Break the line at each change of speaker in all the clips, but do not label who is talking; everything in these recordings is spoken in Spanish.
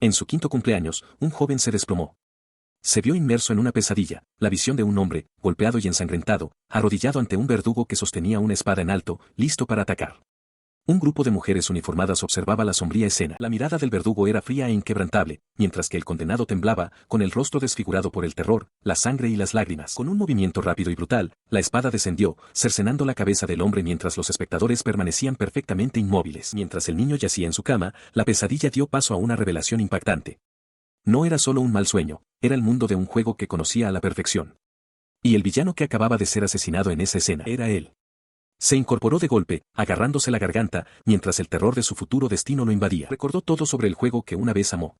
En su quinto cumpleaños, un joven se desplomó. Se vio inmerso en una pesadilla, la visión de un hombre, golpeado y ensangrentado, arrodillado ante un verdugo que sostenía una espada en alto, listo para atacar. Un grupo de mujeres uniformadas observaba la sombría escena. La mirada del verdugo era fría e inquebrantable, mientras que el condenado temblaba, con el rostro desfigurado por el terror, la sangre y las lágrimas. Con un movimiento rápido y brutal, la espada descendió, cercenando la cabeza del hombre mientras los espectadores permanecían perfectamente inmóviles. Mientras el niño yacía en su cama, la pesadilla dio paso a una revelación impactante. No era solo un mal sueño, era el mundo de un juego que conocía a la perfección. Y el villano que acababa de ser asesinado en esa escena era él. Se incorporó de golpe, agarrándose la garganta, mientras el terror de su futuro destino lo invadía. Recordó todo sobre el juego que una vez amó.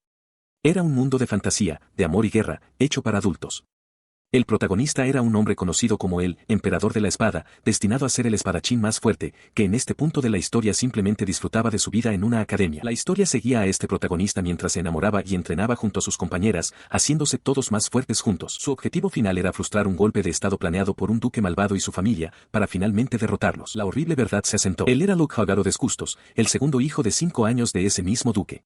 Era un mundo de fantasía, de amor y guerra, hecho para adultos. El protagonista era un hombre conocido como el Emperador de la Espada, destinado a ser el espadachín más fuerte, que en este punto de la historia simplemente disfrutaba de su vida en una academia. La historia seguía a este protagonista mientras se enamoraba y entrenaba junto a sus compañeras, haciéndose todos más fuertes juntos. Su objetivo final era frustrar un golpe de estado planeado por un duque malvado y su familia, para finalmente derrotarlos. La horrible verdad se asentó. Él era Luke Hagaro de Escustos, el segundo hijo de 5 años de ese mismo duque.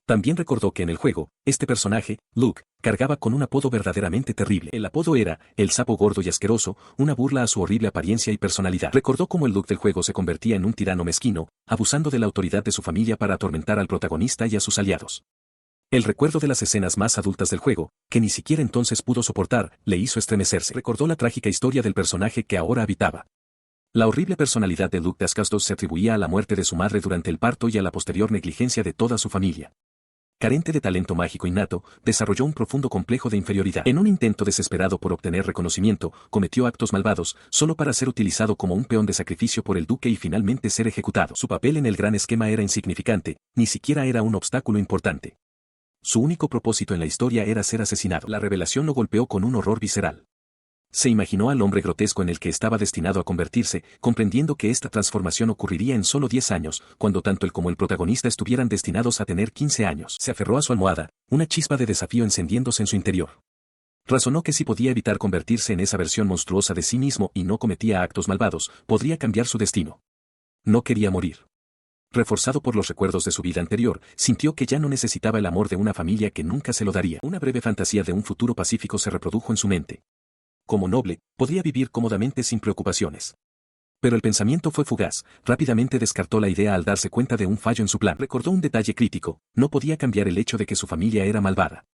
También recordó que en el juego, este personaje, Luke, cargaba con un apodo verdaderamente terrible. El apodo era, el sapo gordo y asqueroso, una burla a su horrible apariencia y personalidad. Recordó cómo el Luke del juego se convertía en un tirano mezquino, abusando de la autoridad de su familia para atormentar al protagonista y a sus aliados. El recuerdo de las escenas más adultas del juego, que ni siquiera entonces pudo soportar, le hizo estremecerse. Recordó la trágica historia del personaje que ahora habitaba. La horrible personalidad de Luke de Ascastos se atribuía a la muerte de su madre durante el parto y a la posterior negligencia de toda su familia. Carente de talento mágico innato, desarrolló un profundo complejo de inferioridad. En un intento desesperado por obtener reconocimiento, cometió actos malvados, solo para ser utilizado como un peón de sacrificio por el duque y finalmente ser ejecutado. Su papel en el gran esquema era insignificante, ni siquiera era un obstáculo importante. Su único propósito en la historia era ser asesinado. La revelación lo golpeó con un horror visceral. Se imaginó al hombre grotesco en el que estaba destinado a convertirse, comprendiendo que esta transformación ocurriría en solo 10 años, cuando tanto él como el protagonista estuvieran destinados a tener 15 años. Se aferró a su almohada, una chispa de desafío encendiéndose en su interior. Razonó que si podía evitar convertirse en esa versión monstruosa de sí mismo y no cometía actos malvados, podría cambiar su destino. No quería morir. Reforzado por los recuerdos de su vida anterior, sintió que ya no necesitaba el amor de una familia que nunca se lo daría. Una breve fantasía de un futuro pacífico se reprodujo en su mente. Como noble, podría vivir cómodamente sin preocupaciones. Pero el pensamiento fue fugaz, rápidamente descartó la idea al darse cuenta de un fallo en su plan. Recordó un detalle crítico, no podía cambiar el hecho de que su familia era malvada.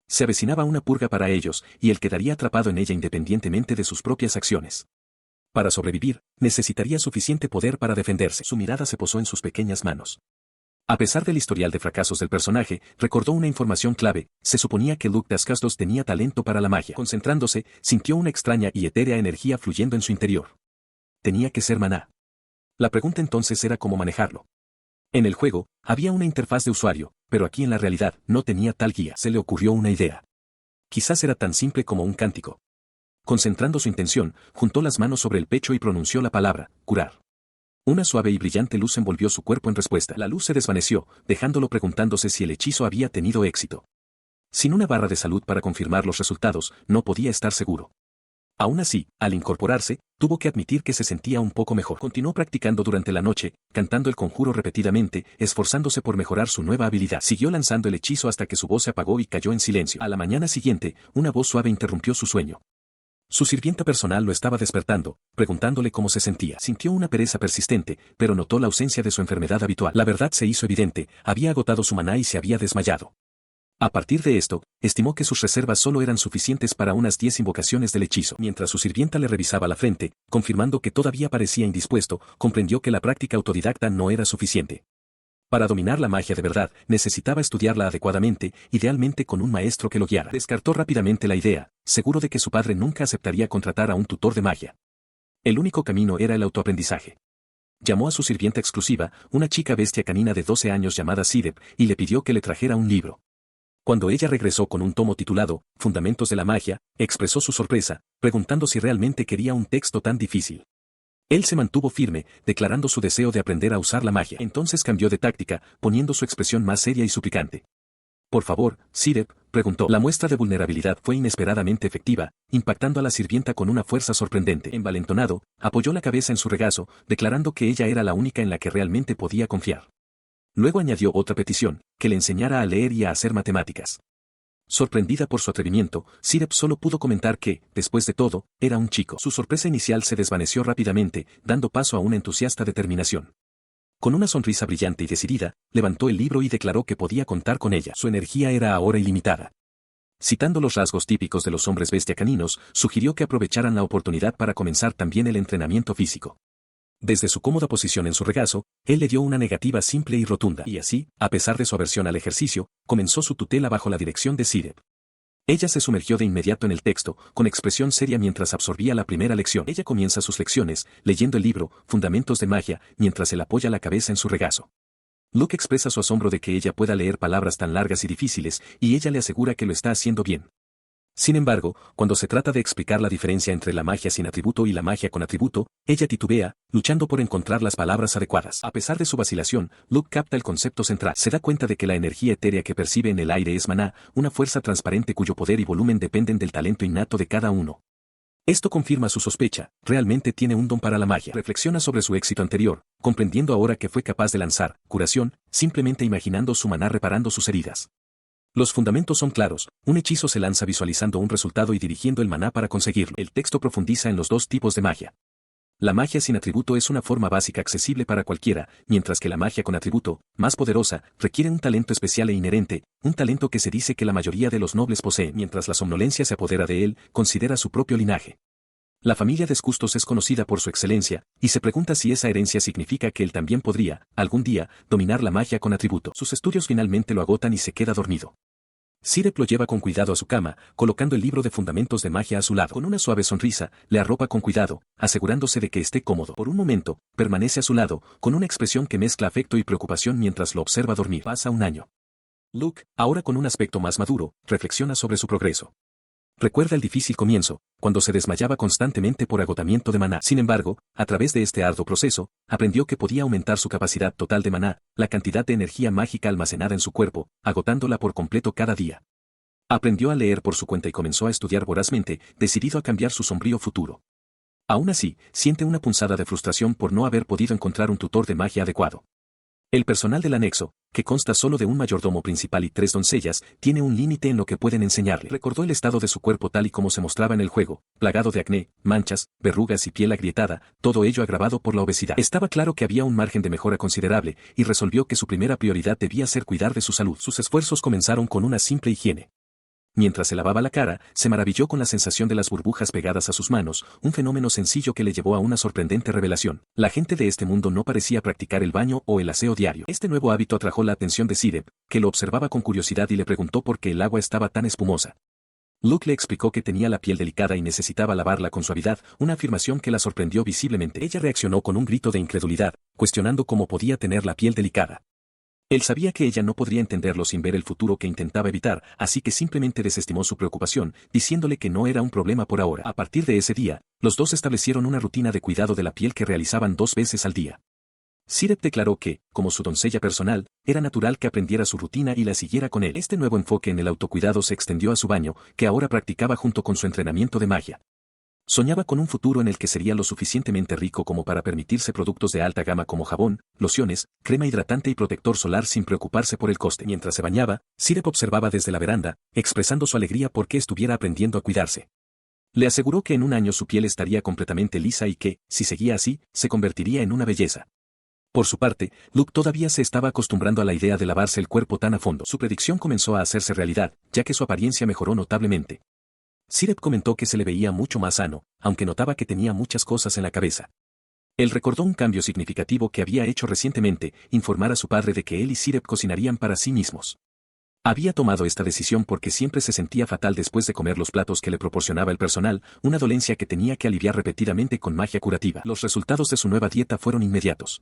Se avecinaba una purga para ellos, y él quedaría atrapado en ella independientemente de sus propias acciones. Para sobrevivir, necesitaría suficiente poder para defenderse. Su mirada se posó en sus pequeñas manos. A pesar del historial de fracasos del personaje, recordó una información clave: se suponía que Luke de Ascastos tenía talento para la magia. Concentrándose, sintió una extraña y etérea energía fluyendo en su interior. Tenía que ser maná. La pregunta entonces era cómo manejarlo. En el juego, había una interfaz de usuario, pero aquí en la realidad no tenía tal guía. Se le ocurrió una idea. Quizás era tan simple como un cántico. Concentrando su intención, juntó las manos sobre el pecho y pronunció la palabra, curar. Una suave y brillante luz envolvió su cuerpo en respuesta. La luz se desvaneció, dejándolo preguntándose si el hechizo había tenido éxito. Sin una barra de salud para confirmar los resultados, no podía estar seguro. Aún así, al incorporarse, tuvo que admitir que se sentía un poco mejor. Continuó practicando durante la noche, cantando el conjuro repetidamente, esforzándose por mejorar su nueva habilidad. Siguió lanzando el hechizo hasta que su voz se apagó y cayó en silencio. A la mañana siguiente, una voz suave interrumpió su sueño. Su sirvienta personal lo estaba despertando, preguntándole cómo se sentía. Sintió una pereza persistente, pero notó la ausencia de su enfermedad habitual. La verdad se hizo evidente, había agotado su maná y se había desmayado. A partir de esto, estimó que sus reservas solo eran suficientes para unas 10 invocaciones del hechizo. Mientras su sirvienta le revisaba la frente, confirmando que todavía parecía indispuesto, comprendió que la práctica autodidacta no era suficiente. Para dominar la magia de verdad, necesitaba estudiarla adecuadamente, idealmente con un maestro que lo guiara. Descartó rápidamente la idea, seguro de que su padre nunca aceptaría contratar a un tutor de magia. El único camino era el autoaprendizaje. Llamó a su sirvienta exclusiva, una chica bestia canina de 12 años llamada Sidep, y le pidió que le trajera un libro. Cuando ella regresó con un tomo titulado Fundamentos de la Magia, expresó su sorpresa, preguntando si realmente quería un texto tan difícil. Él se mantuvo firme, declarando su deseo de aprender a usar la magia. Entonces cambió de táctica, poniendo su expresión más seria y suplicante. «Por favor, Sidep», preguntó. La muestra de vulnerabilidad fue inesperadamente efectiva, impactando a la sirvienta con una fuerza sorprendente. Envalentonado, apoyó la cabeza en su regazo, declarando que ella era la única en la que realmente podía confiar. Luego añadió otra petición, que le enseñara a leer y a hacer matemáticas. Sorprendida por su atrevimiento, Sirep solo pudo comentar que, después de todo, era un chico. Su sorpresa inicial se desvaneció rápidamente, dando paso a una entusiasta determinación. Con una sonrisa brillante y decidida, levantó el libro y declaró que podía contar con ella. Su energía era ahora ilimitada. Citando los rasgos típicos de los hombres bestia caninos, sugirió que aprovecharan la oportunidad para comenzar también el entrenamiento físico. Desde su cómoda posición en su regazo, él le dio una negativa simple y rotunda, y así, a pesar de su aversión al ejercicio, comenzó su tutela bajo la dirección de Sirep. Ella se sumergió de inmediato en el texto, con expresión seria mientras absorbía la primera lección. Ella comienza sus lecciones, leyendo el libro, Fundamentos de Magia, mientras él apoya la cabeza en su regazo. Luke expresa su asombro de que ella pueda leer palabras tan largas y difíciles, y ella le asegura que lo está haciendo bien. Sin embargo, cuando se trata de explicar la diferencia entre la magia sin atributo y la magia con atributo, ella titubea, luchando por encontrar las palabras adecuadas. A pesar de su vacilación, Luke capta el concepto central. Se da cuenta de que la energía etérea que percibe en el aire es maná, una fuerza transparente cuyo poder y volumen dependen del talento innato de cada uno. Esto confirma su sospecha, realmente tiene un don para la magia. Reflexiona sobre su éxito anterior, comprendiendo ahora que fue capaz de lanzar curación, simplemente imaginando su maná reparando sus heridas. Los fundamentos son claros, un hechizo se lanza visualizando un resultado y dirigiendo el maná para conseguirlo. El texto profundiza en los dos tipos de magia. La magia sin atributo es una forma básica accesible para cualquiera, mientras que la magia con atributo, más poderosa, requiere un talento especial e inherente, un talento que se dice que la mayoría de los nobles poseen. Mientras la somnolencia se apodera de él, considera su propio linaje. La familia de Escustos es conocida por su excelencia, y se pregunta si esa herencia significa que él también podría, algún día, dominar la magia con atributo. Sus estudios finalmente lo agotan y se queda dormido. Sirep lo lleva con cuidado a su cama, colocando el libro de Fundamentos de Magia a su lado. Con una suave sonrisa, le arropa con cuidado, asegurándose de que esté cómodo. Por un momento, permanece a su lado, con una expresión que mezcla afecto y preocupación mientras lo observa dormir. Pasa un año. Luke, ahora con un aspecto más maduro, reflexiona sobre su progreso. Recuerda el difícil comienzo, cuando se desmayaba constantemente por agotamiento de maná. Sin embargo, a través de este arduo proceso, aprendió que podía aumentar su capacidad total de maná, la cantidad de energía mágica almacenada en su cuerpo, agotándola por completo cada día. Aprendió a leer por su cuenta y comenzó a estudiar vorazmente, decidido a cambiar su sombrío futuro. Aún así, siente una punzada de frustración por no haber podido encontrar un tutor de magia adecuado. El personal del anexo, que consta solo de un mayordomo principal y 3 doncellas, tiene un límite en lo que pueden enseñarle. Recordó el estado de su cuerpo tal y como se mostraba en el juego, plagado de acné, manchas, verrugas y piel agrietada, todo ello agravado por la obesidad. Estaba claro que había un margen de mejora considerable, y resolvió que su primera prioridad debía ser cuidar de su salud. Sus esfuerzos comenzaron con una simple higiene. Mientras se lavaba la cara, se maravilló con la sensación de las burbujas pegadas a sus manos, un fenómeno sencillo que le llevó a una sorprendente revelación. La gente de este mundo no parecía practicar el baño o el aseo diario. Este nuevo hábito atrajo la atención de Sirep, que lo observaba con curiosidad y le preguntó por qué el agua estaba tan espumosa. Luke le explicó que tenía la piel delicada y necesitaba lavarla con suavidad, una afirmación que la sorprendió visiblemente. Ella reaccionó con un grito de incredulidad, cuestionando cómo podía tener la piel delicada. Él sabía que ella no podría entenderlo sin ver el futuro que intentaba evitar, así que simplemente desestimó su preocupación, diciéndole que no era un problema por ahora. A partir de ese día, los dos establecieron una rutina de cuidado de la piel que realizaban 2 veces al día. Sirep declaró que, como su doncella personal, era natural que aprendiera su rutina y la siguiera con él. Este nuevo enfoque en el autocuidado se extendió a su baño, que ahora practicaba junto con su entrenamiento de magia. Soñaba con un futuro en el que sería lo suficientemente rico como para permitirse productos de alta gama como jabón, lociones, crema hidratante y protector solar sin preocuparse por el coste. Mientras se bañaba, Sirep observaba desde la veranda, expresando su alegría porque estuviera aprendiendo a cuidarse. Le aseguró que en un año su piel estaría completamente lisa y que, si seguía así, se convertiría en una belleza. Por su parte, Luke todavía se estaba acostumbrando a la idea de lavarse el cuerpo tan a fondo. Su predicción comenzó a hacerse realidad, ya que su apariencia mejoró notablemente. Sirep comentó que se le veía mucho más sano, aunque notaba que tenía muchas cosas en la cabeza. Él recordó un cambio significativo que había hecho recientemente, informar a su padre de que él y Sirep cocinarían para sí mismos. Había tomado esta decisión porque siempre se sentía fatal después de comer los platos que le proporcionaba el personal, una dolencia que tenía que aliviar repetidamente con magia curativa. Los resultados de su nueva dieta fueron inmediatos.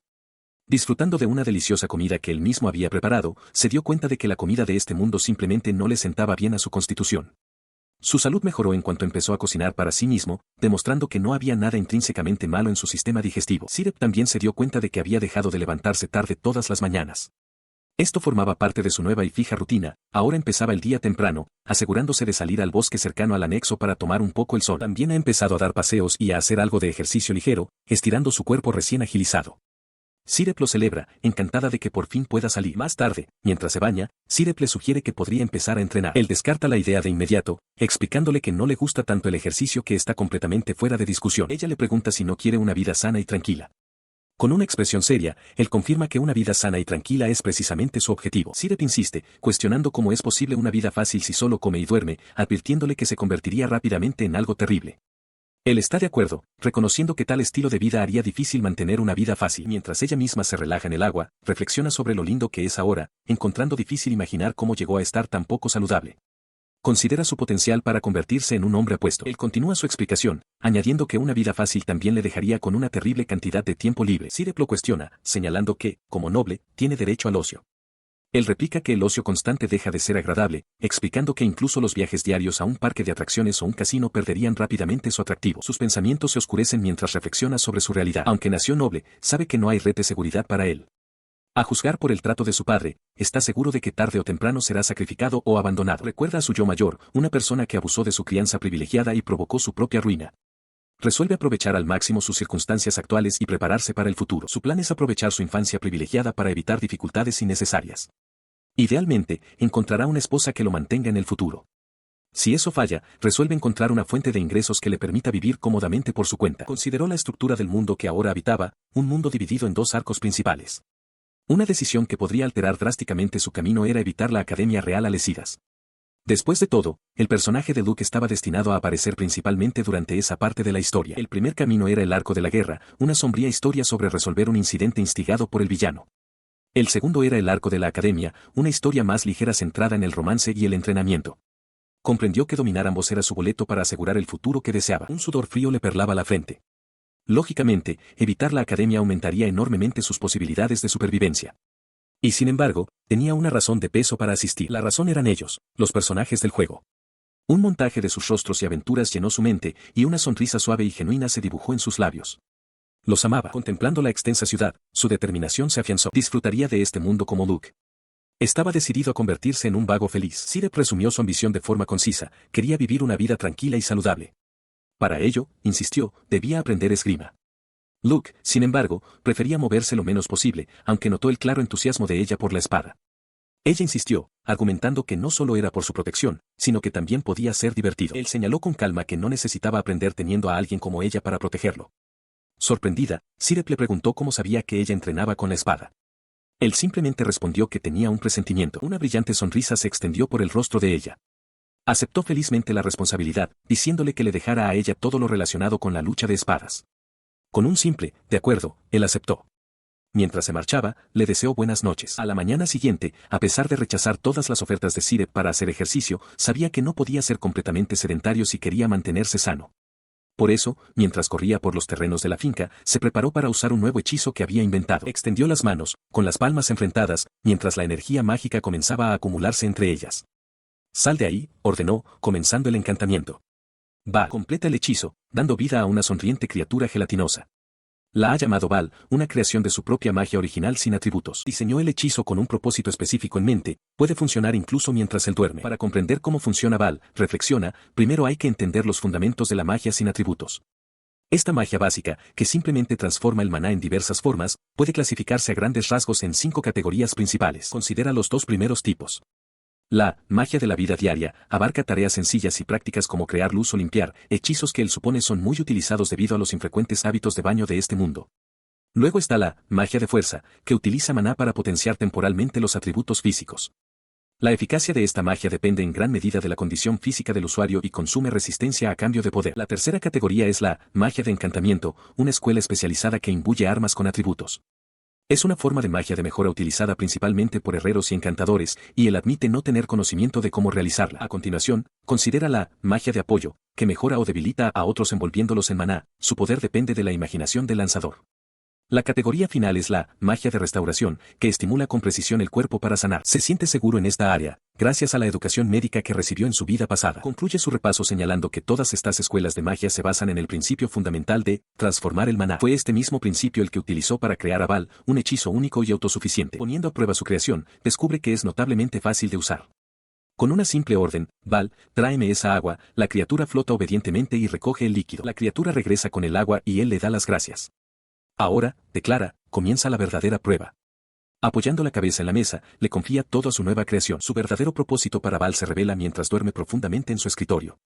Disfrutando de una deliciosa comida que él mismo había preparado, se dio cuenta de que la comida de este mundo simplemente no le sentaba bien a su constitución. Su salud mejoró en cuanto empezó a cocinar para sí mismo, demostrando que no había nada intrínsecamente malo en su sistema digestivo. Sirep también se dio cuenta de que había dejado de levantarse tarde todas las mañanas. Esto formaba parte de su nueva y fija rutina, ahora empezaba el día temprano, asegurándose de salir al bosque cercano al anexo para tomar un poco el sol. También ha empezado a dar paseos y a hacer algo de ejercicio ligero, estirando su cuerpo recién agilizado. Sirep lo celebra, encantada de que por fin pueda salir. Más tarde, mientras se baña, Sirep le sugiere que podría empezar a entrenar. Él descarta la idea de inmediato, explicándole que no le gusta tanto el ejercicio que está completamente fuera de discusión. Ella le pregunta si no quiere una vida sana y tranquila. Con una expresión seria, él confirma que una vida sana y tranquila es precisamente su objetivo. Sirep insiste, cuestionando cómo es posible una vida fácil si solo come y duerme, advirtiéndole que se convertiría rápidamente en algo terrible. Él está de acuerdo, reconociendo que tal estilo de vida haría difícil mantener una vida fácil. Mientras ella misma se relaja en el agua, reflexiona sobre lo lindo que es ahora, encontrando difícil imaginar cómo llegó a estar tan poco saludable. Considera su potencial para convertirse en un hombre apuesto. Él continúa su explicación, añadiendo que una vida fácil también le dejaría con una terrible cantidad de tiempo libre. Sirep lo cuestiona, señalando que, como noble, tiene derecho al ocio. Él replica que el ocio constante deja de ser agradable, explicando que incluso los viajes diarios a un parque de atracciones o un casino perderían rápidamente su atractivo. Sus pensamientos se oscurecen mientras reflexiona sobre su realidad. Aunque nació noble, sabe que no hay red de seguridad para él. A juzgar por el trato de su padre, está seguro de que tarde o temprano será sacrificado o abandonado. Recuerda a su yo mayor, una persona que abusó de su crianza privilegiada y provocó su propia ruina. Resuelve aprovechar al máximo sus circunstancias actuales y prepararse para el futuro. Su plan es aprovechar su infancia privilegiada para evitar dificultades innecesarias. Idealmente, encontrará una esposa que lo mantenga en el futuro. Si eso falla, resuelve encontrar una fuente de ingresos que le permita vivir cómodamente por su cuenta. Consideró la estructura del mundo que ahora habitaba, un mundo dividido en dos arcos principales. Una decisión que podría alterar drásticamente su camino era evitar la Academia Real Alecidas. Después de todo, el personaje de Luke estaba destinado a aparecer principalmente durante esa parte de la historia. El primer camino era el arco de la guerra, una sombría historia sobre resolver un incidente instigado por el villano. El segundo era el arco de la Academia, una historia más ligera centrada en el romance y el entrenamiento. Comprendió que dominar ambos era su boleto para asegurar el futuro que deseaba. Un sudor frío le perlaba la frente. Lógicamente, evitar la Academia aumentaría enormemente sus posibilidades de supervivencia. Y sin embargo, tenía una razón de peso para asistir. La razón eran ellos, los personajes del juego. Un montaje de sus rostros y aventuras llenó su mente, y una sonrisa suave y genuina se dibujó en sus labios. Los amaba. Contemplando la extensa ciudad, su determinación se afianzó. Disfrutaría de este mundo como Luke. Estaba decidido a convertirse en un vago feliz. Sirep resumió su ambición de forma concisa, quería vivir una vida tranquila y saludable. Para ello, insistió, debía aprender esgrima. Luke, sin embargo, prefería moverse lo menos posible, aunque notó el claro entusiasmo de ella por la espada. Ella insistió, argumentando que no solo era por su protección, sino que también podía ser divertido. Él señaló con calma que no necesitaba aprender teniendo a alguien como ella para protegerlo. Sorprendida, Sirep le preguntó cómo sabía que ella entrenaba con la espada. Él simplemente respondió que tenía un presentimiento. Una brillante sonrisa se extendió por el rostro de ella. Aceptó felizmente la responsabilidad, diciéndole que le dejara a ella todo lo relacionado con la lucha de espadas. Con un simple, de acuerdo, él aceptó. Mientras se marchaba, le deseó buenas noches. A la mañana siguiente, a pesar de rechazar todas las ofertas de Sirep para hacer ejercicio, sabía que no podía ser completamente sedentario si quería mantenerse sano. Por eso, mientras corría por los terrenos de la finca, se preparó para usar un nuevo hechizo que había inventado. Extendió las manos, con las palmas enfrentadas, mientras la energía mágica comenzaba a acumularse entre ellas. «Sal de ahí», ordenó, comenzando el encantamiento. Val completa el hechizo, dando vida a una sonriente criatura gelatinosa. La ha llamado Val, una creación de su propia magia original sin atributos. Diseñó el hechizo con un propósito específico en mente, puede funcionar incluso mientras él duerme. Para comprender cómo funciona Val, reflexiona, primero hay que entender los fundamentos de la magia sin atributos. Esta magia básica, que simplemente transforma el maná en diversas formas, puede clasificarse a grandes rasgos en 5 categorías principales. Considera los 2 primeros tipos. La magia de la vida diaria abarca tareas sencillas y prácticas como crear luz o limpiar, hechizos que él supone son muy utilizados debido a los infrecuentes hábitos de baño de este mundo. Luego está la magia de fuerza, que utiliza maná para potenciar temporalmente los atributos físicos. La eficacia de esta magia depende en gran medida de la condición física del usuario y consume resistencia a cambio de poder. La tercera categoría es la magia de encantamiento, una escuela especializada que imbuye armas con atributos. Es una forma de magia de mejora utilizada principalmente por herreros y encantadores, y él admite no tener conocimiento de cómo realizarla. A continuación, considera la magia de apoyo, que mejora o debilita a otros envolviéndolos en maná, su poder depende de la imaginación del lanzador. La categoría final es la magia de restauración, que estimula con precisión el cuerpo para sanar. Se siente seguro en esta área, gracias a la educación médica que recibió en su vida pasada. Concluye su repaso señalando que todas estas escuelas de magia se basan en el principio fundamental de transformar el maná. Fue este mismo principio el que utilizó para crear a Val, un hechizo único y autosuficiente. Poniendo a prueba su creación, descubre que es notablemente fácil de usar. Con una simple orden, Val, tráeme esa agua, la criatura flota obedientemente y recoge el líquido. La criatura regresa con el agua y él le da las gracias. Ahora, declara, comienza la verdadera prueba. Apoyando la cabeza en la mesa, le confía todo a su nueva creación. Su verdadero propósito para Val se revela mientras duerme profundamente en su escritorio.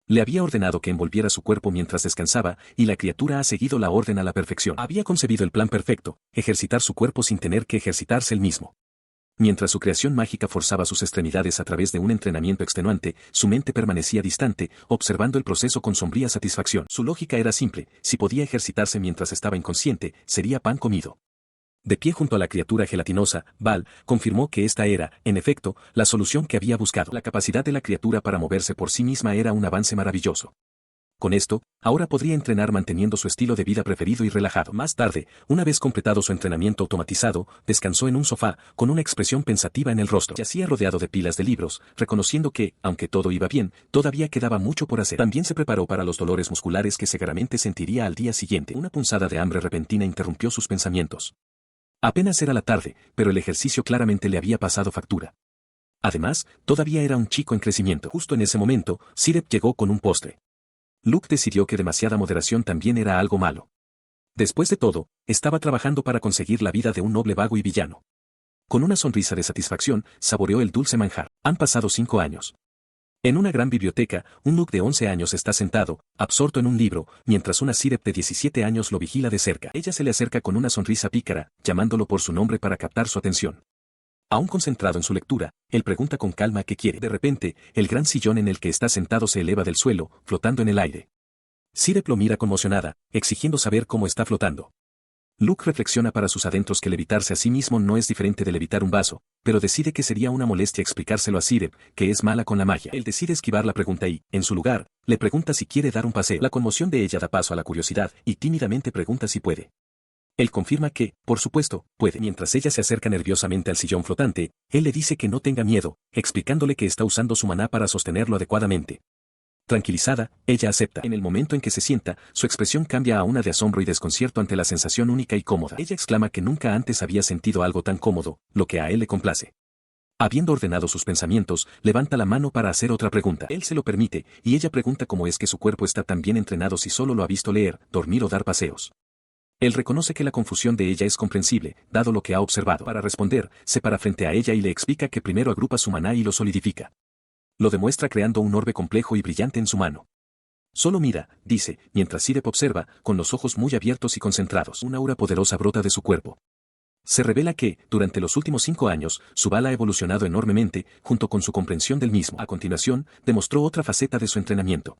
Le había ordenado que envolviera su cuerpo mientras descansaba, y la criatura ha seguido la orden a la perfección. Había concebido el plan perfecto, ejercitar su cuerpo sin tener que ejercitarse él mismo. Mientras su creación mágica forzaba sus extremidades a través de un entrenamiento extenuante, su mente permanecía distante, observando el proceso con sombría satisfacción. Su lógica era simple: si podía ejercitarse mientras estaba inconsciente, sería pan comido. De pie junto a la criatura gelatinosa, Val confirmó que esta era, en efecto, la solución que había buscado. La capacidad de la criatura para moverse por sí misma era un avance maravilloso. Con esto, ahora podría entrenar manteniendo su estilo de vida preferido y relajado. Más tarde, una vez completado su entrenamiento automatizado, descansó en un sofá, con una expresión pensativa en el rostro. Yacía rodeado de pilas de libros, reconociendo que, aunque todo iba bien, todavía quedaba mucho por hacer. También se preparó para los dolores musculares que seguramente sentiría al día siguiente. Una punzada de hambre repentina interrumpió sus pensamientos. Apenas era la tarde, pero el ejercicio claramente le había pasado factura. Además, todavía era un chico en crecimiento. Justo en ese momento, Sirep llegó con un postre. Luke decidió que demasiada moderación también era algo malo. Después de todo, estaba trabajando para conseguir la vida de un noble vago y villano. Con una sonrisa de satisfacción, saboreó el dulce manjar. Han pasado 5 años. En una gran biblioteca, un Luke de 11 años está sentado, absorto en un libro, mientras una Sirep de 17 años lo vigila de cerca. Ella se le acerca con una sonrisa pícara, llamándolo por su nombre para captar su atención. Aún concentrado en su lectura, él pregunta con calma qué quiere. De repente, el gran sillón en el que está sentado se eleva del suelo, flotando en el aire. Sirep lo mira conmocionada, exigiendo saber cómo está flotando. Luke reflexiona para sus adentros que levitarse a sí mismo no es diferente de levitar un vaso, pero decide que sería una molestia explicárselo a Sirep, que es mala con la magia. Él decide esquivar la pregunta y, en su lugar, le pregunta si quiere dar un paseo. La conmoción de ella da paso a la curiosidad, y tímidamente pregunta si puede. Él confirma que, por supuesto, puede. Mientras ella se acerca nerviosamente al sillón flotante, él le dice que no tenga miedo, explicándole que está usando su maná para sostenerlo adecuadamente. Tranquilizada, ella acepta. En el momento en que se sienta, su expresión cambia a una de asombro y desconcierto ante la sensación única y cómoda. Ella exclama que nunca antes había sentido algo tan cómodo, lo que a él le complace. Habiendo ordenado sus pensamientos, levanta la mano para hacer otra pregunta. Él se lo permite, y ella pregunta cómo es que su cuerpo está tan bien entrenado si solo lo ha visto leer, dormir o dar paseos. Él reconoce que la confusión de ella es comprensible, dado lo que ha observado. Para responder, se para frente a ella y le explica que primero agrupa su maná y lo solidifica. Lo demuestra creando un orbe complejo y brillante en su mano. Solo mira, dice, mientras Sirep observa, con los ojos muy abiertos y concentrados. Una aura poderosa brota de su cuerpo. Se revela que, durante los últimos 5 años, su Val ha evolucionado enormemente, junto con su comprensión del mismo. A continuación, demostró otra faceta de su entrenamiento.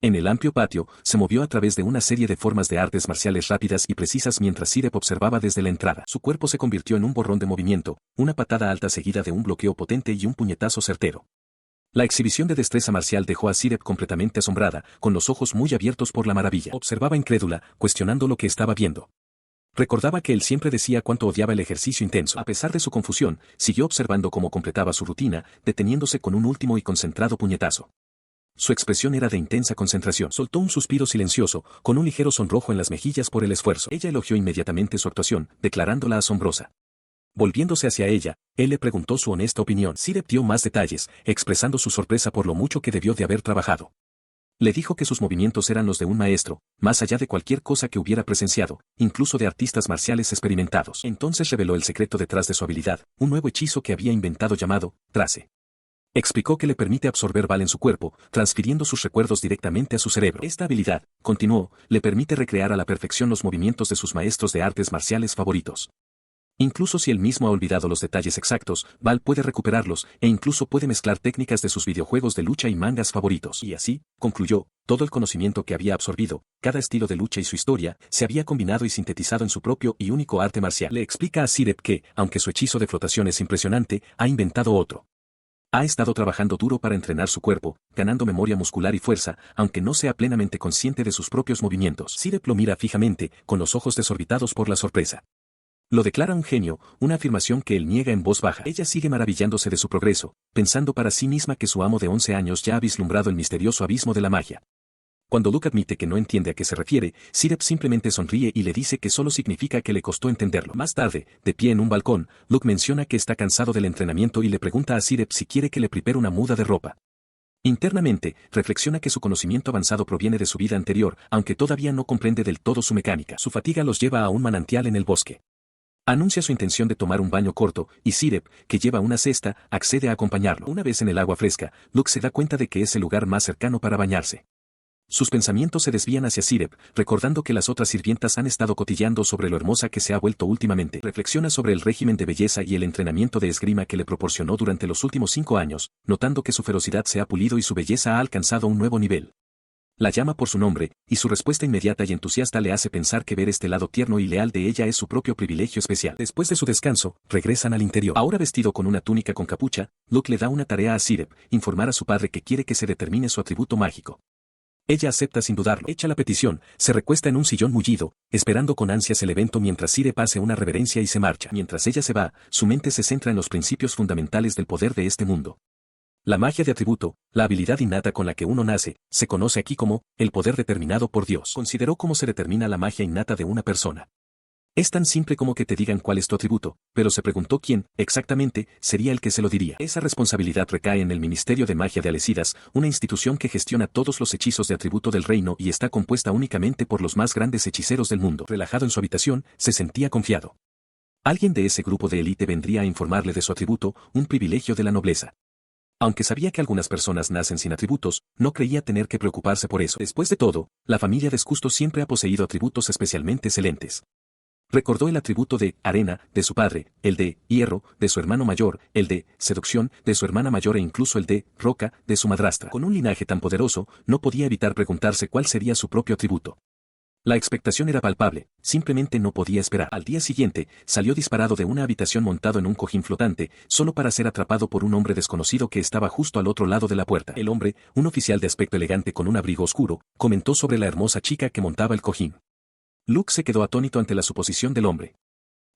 En el amplio patio, se movió a través de una serie de formas de artes marciales rápidas y precisas mientras Sirep observaba desde la entrada. Su cuerpo se convirtió en un borrón de movimiento, una patada alta seguida de un bloqueo potente y un puñetazo certero. La exhibición de destreza marcial dejó a Sirep completamente asombrada, con los ojos muy abiertos por la maravilla. Observaba incrédula, cuestionando lo que estaba viendo. Recordaba que él siempre decía cuánto odiaba el ejercicio intenso. A pesar de su confusión, siguió observando cómo completaba su rutina, deteniéndose con un último y concentrado puñetazo. Su expresión era de intensa concentración. Soltó un suspiro silencioso, con un ligero sonrojo en las mejillas por el esfuerzo. Ella elogió inmediatamente su actuación, declarándola asombrosa. Volviéndose hacia ella, él le preguntó su honesta opinión. Sirep dio más detalles, expresando su sorpresa por lo mucho que debió de haber trabajado. Le dijo que sus movimientos eran los de un maestro, más allá de cualquier cosa que hubiera presenciado, incluso de artistas marciales experimentados. Entonces reveló el secreto detrás de su habilidad, un nuevo hechizo que había inventado llamado Trace. Explicó que le permite absorber Val en su cuerpo, transfiriendo sus recuerdos directamente a su cerebro. Esta habilidad, continuó, le permite recrear a la perfección los movimientos de sus maestros de artes marciales favoritos. Incluso si él mismo ha olvidado los detalles exactos, Val puede recuperarlos, e incluso puede mezclar técnicas de sus videojuegos de lucha y mangas favoritos. Y así, concluyó, todo el conocimiento que había absorbido, cada estilo de lucha y su historia, se había combinado y sintetizado en su propio y único arte marcial. Le explica a Sirep que, aunque su hechizo de flotación es impresionante, ha inventado otro. Ha estado trabajando duro para entrenar su cuerpo, ganando memoria muscular y fuerza, aunque no sea plenamente consciente de sus propios movimientos. Sirep lo mira fijamente, con los ojos desorbitados por la sorpresa. Lo declara un genio, una afirmación que él niega en voz baja. Ella sigue maravillándose de su progreso, pensando para sí misma que su amo de 11 años ya ha vislumbrado el misterioso abismo de la magia. Cuando Luke admite que no entiende a qué se refiere, Sirep simplemente sonríe y le dice que solo significa que le costó entenderlo. Más tarde, de pie en un balcón, Luke menciona que está cansado del entrenamiento y le pregunta a Sirep si quiere que le prepare una muda de ropa. Internamente, reflexiona que su conocimiento avanzado proviene de su vida anterior, aunque todavía no comprende del todo su mecánica. Su fatiga los lleva a un manantial en el bosque. Anuncia su intención de tomar un baño corto, y Sirep, que lleva una cesta, accede a acompañarlo. Una vez en el agua fresca, Luke se da cuenta de que es el lugar más cercano para bañarse. Sus pensamientos se desvían hacia Sirep, recordando que las otras sirvientas han estado cotilleando sobre lo hermosa que se ha vuelto últimamente. Reflexiona sobre el régimen de belleza y el entrenamiento de esgrima que le proporcionó durante los últimos 5 años, notando que su ferocidad se ha pulido y su belleza ha alcanzado un nuevo nivel. La llama por su nombre, y su respuesta inmediata y entusiasta le hace pensar que ver este lado tierno y leal de ella es su propio privilegio especial. Después de su descanso, regresan al interior. Ahora vestido con una túnica con capucha, Luke le da una tarea a Sirep, informar a su padre que quiere que se determine su atributo mágico. Ella acepta sin dudarlo. Hecha la petición, se recuesta en un sillón mullido, esperando con ansias el evento mientras Sirep hace una reverencia y se marcha. Mientras ella se va, su mente se centra en los principios fundamentales del poder de este mundo. La magia de atributo, la habilidad innata con la que uno nace, se conoce aquí como el poder determinado por Dios. Consideró cómo se determina la magia innata de una persona. Es tan simple como que te digan cuál es tu atributo, pero se preguntó quién, exactamente, sería el que se lo diría. Esa responsabilidad recae en el Ministerio de Magia de Alecidas, una institución que gestiona todos los hechizos de atributo del reino y está compuesta únicamente por los más grandes hechiceros del mundo. Relajado en su habitación, se sentía confiado. Alguien de ese grupo de élite vendría a informarle de su atributo, un privilegio de la nobleza. Aunque sabía que algunas personas nacen sin atributos, no creía tener que preocuparse por eso. Después de todo, la familia de Escusto siempre ha poseído atributos especialmente excelentes. Recordó el atributo de arena de su padre, el de hierro de su hermano mayor, el de seducción de su hermana mayor e incluso el de roca de su madrastra. Con un linaje tan poderoso, no podía evitar preguntarse cuál sería su propio atributo. La expectación era palpable, simplemente no podía esperar. Al día siguiente, salió disparado de una habitación montado en un cojín flotante, solo para ser atrapado por un hombre desconocido que estaba justo al otro lado de la puerta. El hombre, un oficial de aspecto elegante con un abrigo oscuro, comentó sobre la hermosa chica que montaba el cojín. Luke se quedó atónito ante la suposición del hombre.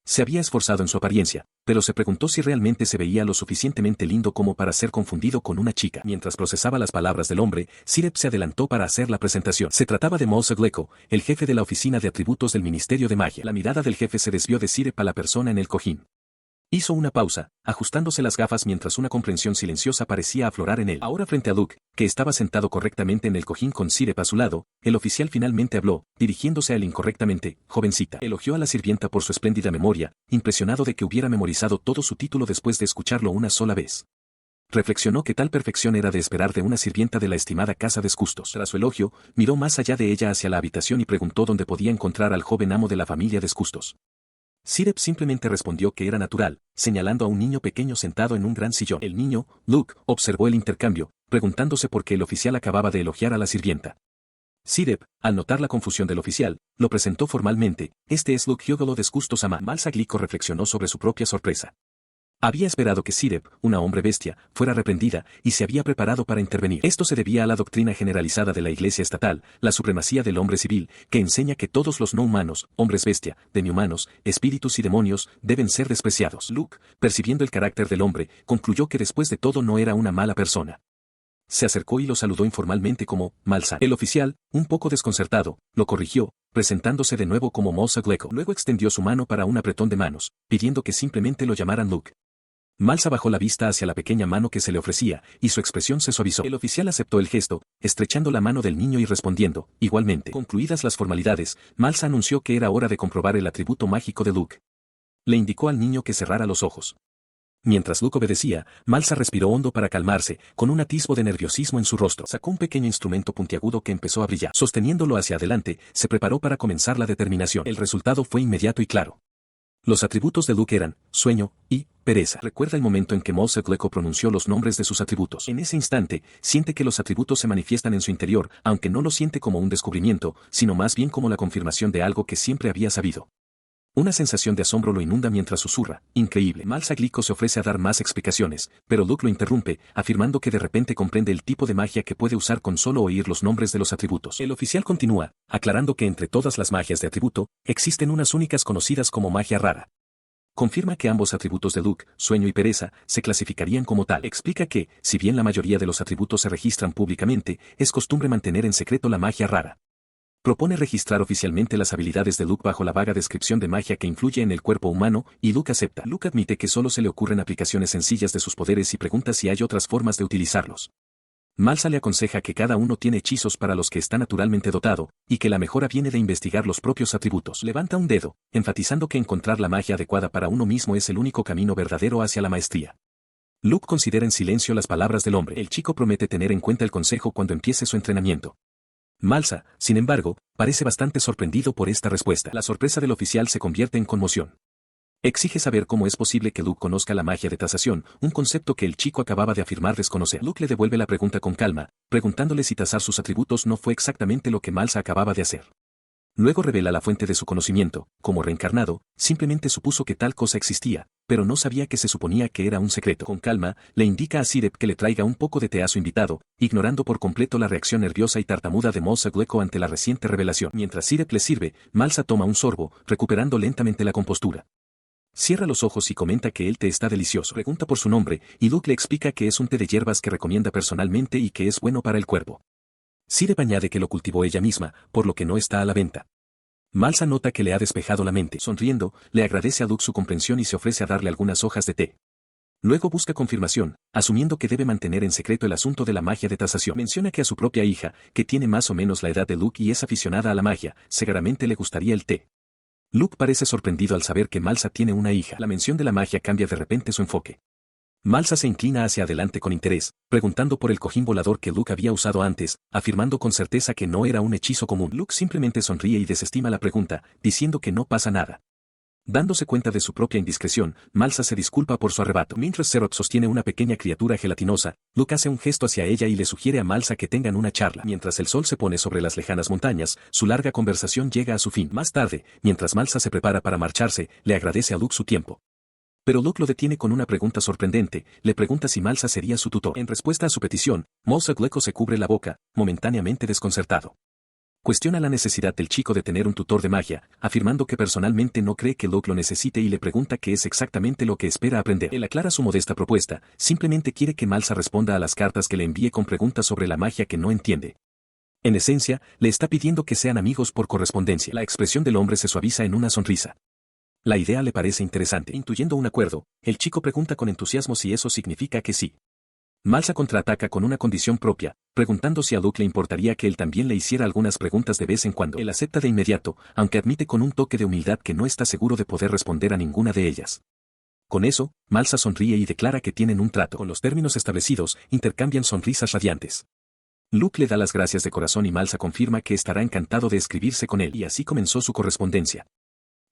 Se había esforzado en su apariencia, pero se preguntó si realmente se veía lo suficientemente lindo como para ser confundido con una chica. Mientras procesaba las palabras del hombre, Sirep se adelantó para hacer la presentación. Se trataba de Mos Eisley, el jefe de la oficina de atributos del Ministerio de Magia. La mirada del jefe se desvió de Sirep a la persona en el cojín. Hizo una pausa, ajustándose las gafas mientras una comprensión silenciosa parecía aflorar en él. Ahora frente a Luke, que estaba sentado correctamente en el cojín con Sirep a su lado, el oficial finalmente habló, dirigiéndose a él incorrectamente, jovencita. Elogió a la sirvienta por su espléndida memoria, impresionado de que hubiera memorizado todo su título después de escucharlo una sola vez. Reflexionó que tal perfección era de esperar de una sirvienta de la estimada casa de Escustos. Tras su elogio, miró más allá de ella hacia la habitación y preguntó dónde podía encontrar al joven amo de la familia de Escustos. Sirep simplemente respondió que era natural, señalando a un niño pequeño sentado en un gran sillón. El niño, Luke, observó el intercambio, preguntándose por qué el oficial acababa de elogiar a la sirvienta. Sirep, al notar la confusión del oficial, lo presentó formalmente, este es Luke Hyogolo de Escustos Ama. Malsa Glico reflexionó sobre su propia sorpresa. Había esperado que Sirep, una hombre bestia, fuera reprendida, y se había preparado para intervenir. Esto se debía a la doctrina generalizada de la Iglesia estatal, la supremacía del hombre civil, que enseña que todos los no humanos, hombres bestia, demihumanos, espíritus y demonios, deben ser despreciados. Luke, percibiendo el carácter del hombre, concluyó que después de todo no era una mala persona. Se acercó y lo saludó informalmente como Malsa. El oficial, un poco desconcertado, lo corrigió, presentándose de nuevo como Mos Eisley. Luego extendió su mano para un apretón de manos, pidiendo que simplemente lo llamaran Luke. Malsa bajó la vista hacia la pequeña mano que se le ofrecía, y su expresión se suavizó. El oficial aceptó el gesto, estrechando la mano del niño y respondiendo, igualmente. Concluidas las formalidades, Malsa anunció que era hora de comprobar el atributo mágico de Luke. Le indicó al niño que cerrara los ojos. Mientras Luke obedecía, Malsa respiró hondo para calmarse, con un atisbo de nerviosismo en su rostro. Sacó un pequeño instrumento puntiagudo que empezó a brillar. Sosteniéndolo hacia adelante, se preparó para comenzar la determinación. El resultado fue inmediato y claro. Los atributos de Luke eran sueño y pereza. Recuerda el momento en que Mos Eisley pronunció los nombres de sus atributos. En ese instante, siente que los atributos se manifiestan en su interior, aunque no lo siente como un descubrimiento, sino más bien como la confirmación de algo que siempre había sabido. Una sensación de asombro lo inunda mientras susurra, increíble. Malsa Glico se ofrece a dar más explicaciones, pero Luke lo interrumpe, afirmando que de repente comprende el tipo de magia que puede usar con solo oír los nombres de los atributos. El oficial continúa, aclarando que entre todas las magias de atributo, existen unas únicas conocidas como magia rara. Confirma que ambos atributos de Luke, sueño y pereza, se clasificarían como tal. Explica que, si bien la mayoría de los atributos se registran públicamente, es costumbre mantener en secreto la magia rara. Propone registrar oficialmente las habilidades de Luke bajo la vaga descripción de magia que influye en el cuerpo humano, y Luke acepta. Luke admite que solo se le ocurren aplicaciones sencillas de sus poderes y pregunta si hay otras formas de utilizarlos. Malsa le aconseja que cada uno tiene hechizos para los que está naturalmente dotado, y que la mejora viene de investigar los propios atributos. Levanta un dedo, enfatizando que encontrar la magia adecuada para uno mismo es el único camino verdadero hacia la maestría. Luke considera en silencio las palabras del hombre. El chico promete tener en cuenta el consejo cuando empiece su entrenamiento. Malsa, sin embargo, parece bastante sorprendido por esta respuesta. La sorpresa del oficial se convierte en conmoción. Exige saber cómo es posible que Luke conozca la magia de tasación, un concepto que el chico acababa de afirmar desconocer. Luke le devuelve la pregunta con calma, preguntándole si tasar sus atributos no fue exactamente lo que Malsa acababa de hacer. Luego revela la fuente de su conocimiento. Como reencarnado, simplemente supuso que tal cosa existía, pero no sabía que se suponía que era un secreto. Con calma, le indica a Sirep que le traiga un poco de té a su invitado, ignorando por completo la reacción nerviosa y tartamuda de Mosa Glueco ante la reciente revelación. Mientras Sirep le sirve, Malsa toma un sorbo, recuperando lentamente la compostura. Cierra los ojos y comenta que el té está delicioso. Pregunta por su nombre, y Luke le explica que es un té de hierbas que recomienda personalmente y que es bueno para el cuerpo. Sirep añade que lo cultivó ella misma, por lo que no está a la venta. Malsa nota que le ha despejado la mente. Sonriendo, le agradece a Luke su comprensión y se ofrece a darle algunas hojas de té. Luego busca confirmación, asumiendo que debe mantener en secreto el asunto de la magia de tasación. Menciona que a su propia hija, que tiene más o menos la edad de Luke y es aficionada a la magia, seguramente le gustaría el té. Luke parece sorprendido al saber que Malsa tiene una hija. La mención de la magia cambia de repente su enfoque. Malsa se inclina hacia adelante con interés, preguntando por el cojín volador que Luke había usado antes, afirmando con certeza que no era un hechizo común. Luke simplemente sonríe y desestima la pregunta, diciendo que no pasa nada. Dándose cuenta de su propia indiscreción, Malsa se disculpa por su arrebato. Mientras Zerot sostiene una pequeña criatura gelatinosa, Luke hace un gesto hacia ella y le sugiere a Malsa que tengan una charla. Mientras el sol se pone sobre las lejanas montañas, su larga conversación llega a su fin. Más tarde, mientras Malsa se prepara para marcharse, le agradece a Luke su tiempo. Pero Luke lo detiene con una pregunta sorprendente, le pregunta si Malsa sería su tutor. En respuesta a su petición, Mosa Glueco se cubre la boca, momentáneamente desconcertado. Cuestiona la necesidad del chico de tener un tutor de magia, afirmando que personalmente no cree que Luke lo necesite y le pregunta qué es exactamente lo que espera aprender. Él aclara su modesta propuesta, simplemente quiere que Malsa responda a las cartas que le envíe con preguntas sobre la magia que no entiende. En esencia, le está pidiendo que sean amigos por correspondencia. La expresión del hombre se suaviza en una sonrisa. La idea le parece interesante. Intuyendo un acuerdo, el chico pregunta con entusiasmo si eso significa que sí. Malsa contraataca con una condición propia, preguntando si a Luke le importaría que él también le hiciera algunas preguntas de vez en cuando. Él acepta de inmediato, aunque admite con un toque de humildad que no está seguro de poder responder a ninguna de ellas. Con eso, Malsa sonríe y declara que tienen un trato. Con los términos establecidos, intercambian sonrisas radiantes. Luke le da las gracias de corazón y Malsa confirma que estará encantado de escribirse con él, y así comenzó su correspondencia.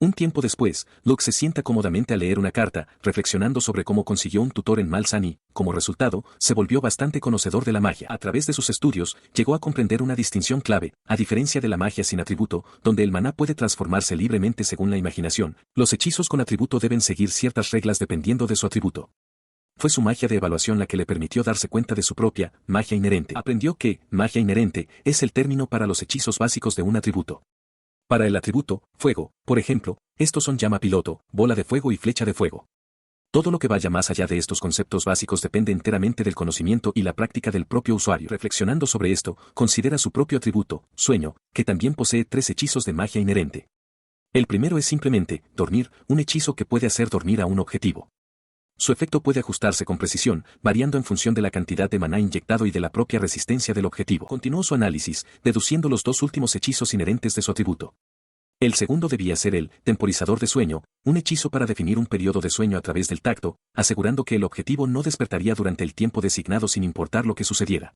Un tiempo después, Luke se sienta cómodamente a leer una carta, reflexionando sobre cómo consiguió un tutor en Malsan y, como resultado, se volvió bastante conocedor de la magia. A través de sus estudios, llegó a comprender una distinción clave, a diferencia de la magia sin atributo, donde el maná puede transformarse libremente según la imaginación, los hechizos con atributo deben seguir ciertas reglas dependiendo de su atributo. Fue su magia de evaluación la que le permitió darse cuenta de su propia magia inherente. Aprendió que, magia inherente, es el término para los hechizos básicos de un atributo. Para el atributo, fuego, por ejemplo, estos son llama piloto, bola de fuego y flecha de fuego. Todo lo que vaya más allá de estos conceptos básicos depende enteramente del conocimiento y la práctica del propio usuario. Reflexionando sobre esto, considera su propio atributo, sueño, que también posee 3 hechizos de magia inherente. El primero es simplemente, dormir, un hechizo que puede hacer dormir a un objetivo. Su efecto puede ajustarse con precisión, variando en función de la cantidad de maná inyectado y de la propia resistencia del objetivo. Continuó su análisis, deduciendo los 2 últimos hechizos inherentes de su atributo. El segundo debía ser el temporizador de sueño, un hechizo para definir un periodo de sueño a través del tacto, asegurando que el objetivo no despertaría durante el tiempo designado sin importar lo que sucediera.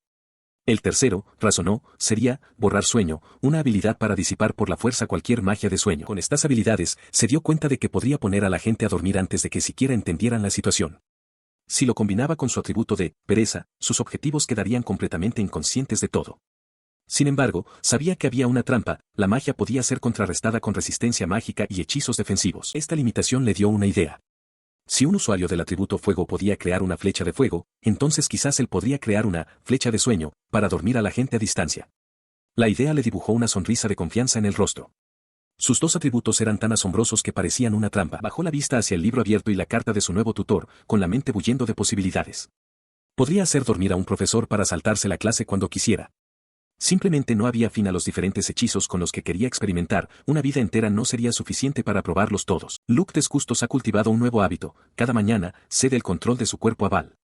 El tercero, razonó, sería borrar sueño, una habilidad para disipar por la fuerza cualquier magia de sueño. Con estas habilidades, se dio cuenta de que podría poner a la gente a dormir antes de que siquiera entendieran la situación. Si lo combinaba con su atributo de pereza, sus objetivos quedarían completamente inconscientes de todo. Sin embargo, sabía que había una trampa, la magia podía ser contrarrestada con resistencia mágica y hechizos defensivos. Esta limitación le dio una idea. Si un usuario del atributo fuego podía crear una flecha de fuego, entonces quizás él podría crear una flecha de sueño, para dormir a la gente a distancia. La idea le dibujó una sonrisa de confianza en el rostro. Sus 2 atributos eran tan asombrosos que parecían una trampa. Bajó la vista hacia el libro abierto y la carta de su nuevo tutor, con la mente bulliendo de posibilidades. Podría hacer dormir a un profesor para saltarse la clase cuando quisiera. Simplemente no había fin a los diferentes hechizos con los que quería experimentar, una vida entera no sería suficiente para probarlos todos. Luke Descustos ha cultivado un nuevo hábito, cada mañana, cede el control de su cuerpo a Val.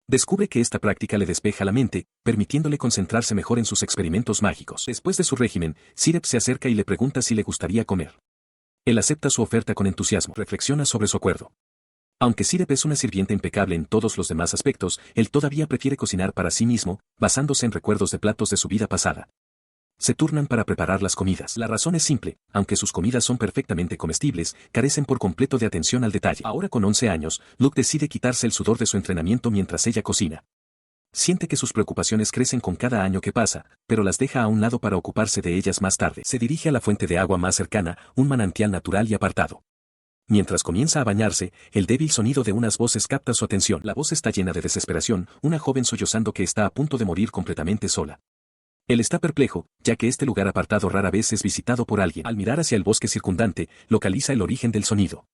Descubre que esta práctica le despeja la mente, permitiéndole concentrarse mejor en sus experimentos mágicos. Después de su régimen, Sirep se acerca y le pregunta si le gustaría comer. Él acepta su oferta con entusiasmo. Reflexiona sobre su acuerdo. Aunque Sirep es una sirvienta impecable en todos los demás aspectos, él todavía prefiere cocinar para sí mismo, basándose en recuerdos de platos de su vida pasada. Se turnan para preparar las comidas. La razón es simple, aunque sus comidas son perfectamente comestibles, carecen por completo de atención al detalle. Ahora con 11 años, Luke decide quitarse el sudor de su entrenamiento mientras ella cocina. Siente que sus preocupaciones crecen con cada año que pasa, pero las deja a un lado para ocuparse de ellas más tarde. Se dirige a la fuente de agua más cercana, un manantial natural y apartado. Mientras comienza a bañarse, el débil sonido de unas voces capta su atención. La voz está llena de desesperación, una joven sollozando que está a punto de morir completamente sola. Él está perplejo, ya que este lugar apartado rara vez es visitado por alguien. Al mirar hacia el bosque circundante, localiza el origen del sonido.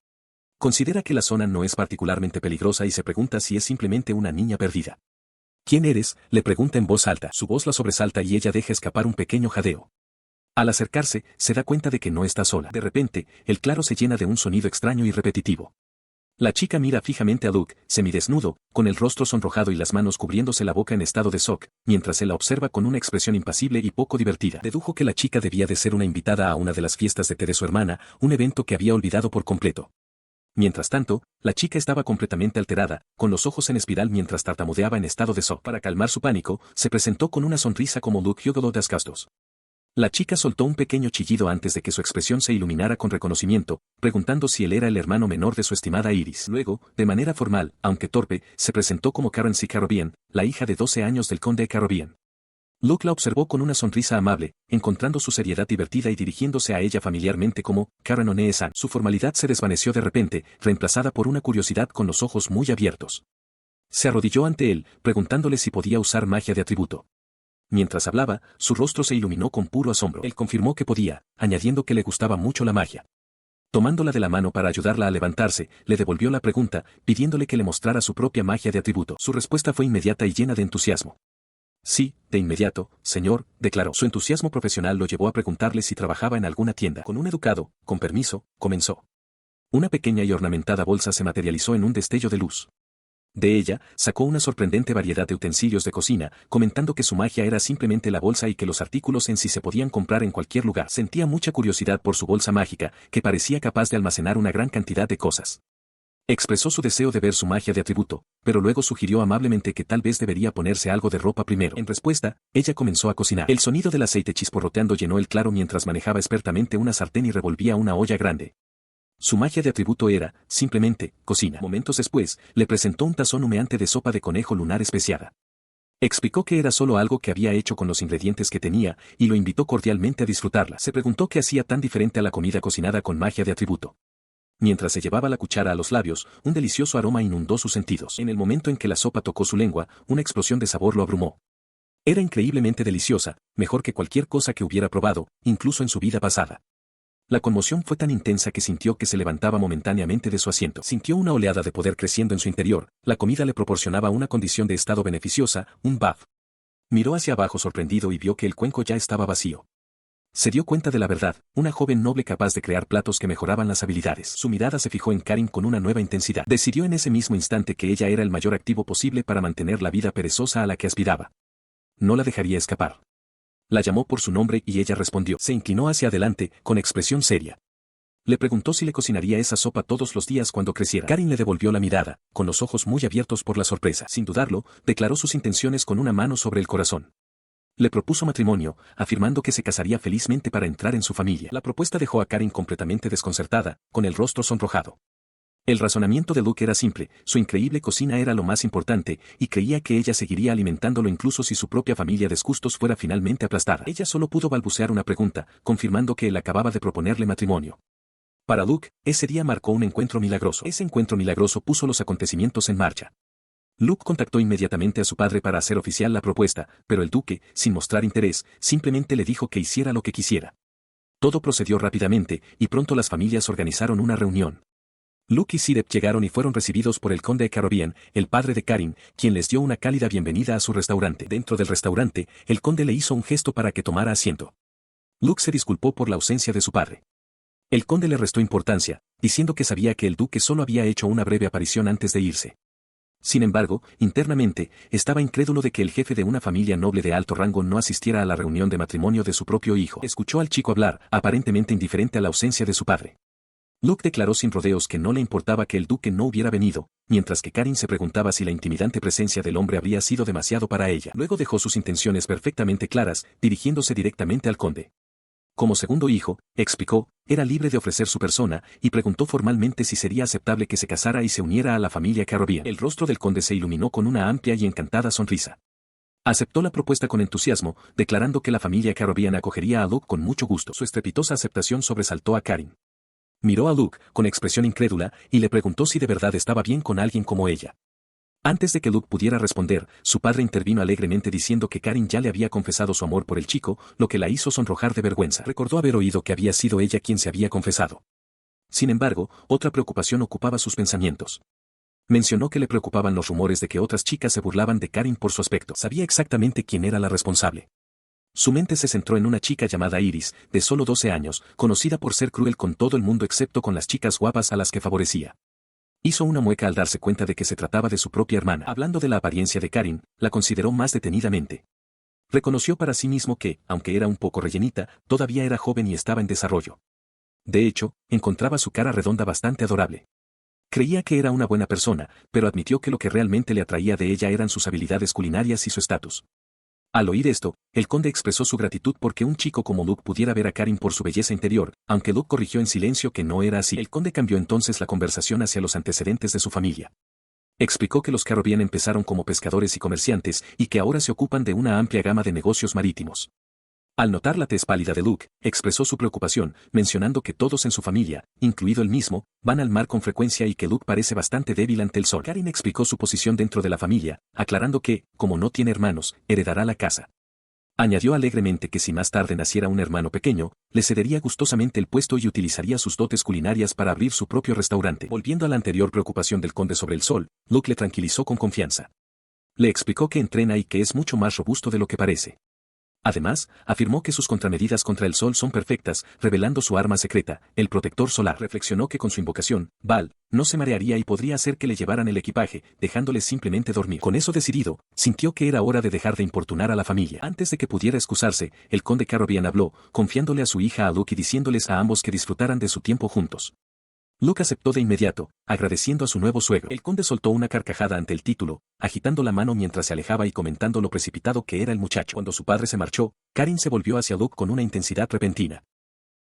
Considera que la zona no es particularmente peligrosa y se pregunta si es simplemente una niña perdida. ¿Quién eres?, le pregunta en voz alta. Su voz la sobresalta y ella deja escapar un pequeño jadeo. Al acercarse, se da cuenta de que no está sola. De repente, el claro se llena de un sonido extraño y repetitivo. La chica mira fijamente a Luke, semidesnudo, con el rostro sonrojado y las manos cubriéndose la boca en estado de shock, mientras él la observa con una expresión impasible y poco divertida. Dedujo que la chica debía de ser una invitada a una de las fiestas de té de su hermana, un evento que había olvidado por completo. Mientras tanto, la chica estaba completamente alterada, con los ojos en espiral mientras tartamudeaba en estado de shock. Para calmar su pánico, se presentó con una sonrisa como Luke Yogolo das Castos. La chica soltó un pequeño chillido antes de que su expresión se iluminara con reconocimiento, preguntando si él era el hermano menor de su estimada Iris. Luego, de manera formal, aunque torpe, se presentó como Karen C. Carrobian, la hija de 12 años del conde Carrobian. Luke la observó con una sonrisa amable, encontrando su seriedad divertida y dirigiéndose a ella familiarmente como Karen O'Neill-san. Su formalidad se desvaneció de repente, reemplazada por una curiosidad con los ojos muy abiertos. Se arrodilló ante él, preguntándole si podía usar magia de atributo. Mientras hablaba, su rostro se iluminó con puro asombro. Él confirmó que podía, añadiendo que le gustaba mucho la magia. Tomándola de la mano para ayudarla a levantarse, le devolvió la pregunta, pidiéndole que le mostrara su propia magia de atributo. Su respuesta fue inmediata y llena de entusiasmo. Sí, de inmediato, señor, declaró. Su entusiasmo profesional lo llevó a preguntarle si trabajaba en alguna tienda. Con un educado, con permiso, comenzó. Una pequeña y ornamentada bolsa se materializó en un destello de luz. De ella, sacó una sorprendente variedad de utensilios de cocina, comentando que su magia era simplemente la bolsa y que los artículos en sí se podían comprar en cualquier lugar. Sentía mucha curiosidad por su bolsa mágica, que parecía capaz de almacenar una gran cantidad de cosas. Expresó su deseo de ver su magia de atributo, pero luego sugirió amablemente que tal vez debería ponerse algo de ropa primero. En respuesta, ella comenzó a cocinar. El sonido del aceite chisporroteando llenó el claro mientras manejaba expertamente una sartén y revolvía una olla grande. Su magia de atributo era, simplemente, cocina. Momentos después, le presentó un tazón humeante de sopa de conejo lunar especiada. Explicó que era solo algo que había hecho con los ingredientes que tenía, y lo invitó cordialmente a disfrutarla. Se preguntó qué hacía tan diferente a la comida cocinada con magia de atributo. Mientras se llevaba la cuchara a los labios, un delicioso aroma inundó sus sentidos. En el momento en que la sopa tocó su lengua, una explosión de sabor lo abrumó. Era increíblemente deliciosa, mejor que cualquier cosa que hubiera probado, incluso en su vida pasada. La conmoción fue tan intensa que sintió que se levantaba momentáneamente de su asiento. Sintió una oleada de poder creciendo en su interior, la comida le proporcionaba una condición de estado beneficiosa, un buff. Miró hacia abajo sorprendido y vio que el cuenco ya estaba vacío. Se dio cuenta de la verdad, una joven noble capaz de crear platos que mejoraban las habilidades. Su mirada se fijó en Karin con una nueva intensidad. Decidió en ese mismo instante que ella era el mayor activo posible para mantener la vida perezosa a la que aspiraba. No la dejaría escapar. La llamó por su nombre y ella respondió. Se inclinó hacia adelante, con expresión seria. Le preguntó si le cocinaría esa sopa todos los días cuando creciera. Karin le devolvió la mirada, con los ojos muy abiertos por la sorpresa. Sin dudarlo, declaró sus intenciones con una mano sobre el corazón. Le propuso matrimonio, afirmando que se casaría felizmente para entrar en su familia. La propuesta dejó a Karin completamente desconcertada, con el rostro sonrojado. El razonamiento de Luke era simple, su increíble cocina era lo más importante, y creía que ella seguiría alimentándolo incluso si su propia familia de Escustos fuera finalmente aplastada. Ella solo pudo balbucear una pregunta, confirmando que él acababa de proponerle matrimonio. Para Luke, ese día marcó un encuentro milagroso. Ese encuentro milagroso puso los acontecimientos en marcha. Luke contactó inmediatamente a su padre para hacer oficial la propuesta, pero el duque, sin mostrar interés, simplemente le dijo que hiciera lo que quisiera. Todo procedió rápidamente, y pronto las familias organizaron una reunión. Luke y Sirep llegaron y fueron recibidos por el conde de Carrobian, el padre de Karin, quien les dio una cálida bienvenida a su restaurante. Dentro del restaurante, el conde le hizo un gesto para que tomara asiento. Luke se disculpó por la ausencia de su padre. El conde le restó importancia, diciendo que sabía que el duque solo había hecho una breve aparición antes de irse. Sin embargo, internamente, estaba incrédulo de que el jefe de una familia noble de alto rango no asistiera a la reunión de matrimonio de su propio hijo. Escuchó al chico hablar, aparentemente indiferente a la ausencia de su padre. Luke declaró sin rodeos que no le importaba que el duque no hubiera venido, mientras que Karin se preguntaba si la intimidante presencia del hombre habría sido demasiado para ella. Luego dejó sus intenciones perfectamente claras, dirigiéndose directamente al conde. Como segundo hijo, explicó, era libre de ofrecer su persona, y preguntó formalmente si sería aceptable que se casara y se uniera a la familia Carrobian. El rostro del conde se iluminó con una amplia y encantada sonrisa. Aceptó la propuesta con entusiasmo, declarando que la familia Carrobian acogería a Luke con mucho gusto. Su estrepitosa aceptación sobresaltó a Karin. Miró a Luke, con expresión incrédula, y le preguntó si de verdad estaba bien con alguien como ella. Antes de que Luke pudiera responder, su padre intervino alegremente diciendo que Karin ya le había confesado su amor por el chico, lo que la hizo sonrojar de vergüenza. Recordó haber oído que había sido ella quien se había confesado. Sin embargo, otra preocupación ocupaba sus pensamientos. Mencionó que le preocupaban los rumores de que otras chicas se burlaban de Karin por su aspecto. Sabía exactamente quién era la responsable. Su mente se centró en una chica llamada Iris, de solo 12 años, conocida por ser cruel con todo el mundo excepto con las chicas guapas a las que favorecía. Hizo una mueca al darse cuenta de que se trataba de su propia hermana. Hablando de la apariencia de Karin, la consideró más detenidamente. Reconoció para sí mismo que, aunque era un poco rellenita, todavía era joven y estaba en desarrollo. De hecho, encontraba su cara redonda bastante adorable. Creía que era una buena persona, pero admitió que lo que realmente le atraía de ella eran sus habilidades culinarias y su estatus. Al oír esto, el conde expresó su gratitud porque un chico como Luke pudiera ver a Karin por su belleza interior, aunque Luke corrigió en silencio que no era así. El conde cambió entonces la conversación hacia los antecedentes de su familia. Explicó que los Carrobian empezaron como pescadores y comerciantes y que ahora se ocupan de una amplia gama de negocios marítimos. Al notar la tez pálida de Luke, expresó su preocupación, mencionando que todos en su familia, incluido él mismo, van al mar con frecuencia y que Luke parece bastante débil ante el sol. Karin explicó su posición dentro de la familia, aclarando que, como no tiene hermanos, heredará la casa. Añadió alegremente que si más tarde naciera un hermano pequeño, le cedería gustosamente el puesto y utilizaría sus dotes culinarias para abrir su propio restaurante. Volviendo a la anterior preocupación del conde sobre el sol, Luke le tranquilizó con confianza. Le explicó que entrena y que es mucho más robusto de lo que parece. Además, afirmó que sus contramedidas contra el sol son perfectas, revelando su arma secreta, el protector solar. Reflexionó que con su invocación, Val, no se marearía y podría hacer que le llevaran el equipaje, dejándole simplemente dormir. Con eso decidido, sintió que era hora de dejar de importunar a la familia. Antes de que pudiera excusarse, el conde Carrobian habló, confiándole a su hija a Luke y diciéndoles a ambos que disfrutaran de su tiempo juntos. Luke aceptó de inmediato, agradeciendo a su nuevo suegro. El conde soltó una carcajada ante el título, agitando la mano mientras se alejaba y comentando lo precipitado que era el muchacho. Cuando su padre se marchó, Karin se volvió hacia Luke con una intensidad repentina.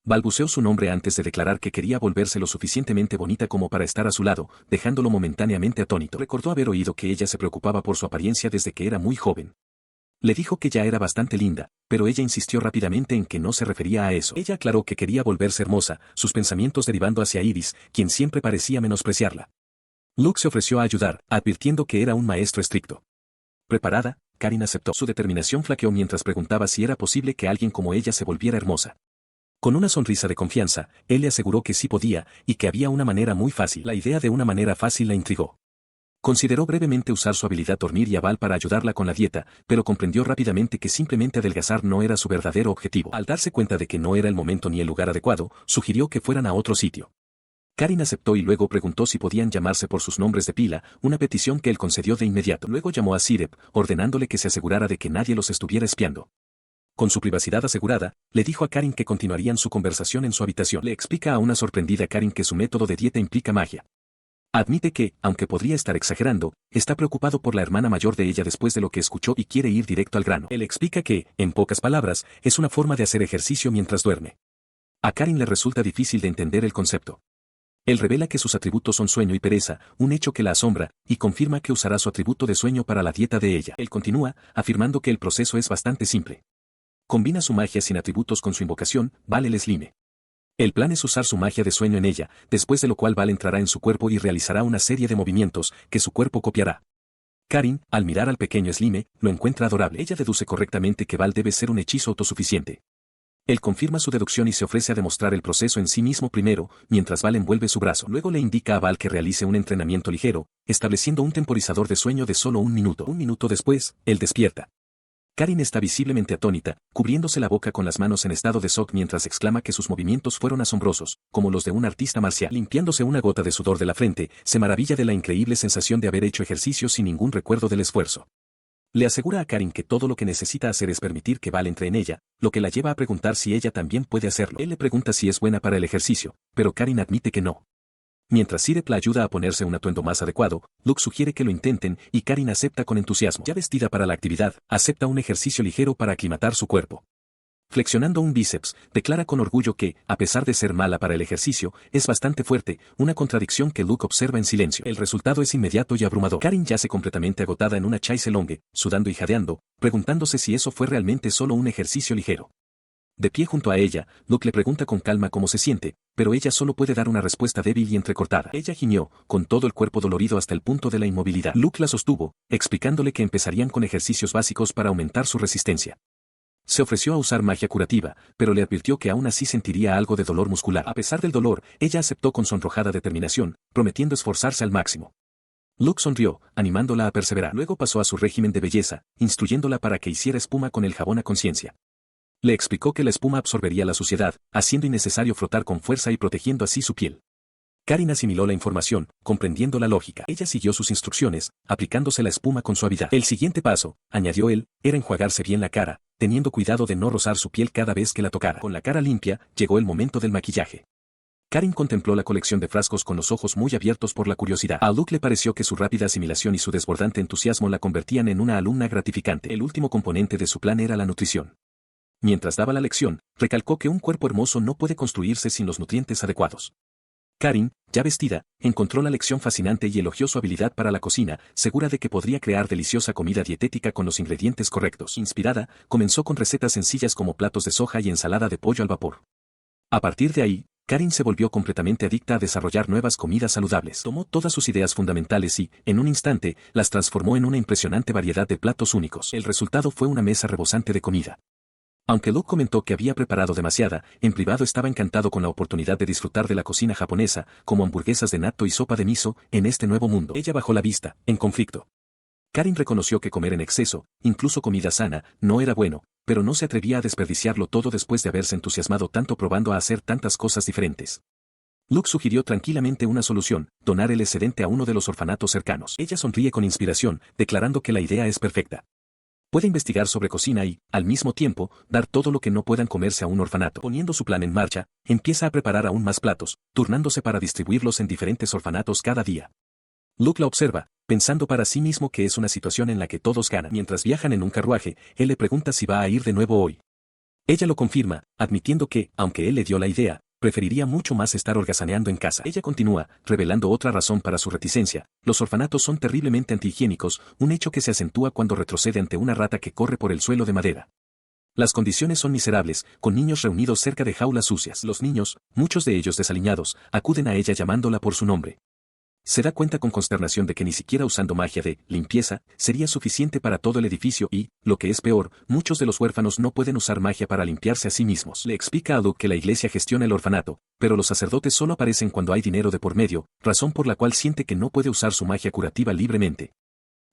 Balbuceó su nombre antes de declarar que quería volverse lo suficientemente bonita como para estar a su lado, dejándolo momentáneamente atónito. Recordó haber oído que ella se preocupaba por su apariencia desde que era muy joven. Le dijo que ya era bastante linda, pero ella insistió rápidamente en que no se refería a eso. Ella aclaró que quería volverse hermosa, sus pensamientos derivando hacia Iris, quien siempre parecía menospreciarla. Luke se ofreció a ayudar, advirtiendo que era un maestro estricto. Preparada, Karin aceptó. Su determinación flaqueó mientras preguntaba si era posible que alguien como ella se volviera hermosa. Con una sonrisa de confianza, él le aseguró que sí podía, y que había una manera muy fácil. La idea de una manera fácil la intrigó. Consideró brevemente usar su habilidad dormir y aval para ayudarla con la dieta, pero comprendió rápidamente que simplemente adelgazar no era su verdadero objetivo. Al darse cuenta de que no era el momento ni el lugar adecuado, sugirió que fueran a otro sitio. Karin aceptó y luego preguntó si podían llamarse por sus nombres de pila, una petición que él concedió de inmediato. Luego llamó a Sirep, ordenándole que se asegurara de que nadie los estuviera espiando. Con su privacidad asegurada, le dijo a Karin que continuarían su conversación en su habitación. Le explica a una sorprendida Karin que su método de dieta implica magia. Admite que, aunque podría estar exagerando, está preocupado por la hermana mayor de ella después de lo que escuchó y quiere ir directo al grano. Él explica que, en pocas palabras, es una forma de hacer ejercicio mientras duerme. A Karin le resulta difícil de entender el concepto. Él revela que sus atributos son sueño y pereza, un hecho que la asombra, y confirma que usará su atributo de sueño para la dieta de ella. Él continúa, afirmando que el proceso es bastante simple. Combina su magia sin atributos con su invocación, Val el Slime. El plan es usar su magia de sueño en ella, después de lo cual Val entrará en su cuerpo y realizará una serie de movimientos, que su cuerpo copiará. Karin, al mirar al pequeño Slime, lo encuentra adorable. Ella deduce correctamente que Val debe ser un hechizo autosuficiente. Él confirma su deducción y se ofrece a demostrar el proceso en sí mismo primero, mientras Val envuelve su brazo. Luego le indica a Val que realice un entrenamiento ligero, estableciendo un temporizador de sueño de solo 1 minuto. 1 minuto después, él despierta. Karin está visiblemente atónita, cubriéndose la boca con las manos en estado de shock mientras exclama que sus movimientos fueron asombrosos, como los de un artista marcial. Limpiándose una gota de sudor de la frente, se maravilla de la increíble sensación de haber hecho ejercicio sin ningún recuerdo del esfuerzo. Le asegura a Karin que todo lo que necesita hacer es permitir que Val entre en ella, lo que la lleva a preguntar si ella también puede hacerlo. Él le pregunta si es buena para el ejercicio, pero Karin admite que no. Mientras Sirep la ayuda a ponerse un atuendo más adecuado, Luke sugiere que lo intenten y Karin acepta con entusiasmo. Ya vestida para la actividad, acepta un ejercicio ligero para aclimatar su cuerpo. Flexionando un bíceps, declara con orgullo que, a pesar de ser mala para el ejercicio, es bastante fuerte, una contradicción que Luke observa en silencio. El resultado es inmediato y abrumador. Karin yace completamente agotada en una chaise longue, sudando y jadeando, preguntándose si eso fue realmente solo un ejercicio ligero. De pie junto a ella, Luke le pregunta con calma cómo se siente, pero ella solo puede dar una respuesta débil y entrecortada. Ella gimió, con todo el cuerpo dolorido hasta el punto de la inmovilidad. Luke la sostuvo, explicándole que empezarían con ejercicios básicos para aumentar su resistencia. Se ofreció a usar magia curativa, pero le advirtió que aún así sentiría algo de dolor muscular. A pesar del dolor, ella aceptó con sonrojada determinación, prometiendo esforzarse al máximo. Luke sonrió, animándola a perseverar. Luego pasó a su régimen de belleza, instruyéndola para que hiciera espuma con el jabón a conciencia. Le explicó que la espuma absorbería la suciedad, haciendo innecesario frotar con fuerza y protegiendo así su piel. Karin asimiló la información, comprendiendo la lógica. Ella siguió sus instrucciones, aplicándose la espuma con suavidad. El siguiente paso, añadió él, era enjuagarse bien la cara, teniendo cuidado de no rozar su piel cada vez que la tocara. Con la cara limpia, llegó el momento del maquillaje. Karin contempló la colección de frascos con los ojos muy abiertos por la curiosidad. A Luke le pareció que su rápida asimilación y su desbordante entusiasmo la convertían en una alumna gratificante. El último componente de su plan era la nutrición. Mientras daba la lección, recalcó que un cuerpo hermoso no puede construirse sin los nutrientes adecuados. Karin, ya vestida, encontró la lección fascinante y elogió su habilidad para la cocina, segura de que podría crear deliciosa comida dietética con los ingredientes correctos. Inspirada, comenzó con recetas sencillas como platos de soja y ensalada de pollo al vapor. A partir de ahí, Karin se volvió completamente adicta a desarrollar nuevas comidas saludables. Tomó todas sus ideas fundamentales y, en un instante, las transformó en una impresionante variedad de platos únicos. El resultado fue una mesa rebosante de comida. Aunque Luke comentó que había preparado demasiada, en privado estaba encantado con la oportunidad de disfrutar de la cocina japonesa, como hamburguesas de natto y sopa de miso, en este nuevo mundo. Ella bajó la vista, en conflicto. Karin reconoció que comer en exceso, incluso comida sana, no era bueno, pero no se atrevía a desperdiciarlo todo después de haberse entusiasmado tanto probando a hacer tantas cosas diferentes. Luke sugirió tranquilamente una solución, donar el excedente a uno de los orfanatos cercanos. Ella sonríe con inspiración, declarando que la idea es perfecta. Puede investigar sobre cocina y, al mismo tiempo, dar todo lo que no puedan comerse a un orfanato. Poniendo su plan en marcha, empieza a preparar aún más platos, turnándose para distribuirlos en diferentes orfanatos cada día. Luke la observa, pensando para sí mismo que es una situación en la que todos ganan. Mientras viajan en un carruaje, él le pregunta si va a ir de nuevo hoy. Ella lo confirma, admitiendo que, aunque él le dio la idea, preferiría mucho más estar holgazaneando en casa. Ella continúa, revelando otra razón para su reticencia. Los orfanatos son terriblemente antihigiénicos, un hecho que se acentúa cuando retrocede ante una rata que corre por el suelo de madera. Las condiciones son miserables, con niños reunidos cerca de jaulas sucias. Los niños, muchos de ellos desaliñados, acuden a ella llamándola por su nombre. Se da cuenta con consternación de que ni siquiera usando magia de limpieza sería suficiente para todo el edificio y, lo que es peor, muchos de los huérfanos no pueden usar magia para limpiarse a sí mismos. Le explica a Luke que la iglesia gestiona el orfanato, pero los sacerdotes solo aparecen cuando hay dinero de por medio, razón por la cual siente que no puede usar su magia curativa libremente.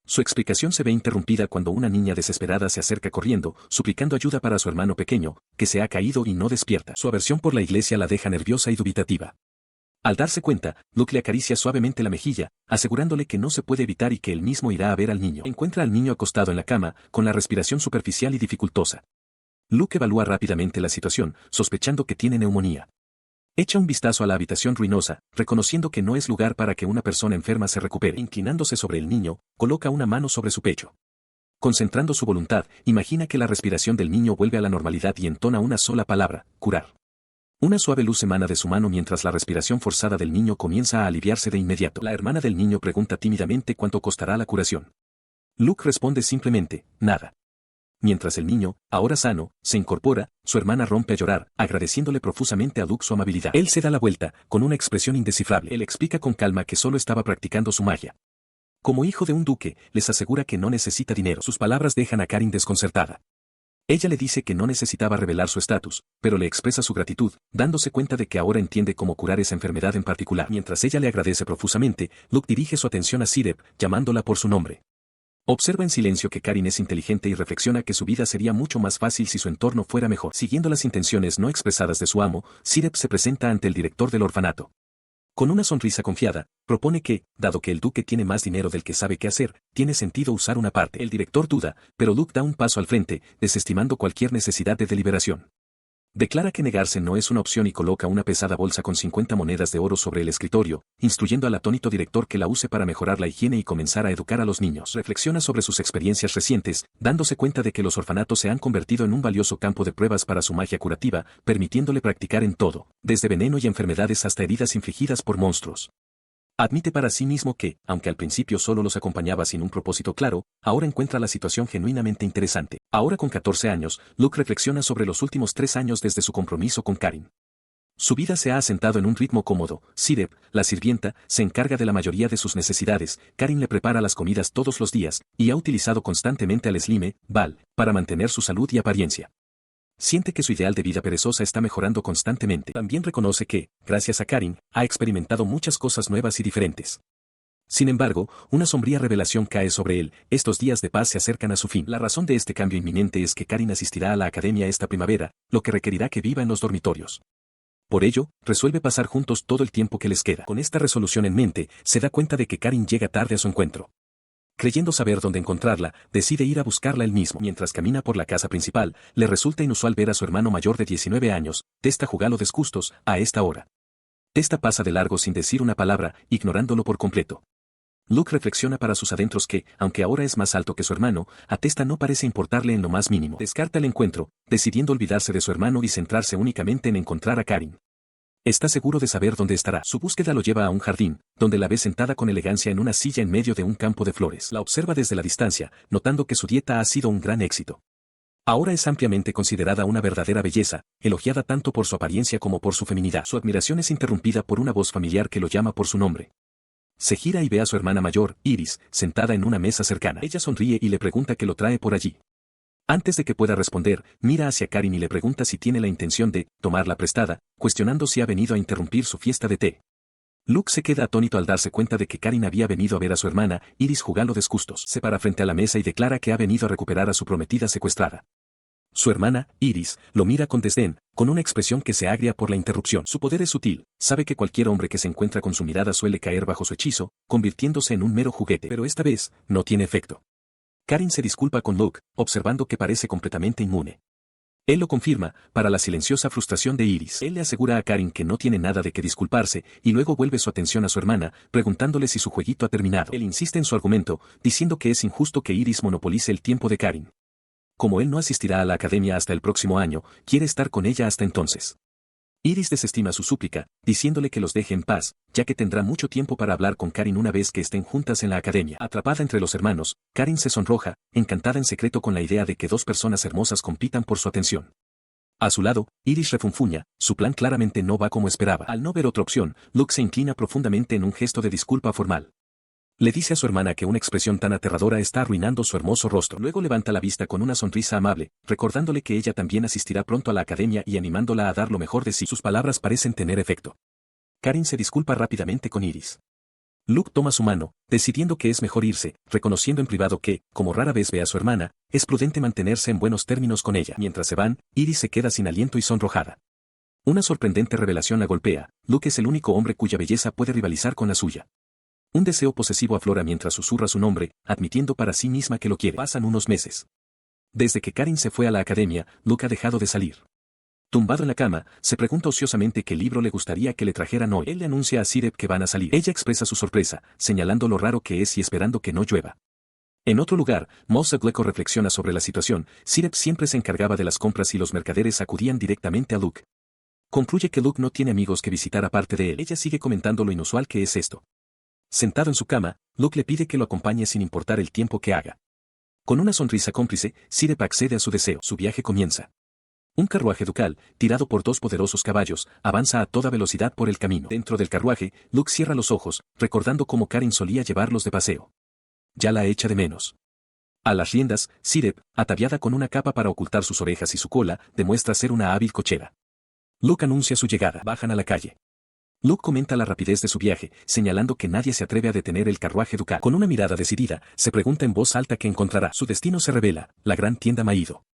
Su explicación se ve interrumpida cuando una niña desesperada se acerca corriendo, suplicando ayuda para su hermano pequeño, que se ha caído y no despierta. Su aversión por la iglesia la deja nerviosa y dubitativa. Al darse cuenta, Luke le acaricia suavemente la mejilla, asegurándole que no se puede evitar y que él mismo irá a ver al niño. Encuentra al niño acostado en la cama, con la respiración superficial y dificultosa. Luke evalúa rápidamente la situación, sospechando que tiene neumonía. Echa un vistazo a la habitación ruinosa, reconociendo que no es lugar para que una persona enferma se recupere. Inclinándose sobre el niño, coloca una mano sobre su pecho. Concentrando su voluntad, imagina que la respiración del niño vuelve a la normalidad y entona una sola palabra: curar. Una suave luz emana de su mano mientras la respiración forzada del niño comienza a aliviarse de inmediato. La hermana del niño pregunta tímidamente cuánto costará la curación. Luke responde simplemente, nada. Mientras el niño, ahora sano, se incorpora, su hermana rompe a llorar, agradeciéndole profusamente a Luke su amabilidad. Él se da la vuelta, con una expresión indescifrable. Él explica con calma que solo estaba practicando su magia. Como hijo de un duque, les asegura que no necesita dinero. Sus palabras dejan a Karin desconcertada. Ella le dice que no necesitaba revelar su estatus, pero le expresa su gratitud, dándose cuenta de que ahora entiende cómo curar esa enfermedad en particular. Mientras ella le agradece profusamente, Luke dirige su atención a Sirep, llamándola por su nombre. Observa en silencio que Karin es inteligente y reflexiona que su vida sería mucho más fácil si su entorno fuera mejor. Siguiendo las intenciones no expresadas de su amo, Sirep se presenta ante el director del orfanato. Con una sonrisa confiada, propone que, dado que el duque tiene más dinero del que sabe qué hacer, tiene sentido usar una parte. El director duda, pero Luke da un paso al frente, desestimando cualquier necesidad de deliberación. Declara que negarse no es una opción y coloca una pesada bolsa con 50 monedas de oro sobre el escritorio, instruyendo al atónito director que la use para mejorar la higiene y comenzar a educar a los niños. Reflexiona sobre sus experiencias recientes, dándose cuenta de que los orfanatos se han convertido en un valioso campo de pruebas para su magia curativa, permitiéndole practicar en todo, desde veneno y enfermedades hasta heridas infligidas por monstruos. Admite para sí mismo que, aunque al principio solo los acompañaba sin un propósito claro, ahora encuentra la situación genuinamente interesante. Ahora con 14 años, Luke reflexiona sobre los últimos 3 años desde su compromiso con Karin. Su vida se ha asentado en un ritmo cómodo. Sirep, la sirvienta, se encarga de la mayoría de sus necesidades, Karin le prepara las comidas todos los días, y ha utilizado constantemente al Slime, Val, para mantener su salud y apariencia. Siente que su ideal de vida perezosa está mejorando constantemente. También reconoce que, gracias a Karin, ha experimentado muchas cosas nuevas y diferentes. Sin embargo, una sombría revelación cae sobre él, estos días de paz se acercan a su fin. La razón de este cambio inminente es que Karin asistirá a la academia esta primavera, lo que requerirá que viva en los dormitorios. Por ello, resuelve pasar juntos todo el tiempo que les queda. Con esta resolución en mente, se da cuenta de que Karin llega tarde a su encuentro. Creyendo saber dónde encontrarla, decide ir a buscarla él mismo. Mientras camina por la casa principal, le resulta inusual ver a su hermano mayor de 19 años, Testa jugalo descustos, a esta hora. Testa pasa de largo sin decir una palabra, ignorándolo por completo. Luke reflexiona para sus adentros que, aunque ahora es más alto que su hermano, a Testa no parece importarle en lo más mínimo. Descarta el encuentro, decidiendo olvidarse de su hermano y centrarse únicamente en encontrar a Karin. Está seguro de saber dónde estará. Su búsqueda lo lleva a un jardín, donde la ve sentada con elegancia en una silla en medio de un campo de flores. La observa desde la distancia, notando que su dieta ha sido un gran éxito. Ahora es ampliamente considerada una verdadera belleza, elogiada tanto por su apariencia como por su feminidad. Su admiración es interrumpida por una voz familiar que lo llama por su nombre. Se gira y ve a su hermana mayor, Iris, sentada en una mesa cercana. Ella sonríe y le pregunta qué lo trae por allí. Antes de que pueda responder, mira hacia Karin y le pregunta si tiene la intención de tomarla prestada, cuestionando si ha venido a interrumpir su fiesta de té. Luke se queda atónito al darse cuenta de que Karin había venido a ver a su hermana, Iris jugando descustos. Se para frente a la mesa y declara que ha venido a recuperar a su prometida secuestrada. Su hermana, Iris, lo mira con desdén, con una expresión que se agria por la interrupción. Su poder es sutil, sabe que cualquier hombre que se encuentra con su mirada suele caer bajo su hechizo, convirtiéndose en un mero juguete. Pero esta vez, no tiene efecto. Karin se disculpa con Luke, observando que parece completamente inmune. Él lo confirma, para la silenciosa frustración de Iris. Él le asegura a Karin que no tiene nada de qué disculparse, y luego vuelve su atención a su hermana, preguntándole si su jueguito ha terminado. Él insiste en su argumento, diciendo que es injusto que Iris monopolice el tiempo de Karin. Como él no asistirá a la academia hasta el próximo año, quiere estar con ella hasta entonces. Iris desestima su súplica, diciéndole que los deje en paz, ya que tendrá mucho tiempo para hablar con Karin una vez que estén juntas en la academia. Atrapada entre los hermanos, Karin se sonroja, encantada en secreto con la idea de que dos personas hermosas compitan por su atención. A su lado, Iris refunfuña, su plan claramente no va como esperaba. Al no ver otra opción, Luke se inclina profundamente en un gesto de disculpa formal. Le dice a su hermana que una expresión tan aterradora está arruinando su hermoso rostro. Luego levanta la vista con una sonrisa amable, recordándole que ella también asistirá pronto a la academia y animándola a dar lo mejor de sí. Sus palabras parecen tener efecto. Karin se disculpa rápidamente con Iris. Luke toma su mano, decidiendo que es mejor irse, reconociendo en privado que, como rara vez ve a su hermana, es prudente mantenerse en buenos términos con ella. Mientras se van, Iris se queda sin aliento y sonrojada. Una sorprendente revelación la golpea, Luke es el único hombre cuya belleza puede rivalizar con la suya. Un deseo posesivo aflora mientras susurra su nombre, admitiendo para sí misma que lo quiere. Pasan unos meses. Desde que Karin se fue a la academia, Luke ha dejado de salir. Tumbado en la cama, se pregunta ociosamente qué libro le gustaría que le trajeran hoy. Él le anuncia a Sirep que van a salir. Ella expresa su sorpresa, señalando lo raro que es y esperando que no llueva. En otro lugar, Mos Gleco reflexiona sobre la situación. Sirep siempre se encargaba de las compras y los mercaderes acudían directamente a Luke. Concluye que Luke no tiene amigos que visitar aparte de él. Ella sigue comentando lo inusual que es esto. Sentado en su cama, Luke le pide que lo acompañe sin importar el tiempo que haga. Con una sonrisa cómplice, Sirep accede a su deseo. Su viaje comienza. Un carruaje ducal, tirado por dos poderosos caballos, avanza a toda velocidad por el camino. Dentro del carruaje, Luke cierra los ojos, recordando cómo Karin solía llevarlos de paseo. Ya la echa de menos. A las riendas, Sirep, ataviada con una capa para ocultar sus orejas y su cola, demuestra ser una hábil cochera. Luke anuncia su llegada. Bajan a la calle. Luke comenta la rapidez de su viaje, señalando que nadie se atreve a detener el carruaje ducal. Con una mirada decidida, se pregunta en voz alta qué encontrará. Su destino se revela, la gran tienda Maido.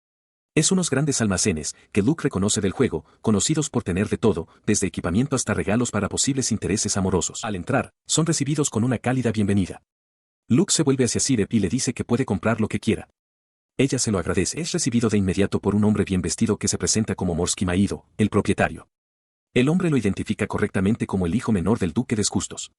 Es unos grandes almacenes, que Luke reconoce del juego, conocidos por tener de todo, desde equipamiento hasta regalos para posibles intereses amorosos. Al entrar, son recibidos con una cálida bienvenida. Luke se vuelve hacia Sirep y le dice que puede comprar lo que quiera. Ella se lo agradece. Es recibido de inmediato por un hombre bien vestido que se presenta como Morsky Maido, el propietario. El hombre lo identifica correctamente como el hijo menor del duque de Escustos.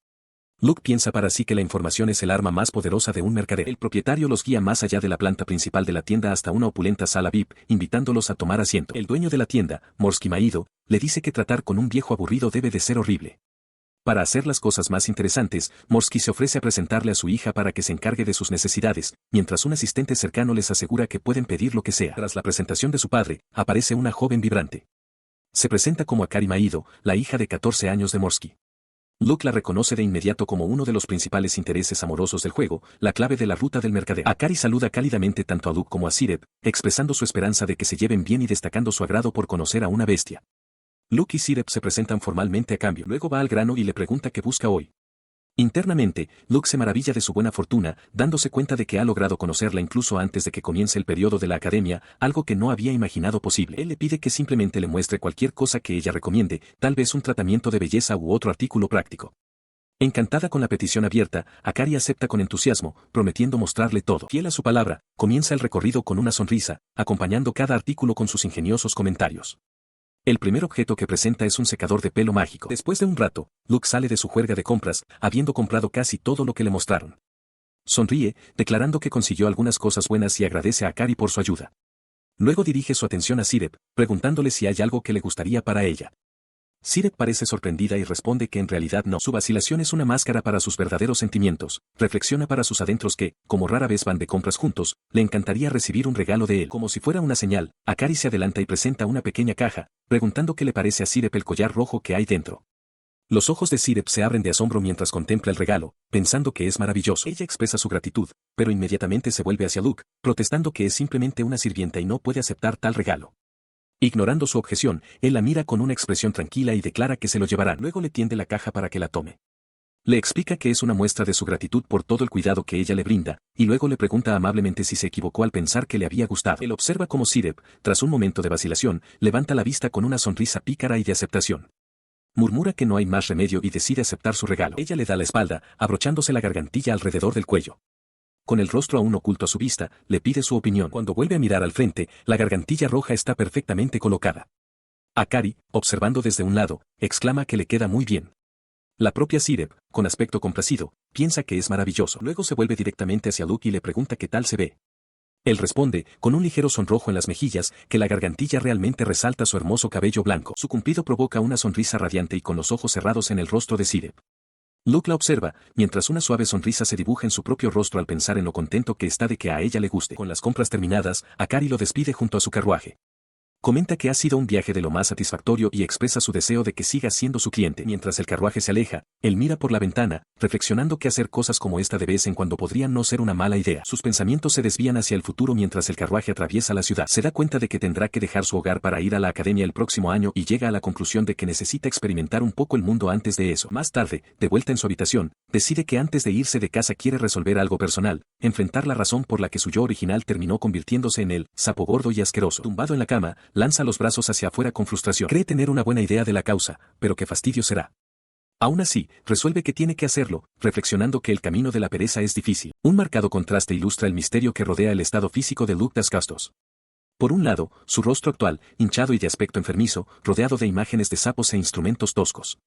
Luke piensa para sí que la información es el arma más poderosa de un mercader. El propietario los guía más allá de la planta principal de la tienda hasta una opulenta sala VIP, invitándolos a tomar asiento. El dueño de la tienda, Morsky Maido, le dice que tratar con un viejo aburrido debe de ser horrible. Para hacer las cosas más interesantes, Morsky se ofrece a presentarle a su hija para que se encargue de sus necesidades, mientras un asistente cercano les asegura que pueden pedir lo que sea. Tras la presentación de su padre, aparece una joven vibrante. Se presenta como Akari Maido, la hija de 14 años de Morsky. Luke la reconoce de inmediato como uno de los principales intereses amorosos del juego, la clave de la ruta del mercader. Akari saluda cálidamente tanto a Luke como a Sirep, expresando su esperanza de que se lleven bien y destacando su agrado por conocer a una bestia. Luke y Sirep se presentan formalmente a cambio. Luego va al grano y le pregunta qué busca hoy. Internamente, Luke se maravilla de su buena fortuna, dándose cuenta de que ha logrado conocerla incluso antes de que comience el periodo de la academia, algo que no había imaginado posible. Él le pide que simplemente le muestre cualquier cosa que ella recomiende, tal vez un tratamiento de belleza u otro artículo práctico. Encantada con la petición abierta, Akari acepta con entusiasmo, prometiendo mostrarle todo. Fiel a su palabra, comienza el recorrido con una sonrisa, acompañando cada artículo con sus ingeniosos comentarios. El primer objeto que presenta es un secador de pelo mágico. Después de un rato, Luke sale de su juerga de compras, habiendo comprado casi todo lo que le mostraron. Sonríe, declarando que consiguió algunas cosas buenas y agradece a Akari por su ayuda. Luego dirige su atención a Sirep, preguntándole si hay algo que le gustaría para ella. Sirep parece sorprendida y responde que en realidad no. Su vacilación es una máscara para sus verdaderos sentimientos. Reflexiona para sus adentros que, como rara vez van de compras juntos, le encantaría recibir un regalo de él. Como si fuera una señal, Akari se adelanta y presenta una pequeña caja, preguntando qué le parece a Sirep el collar rojo que hay dentro. Los ojos de Sirep se abren de asombro mientras contempla el regalo, pensando que es maravilloso. Ella expresa su gratitud, pero inmediatamente se vuelve hacia Luke, protestando que es simplemente una sirvienta y no puede aceptar tal regalo. Ignorando su objeción, él la mira con una expresión tranquila y declara que se lo llevarán. Luego le tiende la caja para que la tome. Le explica que es una muestra de su gratitud por todo el cuidado que ella le brinda, y luego le pregunta amablemente si se equivocó al pensar que le había gustado. Él observa cómo Sirep, tras un momento de vacilación, levanta la vista con una sonrisa pícara y de aceptación. Murmura que no hay más remedio y decide aceptar su regalo. Ella le da la espalda, abrochándose la gargantilla alrededor del cuello. Con el rostro aún oculto a su vista, le pide su opinión. Cuando vuelve a mirar al frente, la gargantilla roja está perfectamente colocada. Akari, observando desde un lado, exclama que le queda muy bien. La propia Sirep, con aspecto complacido, piensa que es maravilloso. Luego se vuelve directamente hacia Luke y le pregunta qué tal se ve. Él responde, con un ligero sonrojo en las mejillas, que la gargantilla realmente resalta su hermoso cabello blanco. Su cumplido provoca una sonrisa radiante y con los ojos cerrados en el rostro de Sirep. Luke la observa, mientras una suave sonrisa se dibuja en su propio rostro al pensar en lo contento que está de que a ella le guste. Con las compras terminadas, Akari lo despide junto a su carruaje. Comenta que ha sido un viaje de lo más satisfactorio y expresa su deseo de que siga siendo su cliente. Mientras el carruaje se aleja, él mira por la ventana, reflexionando que hacer cosas como esta de vez en cuando podrían no ser una mala idea. Sus pensamientos se desvían hacia el futuro mientras el carruaje atraviesa la ciudad. Se da cuenta de que tendrá que dejar su hogar para ir a la academia el próximo año y llega a la conclusión de que necesita experimentar un poco el mundo antes de eso. Más tarde, de vuelta en su habitación, decide que antes de irse de casa quiere resolver algo personal, enfrentar la razón por la que su yo original terminó convirtiéndose en el sapo gordo y asqueroso. Tumbado en la cama, lanza los brazos hacia afuera con frustración. Cree tener una buena idea de la causa, pero qué fastidio será. Aún así, resuelve que tiene que hacerlo, reflexionando que el camino de la pereza es difícil. Un marcado contraste ilustra el misterio que rodea el estado físico de Luke Dascastos. Por un lado, su rostro actual, hinchado y de aspecto enfermizo, rodeado de imágenes de sapos e instrumentos toscos.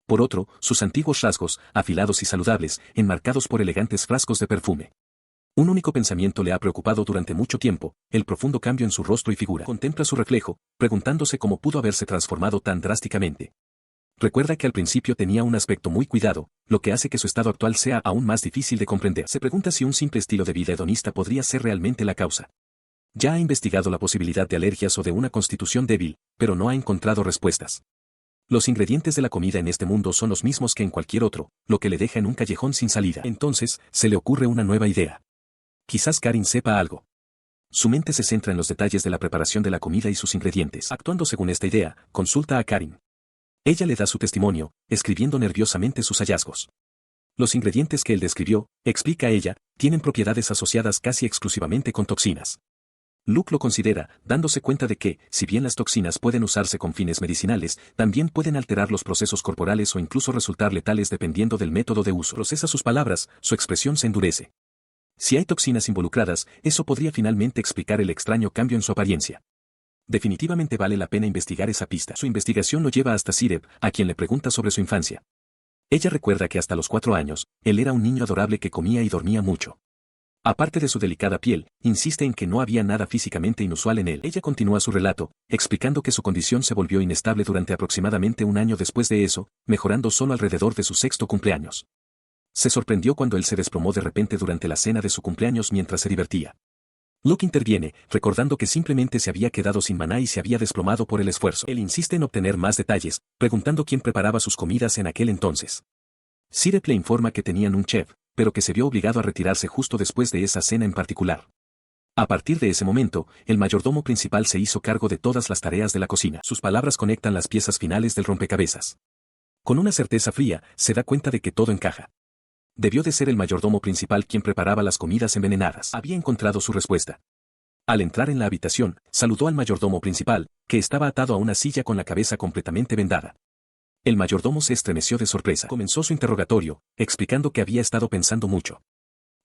Por otro, sus antiguos rasgos, afilados y saludables, enmarcados por elegantes frascos de perfume. Un único pensamiento le ha preocupado durante mucho tiempo, el profundo cambio en su rostro y figura. Contempla su reflejo, preguntándose cómo pudo haberse transformado tan drásticamente. Recuerda que al principio tenía un aspecto muy cuidado, lo que hace que su estado actual sea aún más difícil de comprender. Se pregunta si un simple estilo de vida hedonista podría ser realmente la causa. Ya ha investigado la posibilidad de alergias o de una constitución débil, pero no ha encontrado respuestas. Los ingredientes de la comida en este mundo son los mismos que en cualquier otro, lo que le deja en un callejón sin salida. Entonces, se le ocurre una nueva idea. Quizás Karin sepa algo. Su mente se centra en los detalles de la preparación de la comida y sus ingredientes. Actuando según esta idea, consulta a Karin. Ella le da su testimonio, escribiendo nerviosamente sus hallazgos. Los ingredientes que él describió, explica ella, tienen propiedades asociadas casi exclusivamente con toxinas. Luke lo considera, dándose cuenta de que, si bien las toxinas pueden usarse con fines medicinales, también pueden alterar los procesos corporales o incluso resultar letales dependiendo del método de uso. Procesa sus palabras, su expresión se endurece. Si hay toxinas involucradas, eso podría finalmente explicar el extraño cambio en su apariencia. Definitivamente vale la pena investigar esa pista. Su investigación lo lleva hasta Sirep, a quien le pregunta sobre su infancia. Ella recuerda que hasta los 4 años, él era un niño adorable que comía y dormía mucho. Aparte de su delicada piel, insiste en que no había nada físicamente inusual en él. Ella continúa su relato, explicando que su condición se volvió inestable durante aproximadamente un año después de eso, mejorando solo alrededor de su 6º cumpleaños. Se sorprendió cuando él se desplomó de repente durante la cena de su cumpleaños mientras se divertía. Luke interviene, recordando que simplemente se había quedado sin maná y se había desplomado por el esfuerzo. Él insiste en obtener más detalles, preguntando quién preparaba sus comidas en aquel entonces. Sirep le informa que tenían un chef, pero que se vio obligado a retirarse justo después de esa cena en particular. A partir de ese momento, el mayordomo principal se hizo cargo de todas las tareas de la cocina. Sus palabras conectan las piezas finales del rompecabezas. Con una certeza fría, se da cuenta de que todo encaja. Debió de ser el mayordomo principal quien preparaba las comidas envenenadas. Había encontrado su respuesta. Al entrar en la habitación, saludó al mayordomo principal, que estaba atado a una silla con la cabeza completamente vendada. El mayordomo se estremeció de sorpresa. Comenzó su interrogatorio, explicando que había estado pensando mucho.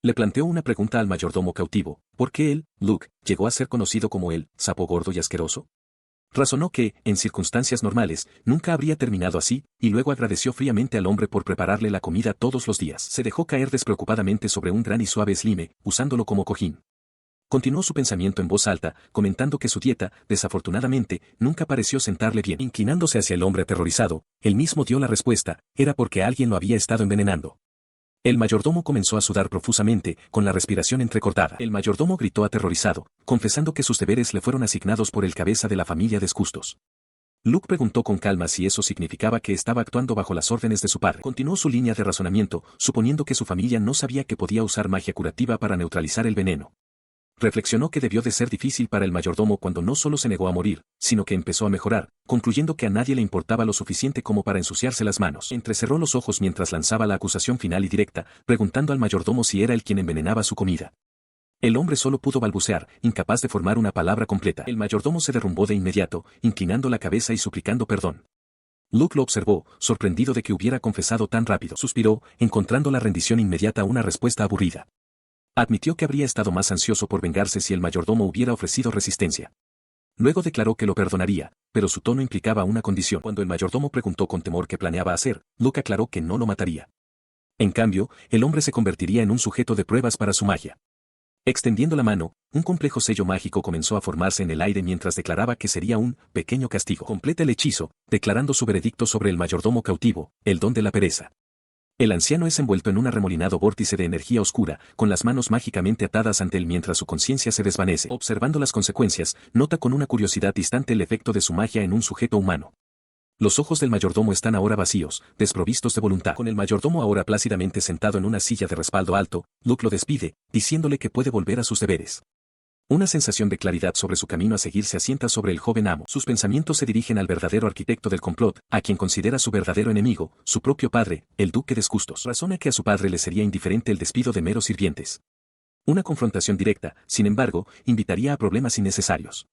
Le planteó una pregunta al mayordomo cautivo: ¿por qué él, Luke, llegó a ser conocido como el sapo gordo y asqueroso? Razonó que, en circunstancias normales, nunca habría terminado así, y luego agradeció fríamente al hombre por prepararle la comida todos los días. Se dejó caer despreocupadamente sobre un gran y suave slime, usándolo como cojín. Continuó su pensamiento en voz alta, comentando que su dieta, desafortunadamente, nunca pareció sentarle bien. Inclinándose hacia el hombre aterrorizado, él mismo dio la respuesta: era porque alguien lo había estado envenenando. El mayordomo comenzó a sudar profusamente, con la respiración entrecortada. El mayordomo gritó aterrorizado, confesando que sus deberes le fueron asignados por el cabeza de la familia Descustos. Luke preguntó con calma si eso significaba que estaba actuando bajo las órdenes de su padre. Continuó su línea de razonamiento, suponiendo que su familia no sabía que podía usar magia curativa para neutralizar el veneno. Reflexionó que debió de ser difícil para el mayordomo cuando no solo se negó a morir, sino que empezó a mejorar, concluyendo que a nadie le importaba lo suficiente como para ensuciarse las manos. Entrecerró los ojos mientras lanzaba la acusación final y directa, preguntando al mayordomo si era él quien envenenaba su comida. El hombre solo pudo balbucear, incapaz de formar una palabra completa. El mayordomo se derrumbó de inmediato, inclinando la cabeza y suplicando perdón. Luke lo observó, sorprendido de que hubiera confesado tan rápido. Suspiró, encontrando la rendición inmediata una respuesta aburrida. Admitió que habría estado más ansioso por vengarse si el mayordomo hubiera ofrecido resistencia. Luego declaró que lo perdonaría, pero su tono implicaba una condición. Cuando el mayordomo preguntó con temor qué planeaba hacer, Luke aclaró que no lo mataría. En cambio, el hombre se convertiría en un sujeto de pruebas para su magia. Extendiendo la mano, un complejo sello mágico comenzó a formarse en el aire mientras declaraba que sería un pequeño castigo. Completa el hechizo, declarando su veredicto sobre el mayordomo cautivo: el don de la pereza. El anciano es envuelto en un arremolinado vórtice de energía oscura, con las manos mágicamente atadas ante él mientras su conciencia se desvanece. Observando las consecuencias, nota con una curiosidad distante el efecto de su magia en un sujeto humano. Los ojos del mayordomo están ahora vacíos, desprovistos de voluntad. Con el mayordomo ahora plácidamente sentado en una silla de respaldo alto, Luke lo despide, diciéndole que puede volver a sus deberes. Una sensación de claridad sobre su camino a seguir se asienta sobre el joven amo. Sus pensamientos se dirigen al verdadero arquitecto del complot, a quien considera su verdadero enemigo, su propio padre, el duque Descustos. Razona que a su padre le sería indiferente el despido de meros sirvientes. Una confrontación directa, sin embargo, invitaría a problemas innecesarios.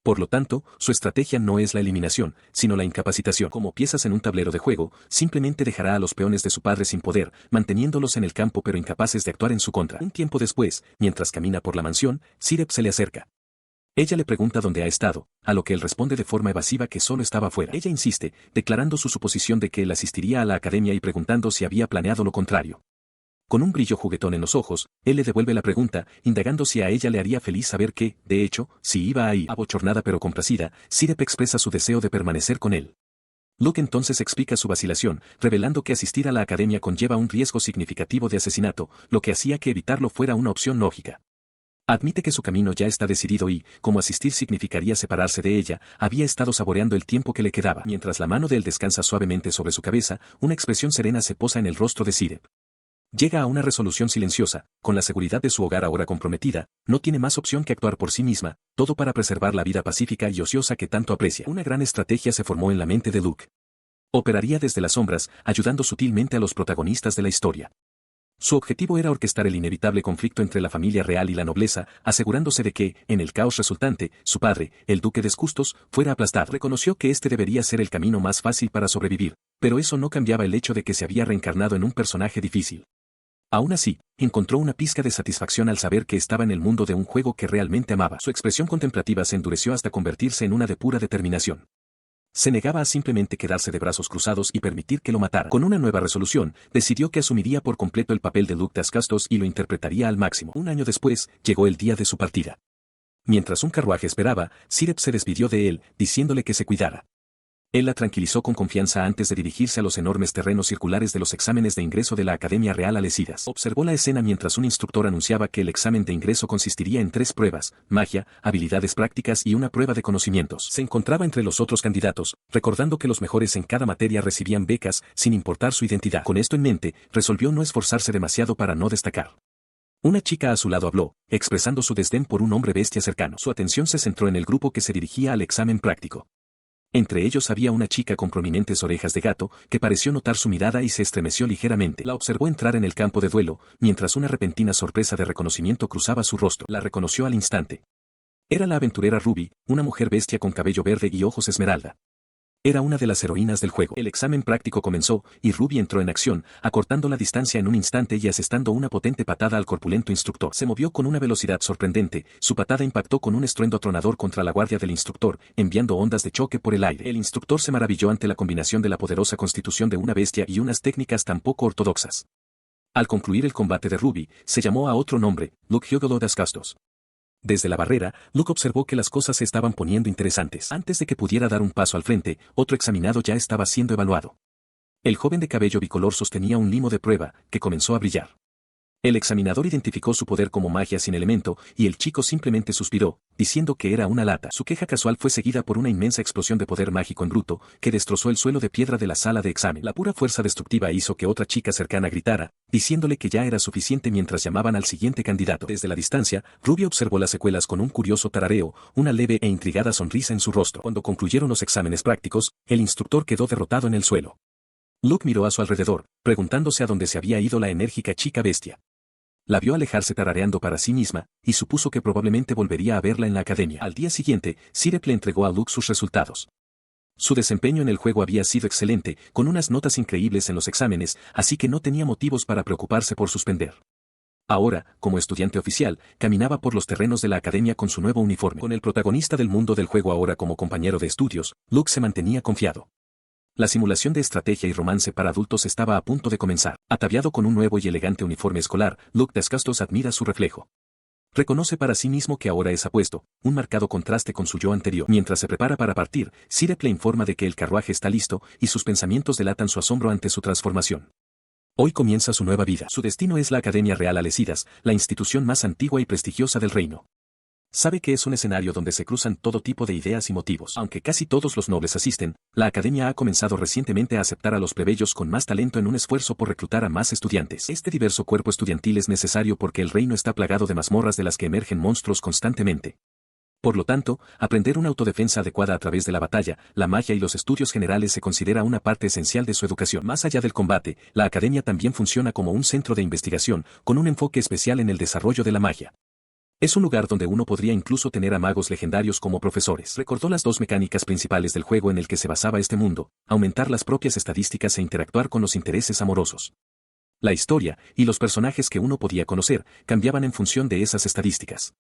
Por lo tanto, su estrategia no es la eliminación, sino la incapacitación. Como piezas en un tablero de juego, simplemente dejará a los peones de su padre sin poder, manteniéndolos en el campo pero incapaces de actuar en su contra. Un tiempo después, mientras camina por la mansión, Sirep se le acerca. Ella le pregunta dónde ha estado, a lo que él responde de forma evasiva que solo estaba afuera. Ella insiste, declarando su suposición de que él asistiría a la academia y preguntando si había planeado lo contrario. Con un brillo juguetón en los ojos, él le devuelve la pregunta, indagando si a ella le haría feliz saber que, de hecho, si iba ahí. Abochornada pero complacida, Sirep expresa su deseo de permanecer con él. Luke entonces explica su vacilación, revelando que asistir a la academia conlleva un riesgo significativo de asesinato, lo que hacía que evitarlo fuera una opción lógica. Admite que su camino ya está decidido y, como asistir significaría separarse de ella, había estado saboreando el tiempo que le quedaba. Mientras la mano de él descansa suavemente sobre su cabeza, una expresión serena se posa en el rostro de Sirep. Llega a una resolución silenciosa, con la seguridad de su hogar ahora comprometida, no tiene más opción que actuar por sí misma, todo para preservar la vida pacífica y ociosa que tanto aprecia. Una gran estrategia se formó en la mente de Luke. Operaría desde las sombras, ayudando sutilmente a los protagonistas de la historia. Su objetivo era orquestar el inevitable conflicto entre la familia real y la nobleza, asegurándose de que, en el caos resultante, su padre, el duque de Escustos, fuera aplastado. Reconoció que este debería ser el camino más fácil para sobrevivir, pero eso no cambiaba el hecho de que se había reencarnado en un personaje difícil. Aún así, encontró una pizca de satisfacción al saber que estaba en el mundo de un juego que realmente amaba. Su expresión contemplativa se endureció hasta convertirse en una de pura determinación. Se negaba a simplemente quedarse de brazos cruzados y permitir que lo matara. Con una nueva resolución, decidió que asumiría por completo el papel de Luke de Ascastos y lo interpretaría al máximo. Un año después, llegó el día de su partida. Mientras un carruaje esperaba, Sirep se despidió de él, diciéndole que se cuidara. Él la tranquilizó con confianza antes de dirigirse a los enormes terrenos circulares de los exámenes de ingreso de la Academia Real Alesidas. Observó la escena mientras un instructor anunciaba que el examen de ingreso consistiría en 3 pruebas: magia, habilidades prácticas y una prueba de conocimientos. Se encontraba entre los otros candidatos, recordando que los mejores en cada materia recibían becas, sin importar su identidad. Con esto en mente, resolvió no esforzarse demasiado para no destacar. Una chica a su lado habló, expresando su desdén por un hombre bestia cercano. Su atención se centró en el grupo que se dirigía al examen práctico. Entre ellos había una chica con prominentes orejas de gato, que pareció notar su mirada y se estremeció ligeramente. La observó entrar en el campo de duelo, mientras una repentina sorpresa de reconocimiento cruzaba su rostro. La reconoció al instante. Era la aventurera Ruby, una mujer bestia con cabello verde y ojos esmeralda. Era una de las heroínas del juego. El examen práctico comenzó, y Ruby entró en acción, acortando la distancia en un instante y asestando una potente patada al corpulento instructor. Se movió con una velocidad sorprendente, su patada impactó con un estruendo atronador contra la guardia del instructor, enviando ondas de choque por el aire. El instructor se maravilló ante la combinación de la poderosa constitución de una bestia y unas técnicas tan poco ortodoxas. Al concluir el combate de Ruby, se llamó a otro nombre, Luke Hyogolo das Castos. Desde la barrera, Luke observó que las cosas se estaban poniendo interesantes. Antes de que pudiera dar un paso al frente, otro examinado ya estaba siendo evaluado. El joven de cabello bicolor sostenía un limo de prueba, que comenzó a brillar. El examinador identificó su poder como magia sin elemento, y el chico simplemente suspiró, diciendo que era una lata. Su queja casual fue seguida por una inmensa explosión de poder mágico en bruto, que destrozó el suelo de piedra de la sala de examen. La pura fuerza destructiva hizo que otra chica cercana gritara, diciéndole que ya era suficiente mientras llamaban al siguiente candidato. Desde la distancia, Ruby observó las secuelas con un curioso tarareo, una leve e intrigada sonrisa en su rostro. Cuando concluyeron los exámenes prácticos, el instructor quedó derrotado en el suelo. Luke miró a su alrededor, preguntándose a dónde se había ido la enérgica chica bestia. La vio alejarse tarareando para sí misma, y supuso que probablemente volvería a verla en la academia. Al día siguiente, Sirep le entregó a Luke sus resultados. Su desempeño en el juego había sido excelente, con unas notas increíbles en los exámenes, así que no tenía motivos para preocuparse por suspender. Ahora, como estudiante oficial, caminaba por los terrenos de la academia con su nuevo uniforme. Con el protagonista del mundo del juego ahora como compañero de estudios, Luke se mantenía confiado. La simulación de estrategia y romance para adultos estaba a punto de comenzar. Ataviado con un nuevo y elegante uniforme escolar, Luke das Castos admira su reflejo. Reconoce para sí mismo que ahora es apuesto, un marcado contraste con su yo anterior. Mientras se prepara para partir, Sirep le informa de que el carruaje está listo, y sus pensamientos delatan su asombro ante su transformación. Hoy comienza su nueva vida. Su destino es la Academia Real Alesidas, la institución más antigua y prestigiosa del reino. Sabe que es un escenario donde se cruzan todo tipo de ideas y motivos. Aunque casi todos los nobles asisten, la academia ha comenzado recientemente a aceptar a los plebeyos con más talento en un esfuerzo por reclutar a más estudiantes. Este diverso cuerpo estudiantil es necesario porque el reino está plagado de mazmorras de las que emergen monstruos constantemente. Por lo tanto, aprender una autodefensa adecuada a través de la batalla, la magia y los estudios generales se considera una parte esencial de su educación. Más allá del combate, la academia también funciona como un centro de investigación, con un enfoque especial en el desarrollo de la magia. Es un lugar donde uno podría incluso tener a magos legendarios como profesores. Recordó las 2 mecánicas principales del juego en el que se basaba este mundo: aumentar las propias estadísticas e interactuar con los intereses amorosos. La historia, y los personajes que uno podía conocer, cambiaban en función de esas estadísticas.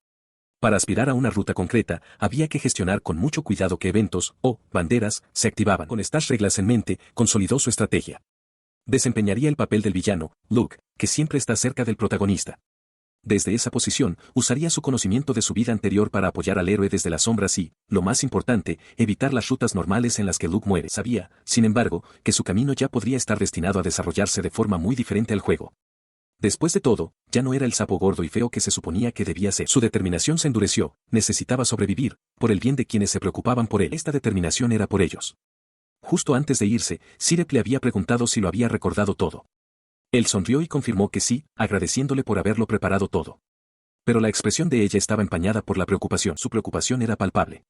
Para aspirar a una ruta concreta, había que gestionar con mucho cuidado qué eventos, o banderas, se activaban. Con estas reglas en mente, consolidó su estrategia. Desempeñaría el papel del villano, Luke, que siempre está cerca del protagonista. Desde esa posición, usaría su conocimiento de su vida anterior para apoyar al héroe desde las sombras y, lo más importante, evitar las rutas normales en las que Luke muere. Sabía, sin embargo, que su camino ya podría estar destinado a desarrollarse de forma muy diferente al juego. Después de todo, ya no era el sapo gordo y feo que se suponía que debía ser. Su determinación se endureció, necesitaba sobrevivir, por el bien de quienes se preocupaban por él. Esta determinación era por ellos. Justo antes de irse, Sirep le había preguntado si lo había recordado todo. Él sonrió y confirmó que sí, agradeciéndole por haberlo preparado todo. Pero la expresión de ella estaba empañada por la preocupación. Su preocupación era palpable.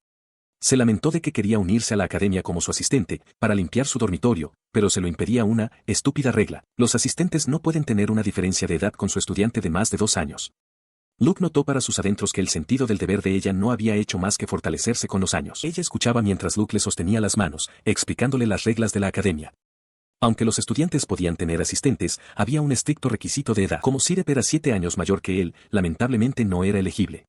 Se lamentó de que quería unirse a la academia como su asistente, para limpiar su dormitorio, pero se lo impedía una estúpida regla. Los asistentes no pueden tener una diferencia de edad con su estudiante de más de 2 años. Luke notó para sus adentros que el sentido del deber de ella no había hecho más que fortalecerse con los años. Ella escuchaba mientras Luke le sostenía las manos, explicándole las reglas de la academia. Aunque los estudiantes podían tener asistentes, había un estricto requisito de edad. Como Sirep era 7 años mayor que él, lamentablemente no era elegible.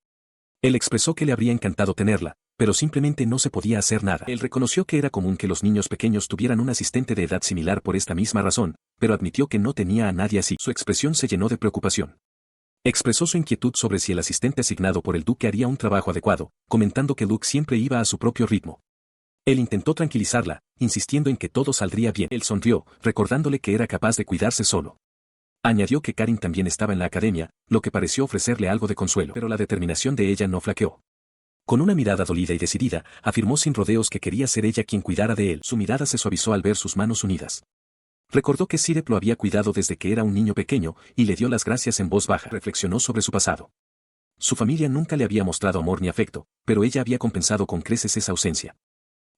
Él expresó que le habría encantado tenerla, pero simplemente no se podía hacer nada. Él reconoció que era común que los niños pequeños tuvieran un asistente de edad similar por esta misma razón, pero admitió que no tenía a nadie así. Su expresión se llenó de preocupación. Expresó su inquietud sobre si el asistente asignado por el duque haría un trabajo adecuado, comentando que Luke siempre iba a su propio ritmo. Él intentó tranquilizarla, insistiendo en que todo saldría bien. Él sonrió, recordándole que era capaz de cuidarse solo. Añadió que Karin también estaba en la academia, lo que pareció ofrecerle algo de consuelo, pero la determinación de ella no flaqueó. Con una mirada dolida y decidida, afirmó sin rodeos que quería ser ella quien cuidara de él. Su mirada se suavizó al ver sus manos unidas. Recordó que Sirep lo había cuidado desde que era un niño pequeño, y le dio las gracias en voz baja. Reflexionó sobre su pasado. Su familia nunca le había mostrado amor ni afecto, pero ella había compensado con creces esa ausencia.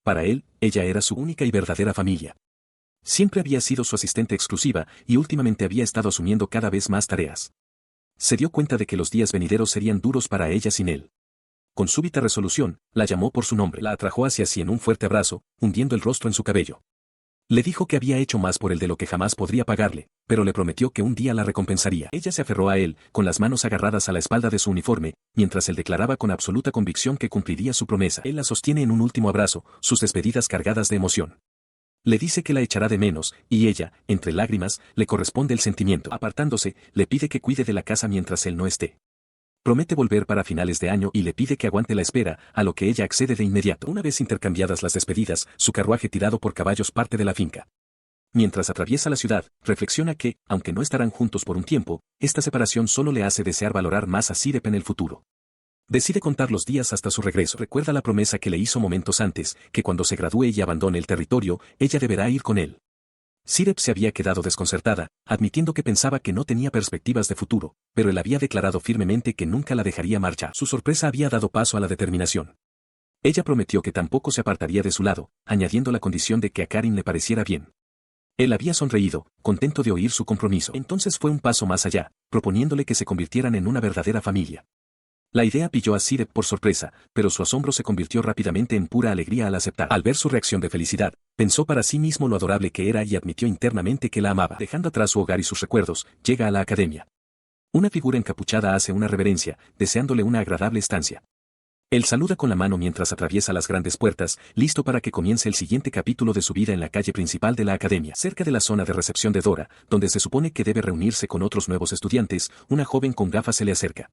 Para él, ella era su única y verdadera familia. Siempre había sido su asistente exclusiva, y últimamente había estado asumiendo cada vez más tareas. Se dio cuenta de que los días venideros serían duros para ella sin él. Con súbita resolución, la llamó por su nombre, la atrajo hacia sí en un fuerte abrazo, hundiendo el rostro en su cabello. Le dijo que había hecho más por él de lo que jamás podría pagarle, pero le prometió que un día la recompensaría. Ella se aferró a él, con las manos agarradas a la espalda de su uniforme, mientras él declaraba con absoluta convicción que cumpliría su promesa. Él la sostiene en un último abrazo, sus despedidas cargadas de emoción. Le dice que la echará de menos, y ella, entre lágrimas, le corresponde el sentimiento. Apartándose, le pide que cuide de la casa mientras él no esté. Promete volver para finales de año y le pide que aguante la espera, a lo que ella accede de inmediato. Una vez intercambiadas las despedidas, su carruaje tirado por caballos parte de la finca. Mientras atraviesa la ciudad, reflexiona que, aunque no estarán juntos por un tiempo, esta separación solo le hace desear valorar más a Sirep en el futuro. Decide contar los días hasta su regreso. Recuerda la promesa que le hizo momentos antes, que cuando se gradúe y abandone el territorio, ella deberá ir con él. Sirep se había quedado desconcertada, admitiendo que pensaba que no tenía perspectivas de futuro, pero él había declarado firmemente que nunca la dejaría marchar. Su sorpresa había dado paso a la determinación. Ella prometió que tampoco se apartaría de su lado, añadiendo la condición de que a Karin le pareciera bien. Él había sonreído, contento de oír su compromiso. Entonces fue un paso más allá, proponiéndole que se convirtieran en una verdadera familia. La idea pilló a Sirep por sorpresa, pero su asombro se convirtió rápidamente en pura alegría al aceptar. Al ver su reacción de felicidad, pensó para sí mismo lo adorable que era y admitió internamente que la amaba. Dejando atrás su hogar y sus recuerdos, llega a la academia. Una figura encapuchada hace una reverencia, deseándole una agradable estancia. Él saluda con la mano mientras atraviesa las grandes puertas, listo para que comience el siguiente capítulo de su vida en la calle principal de la academia. Cerca de la zona de recepción de Dora, donde se supone que debe reunirse con otros nuevos estudiantes, una joven con gafas se le acerca.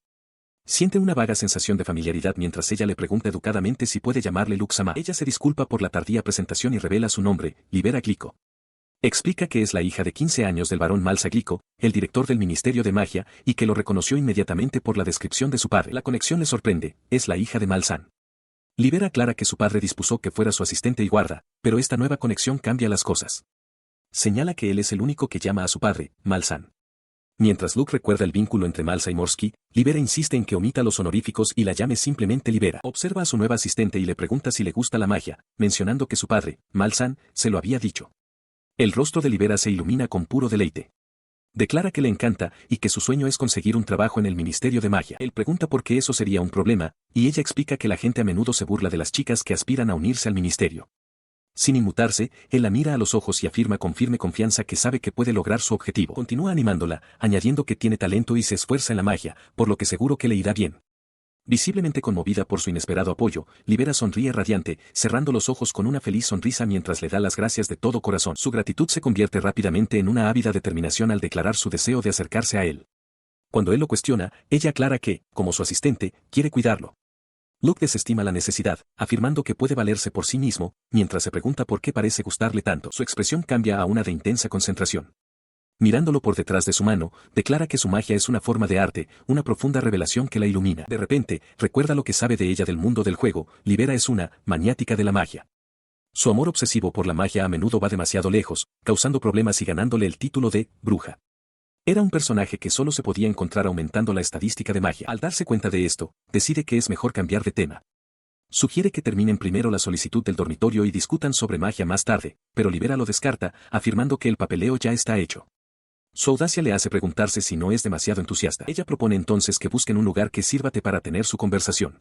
Siente una vaga sensación de familiaridad mientras ella le pregunta educadamente si puede llamarle Luke-sama. Ella se disculpa por la tardía presentación y revela su nombre, Libera Glico. Explica que es la hija de 15 años del barón Malsa Glico, el director del Ministerio de Magia, y que lo reconoció inmediatamente por la descripción de su padre. La conexión le sorprende, es la hija de Malsan. Libera aclara que su padre dispuso que fuera su asistente y guarda, pero esta nueva conexión cambia las cosas. Señala que él es el único que llama a su padre, Malsan. Mientras Luke recuerda el vínculo entre Malsa y Morsky, Libera insiste en que omita los honoríficos y la llame simplemente Libera. Observa a su nueva asistente y le pregunta si le gusta la magia, mencionando que su padre, Malsan, se lo había dicho. El rostro de Libera se ilumina con puro deleite. Declara que le encanta y que su sueño es conseguir un trabajo en el Ministerio de Magia. Él pregunta por qué eso sería un problema, y ella explica que la gente a menudo se burla de las chicas que aspiran a unirse al ministerio. Sin inmutarse, él la mira a los ojos y afirma con firme confianza que sabe que puede lograr su objetivo. Continúa animándola, añadiendo que tiene talento y se esfuerza en la magia, por lo que seguro que le irá bien. Visiblemente conmovida por su inesperado apoyo, Libera sonríe radiante, cerrando los ojos con una feliz sonrisa mientras le da las gracias de todo corazón. Su gratitud se convierte rápidamente en una ávida determinación al declarar su deseo de acercarse a él. Cuando él lo cuestiona, ella aclara que, como su asistente, quiere cuidarlo. Luke desestima la necesidad, afirmando que puede valerse por sí mismo, mientras se pregunta por qué parece gustarle tanto. Su expresión cambia a una de intensa concentración. Mirándolo por detrás de su mano, declara que su magia es una forma de arte, una profunda revelación que la ilumina. De repente, recuerda lo que sabe de ella del mundo del juego, Libera es una maniática de la magia. Su amor obsesivo por la magia a menudo va demasiado lejos, causando problemas y ganándole el título de bruja. Era un personaje que solo se podía encontrar aumentando la estadística de magia. Al darse cuenta de esto, decide que es mejor cambiar de tema. Sugiere que terminen primero la solicitud del dormitorio y discutan sobre magia más tarde, pero Libera lo descarta, afirmando que el papeleo ya está hecho. Su audacia le hace preguntarse si no es demasiado entusiasta. Ella propone entonces que busquen un lugar que sírvate para tener su conversación.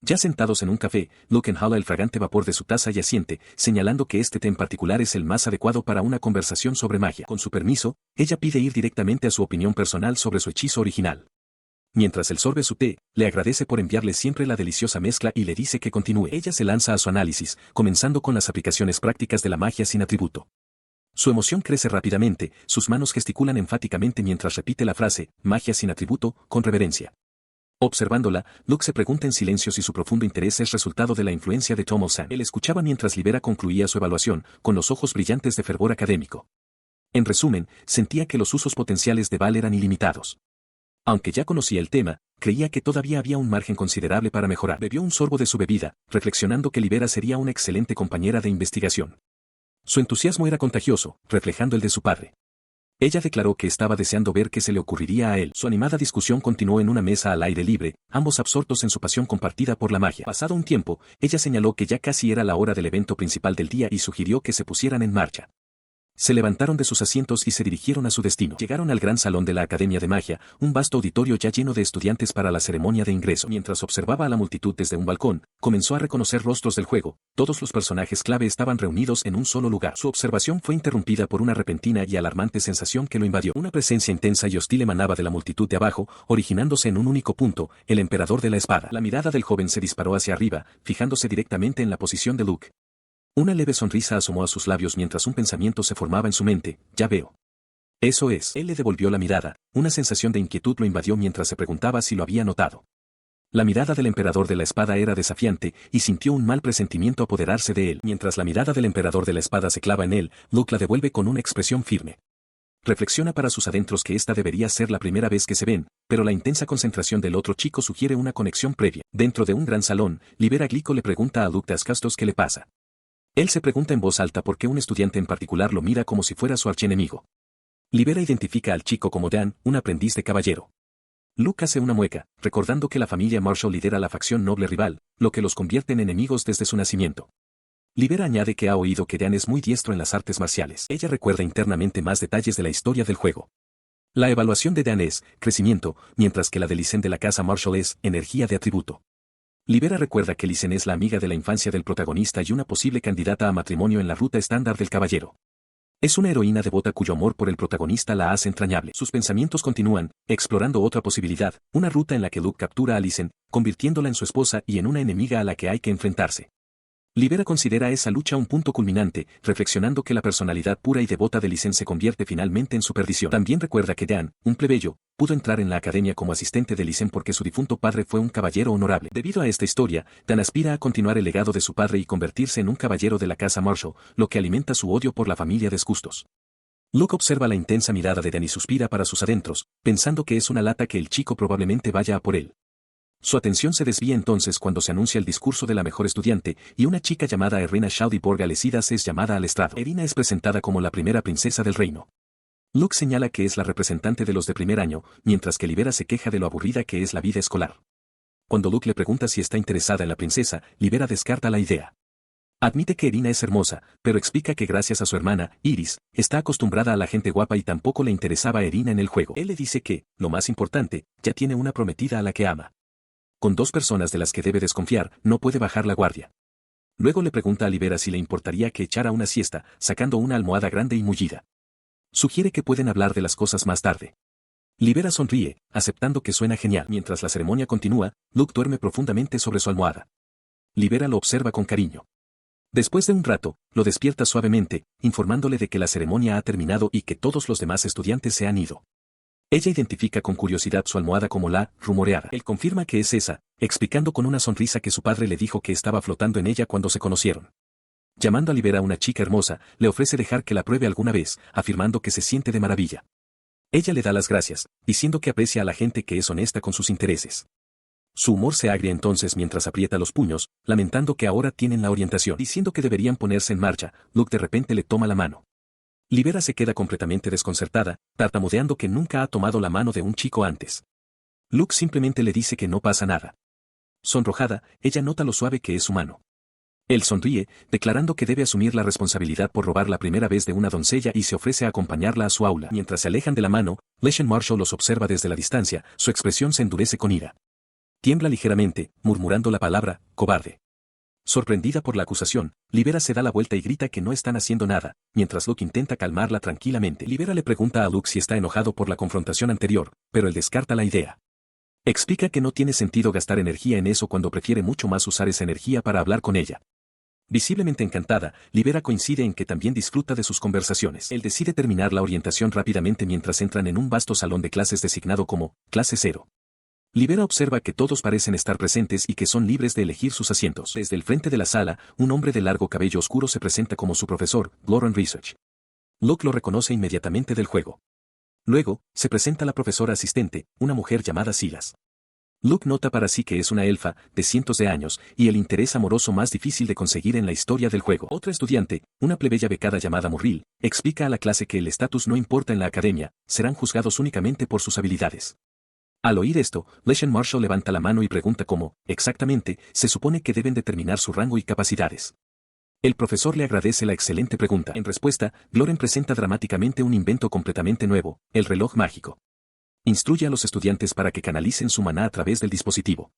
Ya sentados en un café, Luke inhala el fragante vapor de su taza y asiente, señalando que este té en particular es el más adecuado para una conversación sobre magia. Con su permiso, ella pide ir directamente a su opinión personal sobre su hechizo original. Mientras él sorbe su té, le agradece por enviarle siempre la deliciosa mezcla y le dice que continúe. Ella se lanza a su análisis, comenzando con las aplicaciones prácticas de la magia sin atributo. Su emoción crece rápidamente, sus manos gesticulan enfáticamente mientras repite la frase, magia sin atributo, con reverencia. Observándola, Luke se pregunta en silencio si su profundo interés es resultado de la influencia de Tomo-san. Él escuchaba mientras Libera concluía su evaluación, con los ojos brillantes de fervor académico. En resumen, sentía que los usos potenciales de Val eran ilimitados. Aunque ya conocía el tema, creía que todavía había un margen considerable para mejorar. Bebió un sorbo de su bebida, reflexionando que Libera sería una excelente compañera de investigación. Su entusiasmo era contagioso, reflejando el de su padre. Ella declaró que estaba deseando ver qué se le ocurriría a él. Su animada discusión continuó en una mesa al aire libre, ambos absortos en su pasión compartida por la magia. Pasado un tiempo, ella señaló que ya casi era la hora del evento principal del día y sugirió que se pusieran en marcha. Se levantaron de sus asientos y se dirigieron a su destino. Llegaron al gran salón de la Academia de Magia, un vasto auditorio ya lleno de estudiantes para la ceremonia de ingreso. Mientras observaba a la multitud desde un balcón, comenzó a reconocer rostros del juego. Todos los personajes clave estaban reunidos en un solo lugar. Su observación fue interrumpida por una repentina y alarmante sensación que lo invadió. Una presencia intensa y hostil emanaba de la multitud de abajo, originándose en un único punto, el emperador de la espada. La mirada del joven se disparó hacia arriba, fijándose directamente en la posición de Luke. Una leve sonrisa asomó a sus labios mientras un pensamiento se formaba en su mente, ya veo. Eso es. Él le devolvió la mirada, una sensación de inquietud lo invadió mientras se preguntaba si lo había notado. La mirada del emperador de la espada era desafiante, y sintió un mal presentimiento apoderarse de él. Mientras la mirada del emperador de la espada se clava en él, Luke la devuelve con una expresión firme. Reflexiona para sus adentros que esta debería ser la primera vez que se ven, pero la intensa concentración del otro chico sugiere una conexión previa. Dentro de un gran salón, Libera Glico le pregunta a Luke Tascastos qué le pasa. Él se pregunta en voz alta por qué un estudiante en particular lo mira como si fuera su archienemigo. Libera identifica al chico como Dan, un aprendiz de caballero. Luke hace una mueca, recordando que la familia Marshall lidera la facción noble rival, lo que los convierte en enemigos desde su nacimiento. Libera añade que ha oído que Dan es muy diestro en las artes marciales. Ella recuerda internamente más detalles de la historia del juego. La evaluación de Dan es crecimiento, mientras que la de Lisen de la casa Marshall es energía de atributo. Libera recuerda que Lisen es la amiga de la infancia del protagonista y una posible candidata a matrimonio en la ruta estándar del caballero. Es una heroína devota cuyo amor por el protagonista la hace entrañable. Sus pensamientos continúan, explorando otra posibilidad, una ruta en la que Luke captura a Lisen, convirtiéndola en su esposa y en una enemiga a la que hay que enfrentarse. Libera considera esa lucha un punto culminante, reflexionando que la personalidad pura y devota de Lisen se convierte finalmente en su perdición. También recuerda que Dan, un plebeyo, pudo entrar en la academia como asistente de Lisen porque su difunto padre fue un caballero honorable. Debido a esta historia, Dan aspira a continuar el legado de su padre y convertirse en un caballero de la casa Marshall, lo que alimenta su odio por la familia de Scustos. Luke observa la intensa mirada de Dan y suspira para sus adentros, pensando que es una lata que el chico probablemente vaya a por él. Su atención se desvía entonces cuando se anuncia el discurso de la mejor estudiante, y una chica llamada Erina Shawty Borgalesidas es llamada al estrado. Erina es presentada como la primera princesa del reino. Luke señala que es la representante de los de primer año, mientras que Libera se queja de lo aburrida que es la vida escolar. Cuando Luke le pregunta si está interesada en la princesa, Libera descarta la idea. Admite que Erina es hermosa, pero explica que gracias a su hermana, Iris, está acostumbrada a la gente guapa y tampoco le interesaba a Erina en el juego. Él le dice que, lo más importante, ya tiene una prometida a la que ama. Con dos personas de las que debe desconfiar, no puede bajar la guardia. Luego le pregunta a Libera si le importaría que echara una siesta, sacando una almohada grande y mullida. Sugiere que pueden hablar de las cosas más tarde. Libera sonríe, aceptando que suena genial. Mientras la ceremonia continúa, Luke duerme profundamente sobre su almohada. Libera lo observa con cariño. Después de un rato, lo despierta suavemente, informándole de que la ceremonia ha terminado y que todos los demás estudiantes se han ido. Ella identifica con curiosidad su almohada como la rumoreada. Él confirma que es esa, explicando con una sonrisa que su padre le dijo que estaba flotando en ella cuando se conocieron. Llamando a Libera a una chica hermosa, le ofrece dejar que la pruebe alguna vez, afirmando que se siente de maravilla. Ella le da las gracias, diciendo que aprecia a la gente que es honesta con sus intereses. Su humor se agria entonces mientras aprieta los puños, lamentando que ahora tienen la orientación. Diciendo que deberían ponerse en marcha, Luke de repente le toma la mano. Libera se queda completamente desconcertada, tartamudeando que nunca ha tomado la mano de un chico antes. Luke simplemente le dice que no pasa nada. Sonrojada, ella nota lo suave que es su mano. Él sonríe, declarando que debe asumir la responsabilidad por robar la primera vez de una doncella y se ofrece a acompañarla a su aula. Mientras se alejan de la mano, LeSean Marshall los observa desde la distancia, su expresión se endurece con ira. Tiembla ligeramente, murmurando la palabra, cobarde. Sorprendida por la acusación, Libera se da la vuelta y grita que no están haciendo nada, mientras Luke intenta calmarla tranquilamente. Libera le pregunta a Luke si está enojado por la confrontación anterior, pero él descarta la idea. Explica que no tiene sentido gastar energía en eso cuando prefiere mucho más usar esa energía para hablar con ella. Visiblemente encantada, Libera coincide en que también disfruta de sus conversaciones. Él decide terminar la orientación rápidamente mientras entran en un vasto salón de clases designado como Clase 0. Libera observa que todos parecen estar presentes y que son libres de elegir sus asientos. Desde el frente de la sala, un hombre de largo cabello oscuro se presenta como su profesor, Gloren Research. Luke lo reconoce inmediatamente del juego. Luego, se presenta la profesora asistente, una mujer llamada Silas. Luke nota para sí que es una elfa, de cientos de años, y el interés amoroso más difícil de conseguir en la historia del juego. Otra estudiante, una plebeya becada llamada Murril, explica a la clase que el estatus no importa en la academia, serán juzgados únicamente por sus habilidades. Al oír esto, LeSean Marshall levanta la mano y pregunta cómo, exactamente, se supone que deben determinar su rango y capacidades. El profesor le agradece la excelente pregunta. En respuesta, Gloren presenta dramáticamente un invento completamente nuevo, el reloj mágico. Instruye a los estudiantes para que canalicen su maná a través del dispositivo.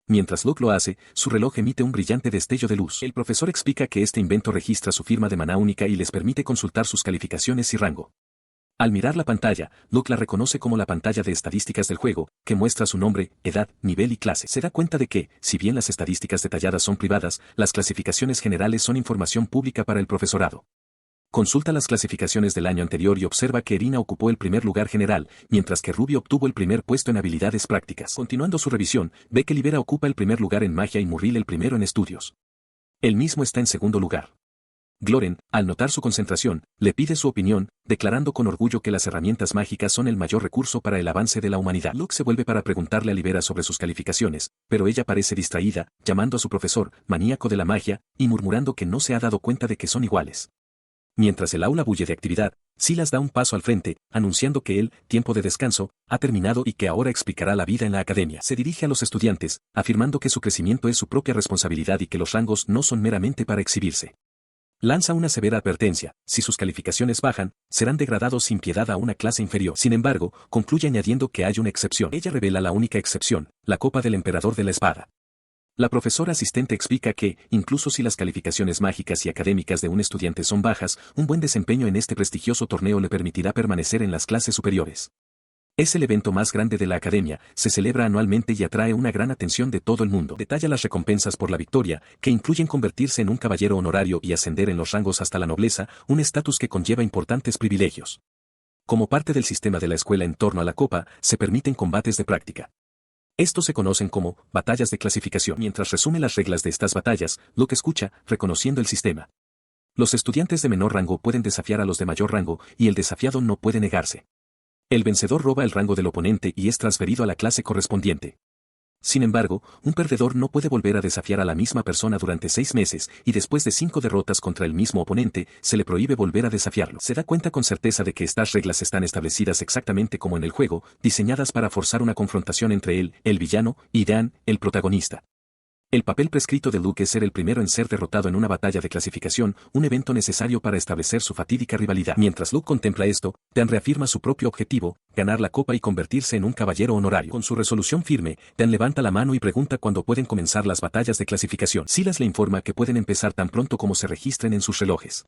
Mientras Luke lo hace, su reloj emite un brillante destello de luz. El profesor explica que este invento registra su firma de maná única y les permite consultar sus calificaciones y rango. Al mirar la pantalla, Luke la reconoce como la pantalla de estadísticas del juego, que muestra su nombre, edad, nivel y clase. Se da cuenta de que, si bien las estadísticas detalladas son privadas, las clasificaciones generales son información pública para el profesorado. Consulta las clasificaciones del año anterior y observa que Irina ocupó el primer lugar general, mientras que Ruby obtuvo el primer puesto en habilidades prácticas. Continuando su revisión, ve que Libera ocupa el primer lugar en magia y Murril el primero en estudios. Él mismo está en segundo lugar. Gloren, al notar su concentración, le pide su opinión, declarando con orgullo que las herramientas mágicas son el mayor recurso para el avance de la humanidad. Luke se vuelve para preguntarle a Libera sobre sus calificaciones, pero ella parece distraída, llamando a su profesor, maníaco de la magia, y murmurando que no se ha dado cuenta de que son iguales. Mientras el aula bulle de actividad, Silas da un paso al frente, anunciando que el tiempo de descanso ha terminado y que ahora explicará la vida en la academia. Se dirige a los estudiantes, afirmando que su crecimiento es su propia responsabilidad y que los rangos no son meramente para exhibirse. Lanza una severa advertencia: si sus calificaciones bajan, serán degradados sin piedad a una clase inferior. Sin embargo, concluye añadiendo que hay una excepción. Ella revela la única excepción, la copa del emperador de la espada. La profesora asistente explica que, incluso si las calificaciones mágicas y académicas de un estudiante son bajas, un buen desempeño en este prestigioso torneo le permitirá permanecer en las clases superiores. Es el evento más grande de la academia, se celebra anualmente y atrae una gran atención de todo el mundo. Detalla las recompensas por la victoria, que incluyen convertirse en un caballero honorario y ascender en los rangos hasta la nobleza, un estatus que conlleva importantes privilegios. Como parte del sistema de la escuela en torno a la copa, se permiten combates de práctica. Estos se conocen como batallas de clasificación. Mientras resume las reglas de estas batallas, Luke escucha, reconociendo el sistema. Los estudiantes de menor rango pueden desafiar a los de mayor rango, y el desafiado no puede negarse. El vencedor roba el rango del oponente y es transferido a la clase correspondiente. Sin embargo, un perdedor no puede volver a desafiar a la misma persona durante 6 meses, y después de 5 derrotas contra el mismo oponente, se le prohíbe volver a desafiarlo. Se da cuenta con certeza de que estas reglas están establecidas exactamente como en el juego, diseñadas para forzar una confrontación entre él, el villano, y Dan, el protagonista. El papel prescrito de Luke es ser el primero en ser derrotado en una batalla de clasificación, un evento necesario para establecer su fatídica rivalidad. Mientras Luke contempla esto, Dan reafirma su propio objetivo, ganar la copa y convertirse en un caballero honorario. Con su resolución firme, Dan levanta la mano y pregunta cuándo pueden comenzar las batallas de clasificación. Silas le informa que pueden empezar tan pronto como se registren en sus relojes.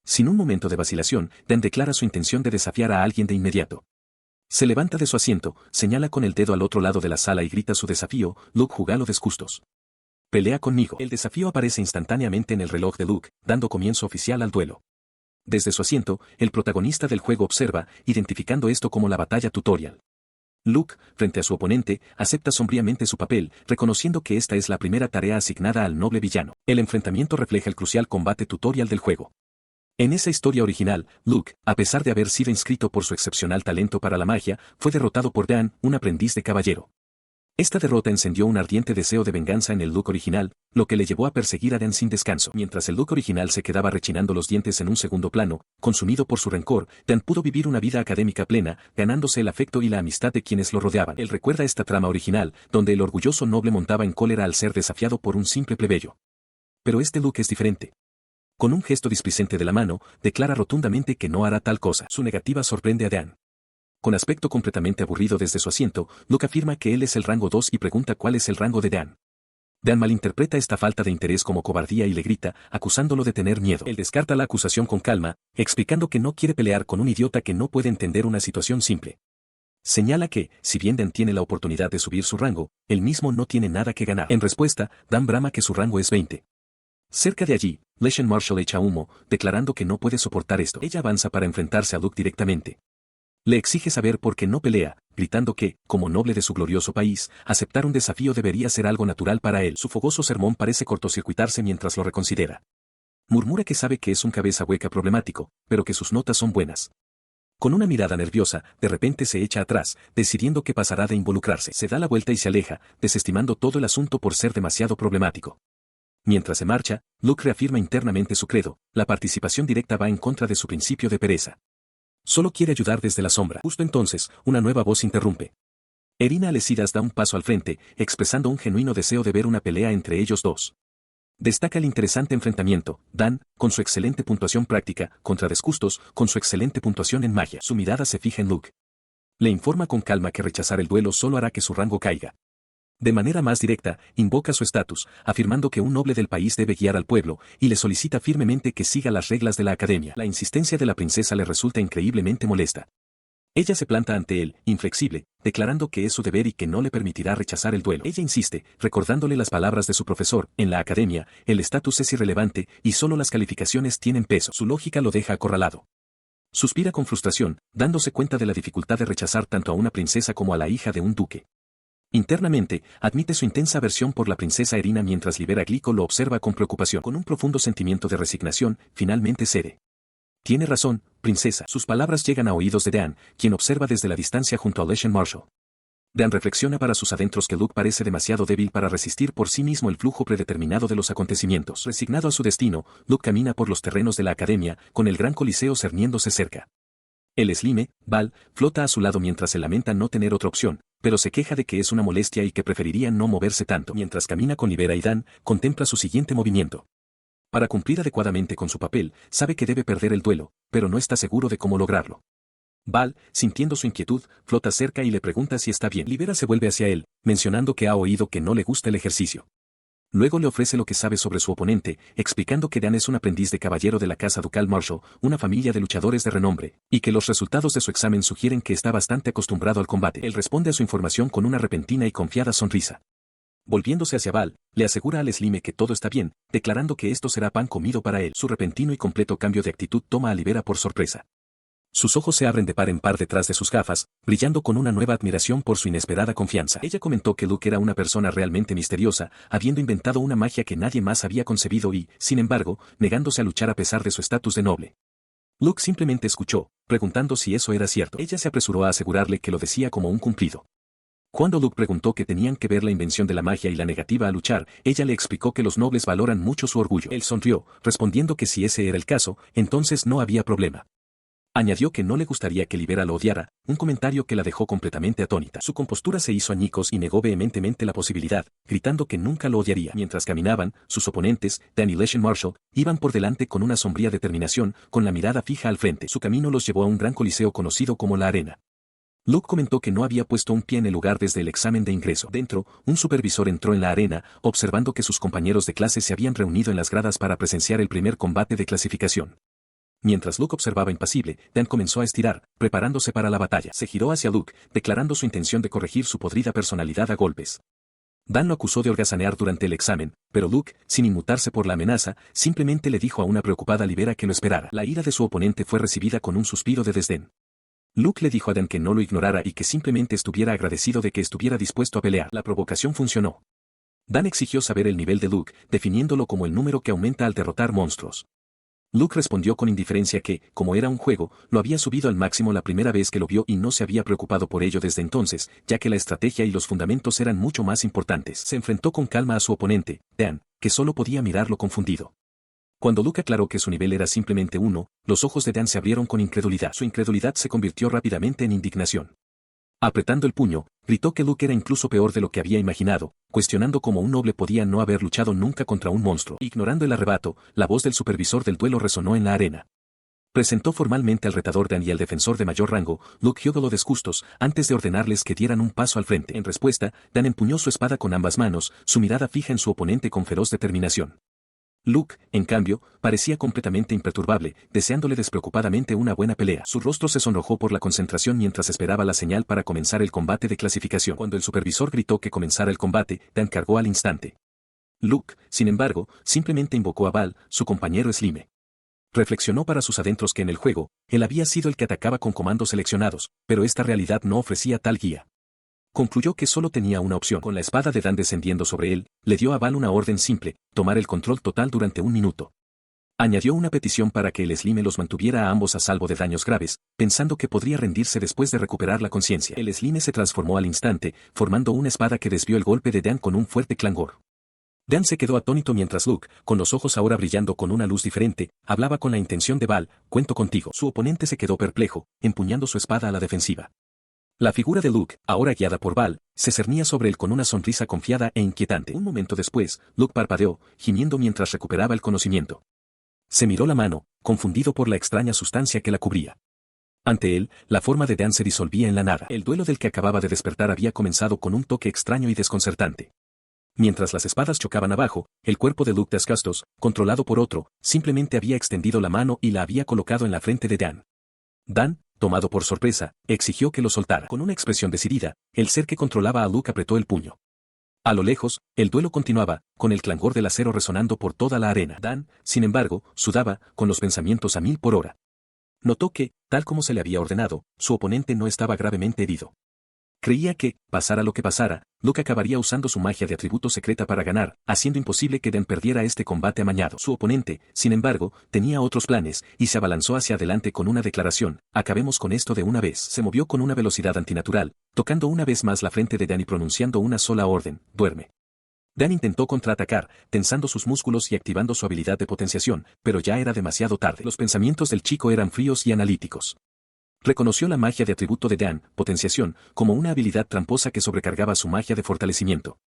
Sin un momento de vacilación, Dan declara su intención de desafiar a alguien de inmediato. Se levanta de su asiento, señala con el dedo al otro lado de la sala y grita su desafío: Luke Jugalo Descustos. Pelea conmigo. El desafío aparece instantáneamente en el reloj de Luke, dando comienzo oficial al duelo. Desde su asiento, el protagonista del juego observa, identificando esto como la batalla tutorial. Luke, frente a su oponente, acepta sombríamente su papel, reconociendo que esta es la primera tarea asignada al noble villano. El enfrentamiento refleja el crucial combate tutorial del juego. En esa historia original, Luke, a pesar de haber sido inscrito por su excepcional talento para la magia, fue derrotado por Dan, un aprendiz de caballero. Esta derrota encendió un ardiente deseo de venganza en el Luke original, lo que le llevó a perseguir a Dan sin descanso. Mientras el Luke original se quedaba rechinando los dientes en un segundo plano, consumido por su rencor, Dan pudo vivir una vida académica plena, ganándose el afecto y la amistad de quienes lo rodeaban. Él recuerda esta trama original, donde el orgulloso noble montaba en cólera al ser desafiado por un simple plebeyo. Pero este Luke es diferente. Con un gesto displicente de la mano, declara rotundamente que no hará tal cosa. Su negativa sorprende a Dan. Con aspecto completamente aburrido desde su asiento, Luke afirma que él es el rango 2 y pregunta cuál es el rango de Dan. Dan malinterpreta esta falta de interés como cobardía y le grita, acusándolo de tener miedo. Él descarta la acusación con calma, explicando que no quiere pelear con un idiota que no puede entender una situación simple. Señala que, si bien Dan tiene la oportunidad de subir su rango, él mismo no tiene nada que ganar. En respuesta, Dan brama que su rango es 20. Cerca de allí, Legend Marshall echa humo, declarando que no puede soportar esto. Ella avanza para enfrentarse a Luke directamente. Le exige saber por qué no pelea, gritando que, como noble de su glorioso país, aceptar un desafío debería ser algo natural para él. Su fogoso sermón parece cortocircuitarse mientras lo reconsidera. Murmura que sabe que es un cabeza hueca problemático, pero que sus notas son buenas. Con una mirada nerviosa, de repente se echa atrás, decidiendo que pasará de involucrarse. Se da la vuelta y se aleja, desestimando todo el asunto por ser demasiado problemático. Mientras se marcha, Luke reafirma internamente su credo, la participación directa va en contra de su principio de pereza. Solo quiere ayudar desde la sombra. Justo entonces, una nueva voz interrumpe. Erina Alecidas da un paso al frente, expresando un genuino deseo de ver una pelea entre ellos dos. Destaca el interesante enfrentamiento, Dan, con su excelente puntuación práctica, contra Descustos, con su excelente puntuación en magia. Su mirada se fija en Luke. Le informa con calma que rechazar el duelo solo hará que su rango caiga. De manera más directa, invoca su estatus, afirmando que un noble del país debe guiar al pueblo, y le solicita firmemente que siga las reglas de la academia. La insistencia de la princesa le resulta increíblemente molesta. Ella se planta ante él, inflexible, declarando que es su deber y que no le permitirá rechazar el duelo. Ella insiste, recordándole las palabras de su profesor, en la academia, el estatus es irrelevante, y solo las calificaciones tienen peso. Su lógica lo deja acorralado. Suspira con frustración, dándose cuenta de la dificultad de rechazar tanto a una princesa como a la hija de un duque. Internamente, admite su intensa aversión por la princesa Erina mientras Libera Glico lo observa con preocupación. Con un profundo sentimiento de resignación, finalmente cede. Tiene razón, princesa. Sus palabras llegan a oídos de Dan, quien observa desde la distancia junto a Legend Marshall. Dan reflexiona para sus adentros que Luke parece demasiado débil para resistir por sí mismo el flujo predeterminado de los acontecimientos. Resignado a su destino, Luke camina por los terrenos de la academia, con el gran coliseo cerniéndose cerca. El Slime, Val, flota a su lado mientras se lamenta no tener otra opción, pero se queja de que es una molestia y que preferiría no moverse tanto. Mientras camina con Libera y Dan, contempla su siguiente movimiento. Para cumplir adecuadamente con su papel, sabe que debe perder el duelo, pero no está seguro de cómo lograrlo. Val, sintiendo su inquietud, flota cerca y le pregunta si está bien. Libera se vuelve hacia él, mencionando que ha oído que no le gusta el ejercicio. Luego le ofrece lo que sabe sobre su oponente, explicando que Dan es un aprendiz de caballero de la casa ducal Marshall, una familia de luchadores de renombre, y que los resultados de su examen sugieren que está bastante acostumbrado al combate. Él responde a su información con una repentina y confiada sonrisa. Volviéndose hacia Val, le asegura al Slime que todo está bien, declarando que esto será pan comido para él. Su repentino y completo cambio de actitud toma a Libera por sorpresa. Sus ojos se abren de par en par detrás de sus gafas, brillando con una nueva admiración por su inesperada confianza. Ella comentó que Luke era una persona realmente misteriosa, habiendo inventado una magia que nadie más había concebido y, sin embargo, negándose a luchar a pesar de su estatus de noble. Luke simplemente escuchó, preguntando si eso era cierto. Ella se apresuró a asegurarle que lo decía como un cumplido. Cuando Luke preguntó que tenían que ver la invención de la magia y la negativa a luchar, ella le explicó que los nobles valoran mucho su orgullo. Él sonrió, respondiendo que si ese era el caso, entonces no había problema. Añadió que no le gustaría que Libera lo odiara, un comentario que la dejó completamente atónita. Su compostura se hizo añicos y negó vehementemente la posibilidad, gritando que nunca lo odiaría. Mientras caminaban, sus oponentes, Dan y Legend Marshall, iban por delante con una sombría determinación, con la mirada fija al frente. Su camino los llevó a un gran coliseo conocido como la Arena. Luke comentó que no había puesto un pie en el lugar desde el examen de ingreso. Dentro, un supervisor entró en la arena, observando que sus compañeros de clase se habían reunido en las gradas para presenciar el primer combate de clasificación. Mientras Luke observaba impasible, Dan comenzó a estirar, preparándose para la batalla. Se giró hacia Luke, declarando su intención de corregir su podrida personalidad a golpes. Dan lo acusó de holgazanear durante el examen, pero Luke, sin inmutarse por la amenaza, simplemente le dijo a una preocupada Libera que lo esperara. La ira de su oponente fue recibida con un suspiro de desdén. Luke le dijo a Dan que no lo ignorara y que simplemente estuviera agradecido de que estuviera dispuesto a pelear. La provocación funcionó. Dan exigió saber el nivel de Luke, definiéndolo como el número que aumenta al derrotar monstruos. Luke respondió con indiferencia que, como era un juego, lo había subido al máximo la primera vez que lo vio y no se había preocupado por ello desde entonces, ya que la estrategia y los fundamentos eran mucho más importantes. Se enfrentó con calma a su oponente, Dan, que solo podía mirarlo confundido. Cuando Luke aclaró que su nivel era simplemente 1, los ojos de Dan se abrieron con incredulidad. Su incredulidad se convirtió rápidamente en indignación. Apretando el puño, gritó que Luke era incluso peor de lo que había imaginado, cuestionando cómo un noble podía no haber luchado nunca contra un monstruo. Ignorando el arrebato, la voz del supervisor del duelo resonó en la arena. Presentó formalmente al retador Dan y al defensor de mayor rango, Luke Hyogolo de Custos, antes de ordenarles que dieran un paso al frente. En respuesta, Dan empuñó su espada con ambas manos, su mirada fija en su oponente con feroz determinación. Luke, en cambio, parecía completamente imperturbable, deseándole despreocupadamente una buena pelea. Su rostro se sonrojó por la concentración mientras esperaba la señal para comenzar el combate de clasificación. Cuando el supervisor gritó que comenzara el combate, Dan cargó al instante. Luke, sin embargo, simplemente invocó a Val, su compañero Slime. Reflexionó para sus adentros que en el juego, él había sido el que atacaba con comandos seleccionados, pero esta realidad no ofrecía tal guía. Concluyó que solo tenía una opción. Con la espada de Dan descendiendo sobre él, le dio a Val una orden simple, tomar el control total durante 1 minuto. Añadió una petición para que el Slime los mantuviera a ambos a salvo de daños graves, pensando que podría rendirse después de recuperar la conciencia. El Slime se transformó al instante, formando una espada que desvió el golpe de Dan con un fuerte clangor. Dan se quedó atónito mientras Luke, con los ojos ahora brillando con una luz diferente, hablaba con la intención de Val, cuento contigo. Su oponente se quedó perplejo, empuñando su espada a la defensiva. La figura de Luke, ahora guiada por Val, se cernía sobre él con una sonrisa confiada e inquietante. Un momento después, Luke parpadeó, gimiendo mientras recuperaba el conocimiento. Se miró la mano, confundido por la extraña sustancia que la cubría. Ante él, la forma de Dan se disolvía en la nada. El duelo del que acababa de despertar había comenzado con un toque extraño y desconcertante. Mientras las espadas chocaban abajo, el cuerpo de Luke Descustos, controlado por otro, simplemente había extendido la mano y la había colocado en la frente de Dan. Dan, tomado por sorpresa, exigió que lo soltara. Con una expresión decidida, el ser que controlaba a Luke apretó el puño. A lo lejos, el duelo continuaba, con el clangor del acero resonando por toda la arena. Dan, sin embargo, sudaba, con los pensamientos a 1000 por hora. Notó que, tal como se le había ordenado, su oponente no estaba gravemente herido. Creía que, pasara lo que pasara, Luke acabaría usando su magia de atributo secreta para ganar, haciendo imposible que Dan perdiera este combate amañado. Su oponente, sin embargo, tenía otros planes, y se abalanzó hacia adelante con una declaración, acabemos con esto de una vez. Se movió con una velocidad antinatural, tocando una vez más la frente de Dan y pronunciando una sola orden, duerme. Dan intentó contraatacar, tensando sus músculos y activando su habilidad de potenciación, pero ya era demasiado tarde. Los pensamientos del chico eran fríos y analíticos. Reconoció la magia de atributo de Dan, potenciación, como una habilidad tramposa que sobrecargaba su magia de fortalecimiento.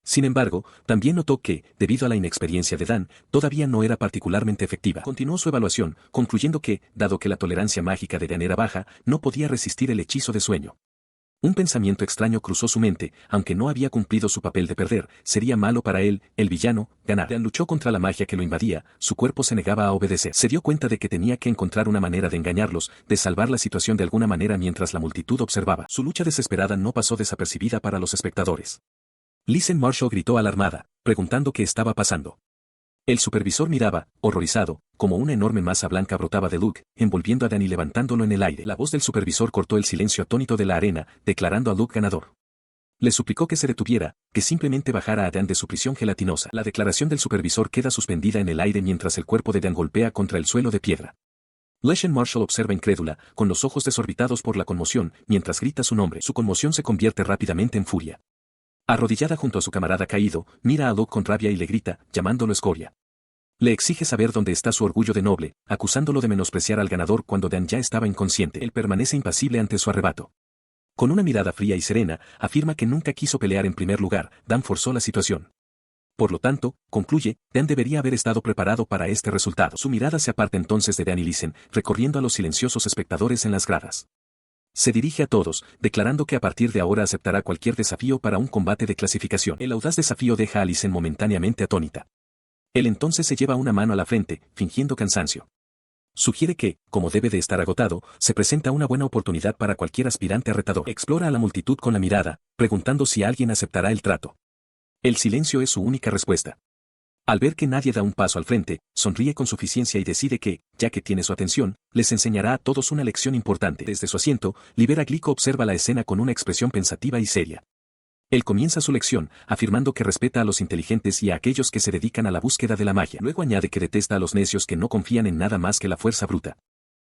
Sin embargo, también notó que, debido a la inexperiencia de Dan, todavía no era particularmente efectiva. Continuó su evaluación, concluyendo que, dado que la tolerancia mágica de Dan era baja, no podía resistir el hechizo de sueño. Un pensamiento extraño cruzó su mente, aunque no había cumplido su papel de perder, sería malo para él, el villano, ganar. Dan luchó contra la magia que lo invadía, su cuerpo se negaba a obedecer. Se dio cuenta de que tenía que encontrar una manera de engañarlos, de salvar la situación de alguna manera mientras la multitud observaba. Su lucha desesperada no pasó desapercibida para los espectadores. Listen Marshall gritó alarmada, preguntando qué estaba pasando. El supervisor miraba, horrorizado, como una enorme masa blanca brotaba de Luke, envolviendo a Dan y levantándolo en el aire. La voz del supervisor cortó el silencio atónito de la arena, declarando a Luke ganador. Le suplicó que se detuviera, que simplemente bajara a Dan de su prisión gelatinosa. La declaración del supervisor queda suspendida en el aire mientras el cuerpo de Dan golpea contra el suelo de piedra. Leshen Marshall observa incrédula, con los ojos desorbitados por la conmoción, mientras grita su nombre. Su conmoción se convierte rápidamente en furia. Arrodillada junto a su camarada caído, mira a Luke con rabia y le grita, llamándolo escoria. Le exige saber dónde está su orgullo de noble, acusándolo de menospreciar al ganador cuando Dan ya estaba inconsciente. Él permanece impasible ante su arrebato. Con una mirada fría y serena, afirma que nunca quiso pelear en primer lugar, Dan forzó la situación. Por lo tanto, concluye, Dan debería haber estado preparado para este resultado. Su mirada se aparta entonces de Dan y Listen, recorriendo a los silenciosos espectadores en las gradas. Se dirige a todos, declarando que a partir de ahora aceptará cualquier desafío para un combate de clasificación. El audaz desafío deja a Listen momentáneamente atónita. Él entonces se lleva una mano a la frente, fingiendo cansancio. Sugiere que, como debe de estar agotado, se presenta una buena oportunidad para cualquier aspirante a retador. Explora a la multitud con la mirada, preguntando si alguien aceptará el trato. El silencio es su única respuesta. Al ver que nadie da un paso al frente, sonríe con suficiencia y decide que, ya que tiene su atención, les enseñará a todos una lección importante. Desde su asiento, Libera Glico observa la escena con una expresión pensativa y seria. Él comienza su lección, afirmando que respeta a los inteligentes y a aquellos que se dedican a la búsqueda de la magia. Luego añade que detesta a los necios que no confían en nada más que la fuerza bruta.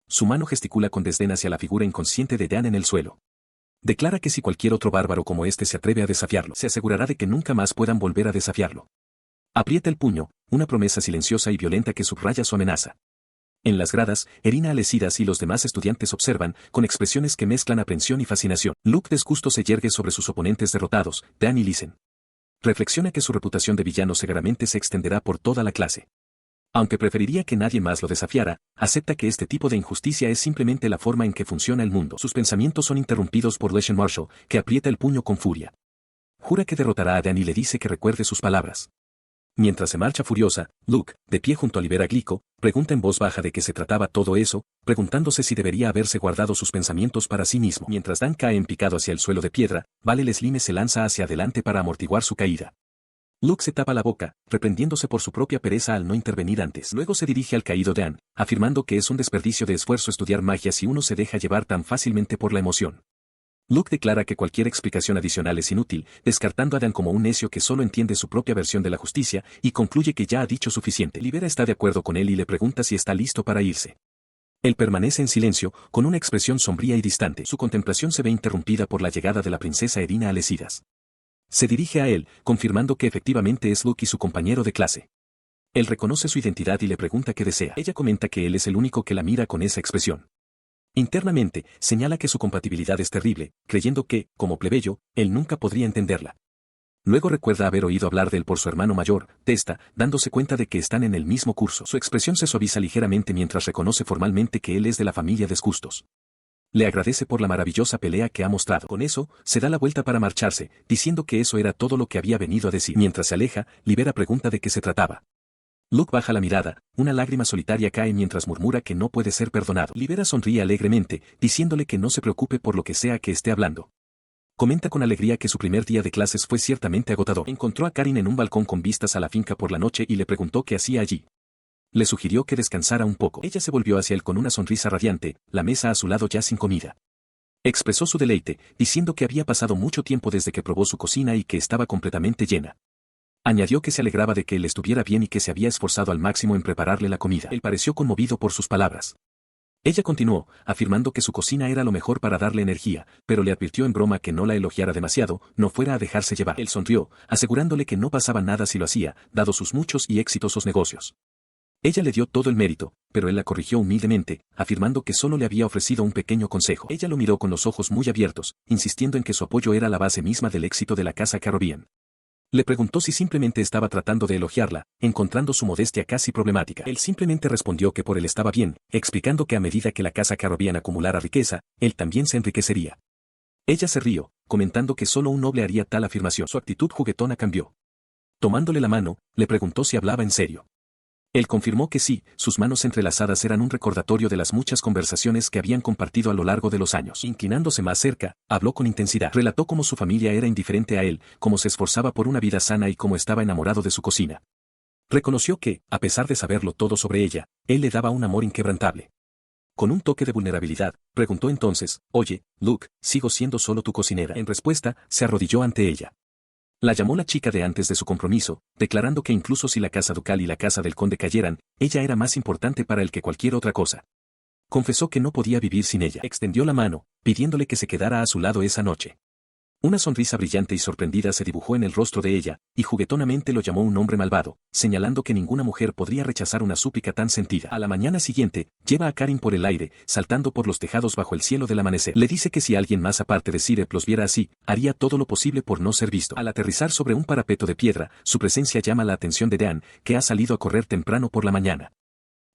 Su mano gesticula con desdén hacia la figura inconsciente de Dan en el suelo. Declara que si cualquier otro bárbaro como este se atreve a desafiarlo, se asegurará de que nunca más puedan volver a desafiarlo. Aprieta el puño, una promesa silenciosa y violenta que subraya su amenaza. En las gradas, Irina Alecidas y los demás estudiantes observan, con expresiones que mezclan aprensión y fascinación. Luke desgusto se yergue sobre sus oponentes derrotados, Dan y Listen. Reflexiona que su reputación de villano seguramente se extenderá por toda la clase. Aunque preferiría que nadie más lo desafiara, acepta que este tipo de injusticia es simplemente la forma en que funciona el mundo. Sus pensamientos son interrumpidos por Leshen Marshall, que aprieta el puño con furia. Jura que derrotará a Dan y le dice que recuerde sus palabras. Mientras se marcha furiosa, Luke, de pie junto a Libera Glico, pregunta en voz baja de qué se trataba todo eso, preguntándose si debería haberse guardado sus pensamientos para sí mismo. Mientras Dan cae en picado hacia el suelo de piedra, Vale Slime se lanza hacia adelante para amortiguar su caída. Luke se tapa la boca, reprendiéndose por su propia pereza al no intervenir antes. Luego se dirige al caído Dan, afirmando que es un desperdicio de esfuerzo estudiar magia si uno se deja llevar tan fácilmente por la emoción. Luke declara que cualquier explicación adicional es inútil, descartando a Dan como un necio que solo entiende su propia versión de la justicia, y concluye que ya ha dicho suficiente. Libera está de acuerdo con él y le pregunta si está listo para irse. Él permanece en silencio, con una expresión sombría y distante. Su contemplación se ve interrumpida por la llegada de la princesa Irina Alecidas. Se dirige a él, confirmando que efectivamente es Luke y su compañero de clase. Él reconoce su identidad y le pregunta qué desea. Ella comenta que él es el único que la mira con esa expresión. Internamente, señala que su compatibilidad es terrible, creyendo que, como plebeyo, él nunca podría entenderla. Luego recuerda haber oído hablar de él por su hermano mayor, Testa, dándose cuenta de que están en el mismo curso. Su expresión se suaviza ligeramente mientras reconoce formalmente que él es de la familia Desgustos. Le agradece por la maravillosa pelea que ha mostrado. Con eso, se da la vuelta para marcharse, diciendo que eso era todo lo que había venido a decir. Mientras se aleja, Libera pregunta de qué se trataba. Luke baja la mirada, una lágrima solitaria cae mientras murmura que no puede ser perdonado. Libera sonríe alegremente, diciéndole que no se preocupe por lo que sea que esté hablando. Comenta con alegría que su primer día de clases fue ciertamente agotador. Encontró a Karin en un balcón con vistas a la finca por la noche y le preguntó qué hacía allí. Le sugirió que descansara un poco. Ella se volvió hacia él con una sonrisa radiante, la mesa a su lado ya sin comida. Expresó su deleite, diciendo que había pasado mucho tiempo desde que probó su cocina y que estaba completamente llena. Añadió que se alegraba de que él estuviera bien y que se había esforzado al máximo en prepararle la comida. Él pareció conmovido por sus palabras. Ella continuó, afirmando que su cocina era lo mejor para darle energía, pero le advirtió en broma que no la elogiara demasiado, no fuera a dejarse llevar. Él sonrió, asegurándole que no pasaba nada si lo hacía, dado sus muchos y exitosos negocios. Ella le dio todo el mérito, pero él la corrigió humildemente, afirmando que solo le había ofrecido un pequeño consejo. Ella lo miró con los ojos muy abiertos, insistiendo en que su apoyo era la base misma del éxito de la casa Carrobian. Le preguntó si simplemente estaba tratando de elogiarla, encontrando su modestia casi problemática. Él simplemente respondió que por él estaba bien, explicando que a medida que la casa Carrobian acumulara riqueza, él también se enriquecería. Ella se rió, comentando que solo un noble haría tal afirmación. Su actitud juguetona cambió. Tomándole la mano, le preguntó si hablaba en serio. Él confirmó que sí, sus manos entrelazadas eran un recordatorio de las muchas conversaciones que habían compartido a lo largo de los años. Inclinándose más cerca, habló con intensidad. Relató cómo su familia era indiferente a él, cómo se esforzaba por una vida sana y cómo estaba enamorado de su cocina. Reconoció que, a pesar de saberlo todo sobre ella, él le daba un amor inquebrantable. Con un toque de vulnerabilidad, preguntó entonces, «Oye, Luke, ¿sigo siendo solo tu cocinera?» En respuesta, se arrodilló ante ella. La llamó la chica de antes de su compromiso, declarando que incluso si la casa ducal y la casa del conde cayeran, ella era más importante para él que cualquier otra cosa. Confesó que no podía vivir sin ella. Extendió la mano, pidiéndole que se quedara a su lado esa noche. Una sonrisa brillante y sorprendida se dibujó en el rostro de ella, y juguetonamente lo llamó un hombre malvado, señalando que ninguna mujer podría rechazar una súplica tan sentida. A la mañana siguiente, lleva a Karin por el aire, saltando por los tejados bajo el cielo del amanecer. Le dice que si alguien más aparte de Sirep los viera así, haría todo lo posible por no ser visto. Al aterrizar sobre un parapeto de piedra, su presencia llama la atención de Dan, que ha salido a correr temprano por la mañana.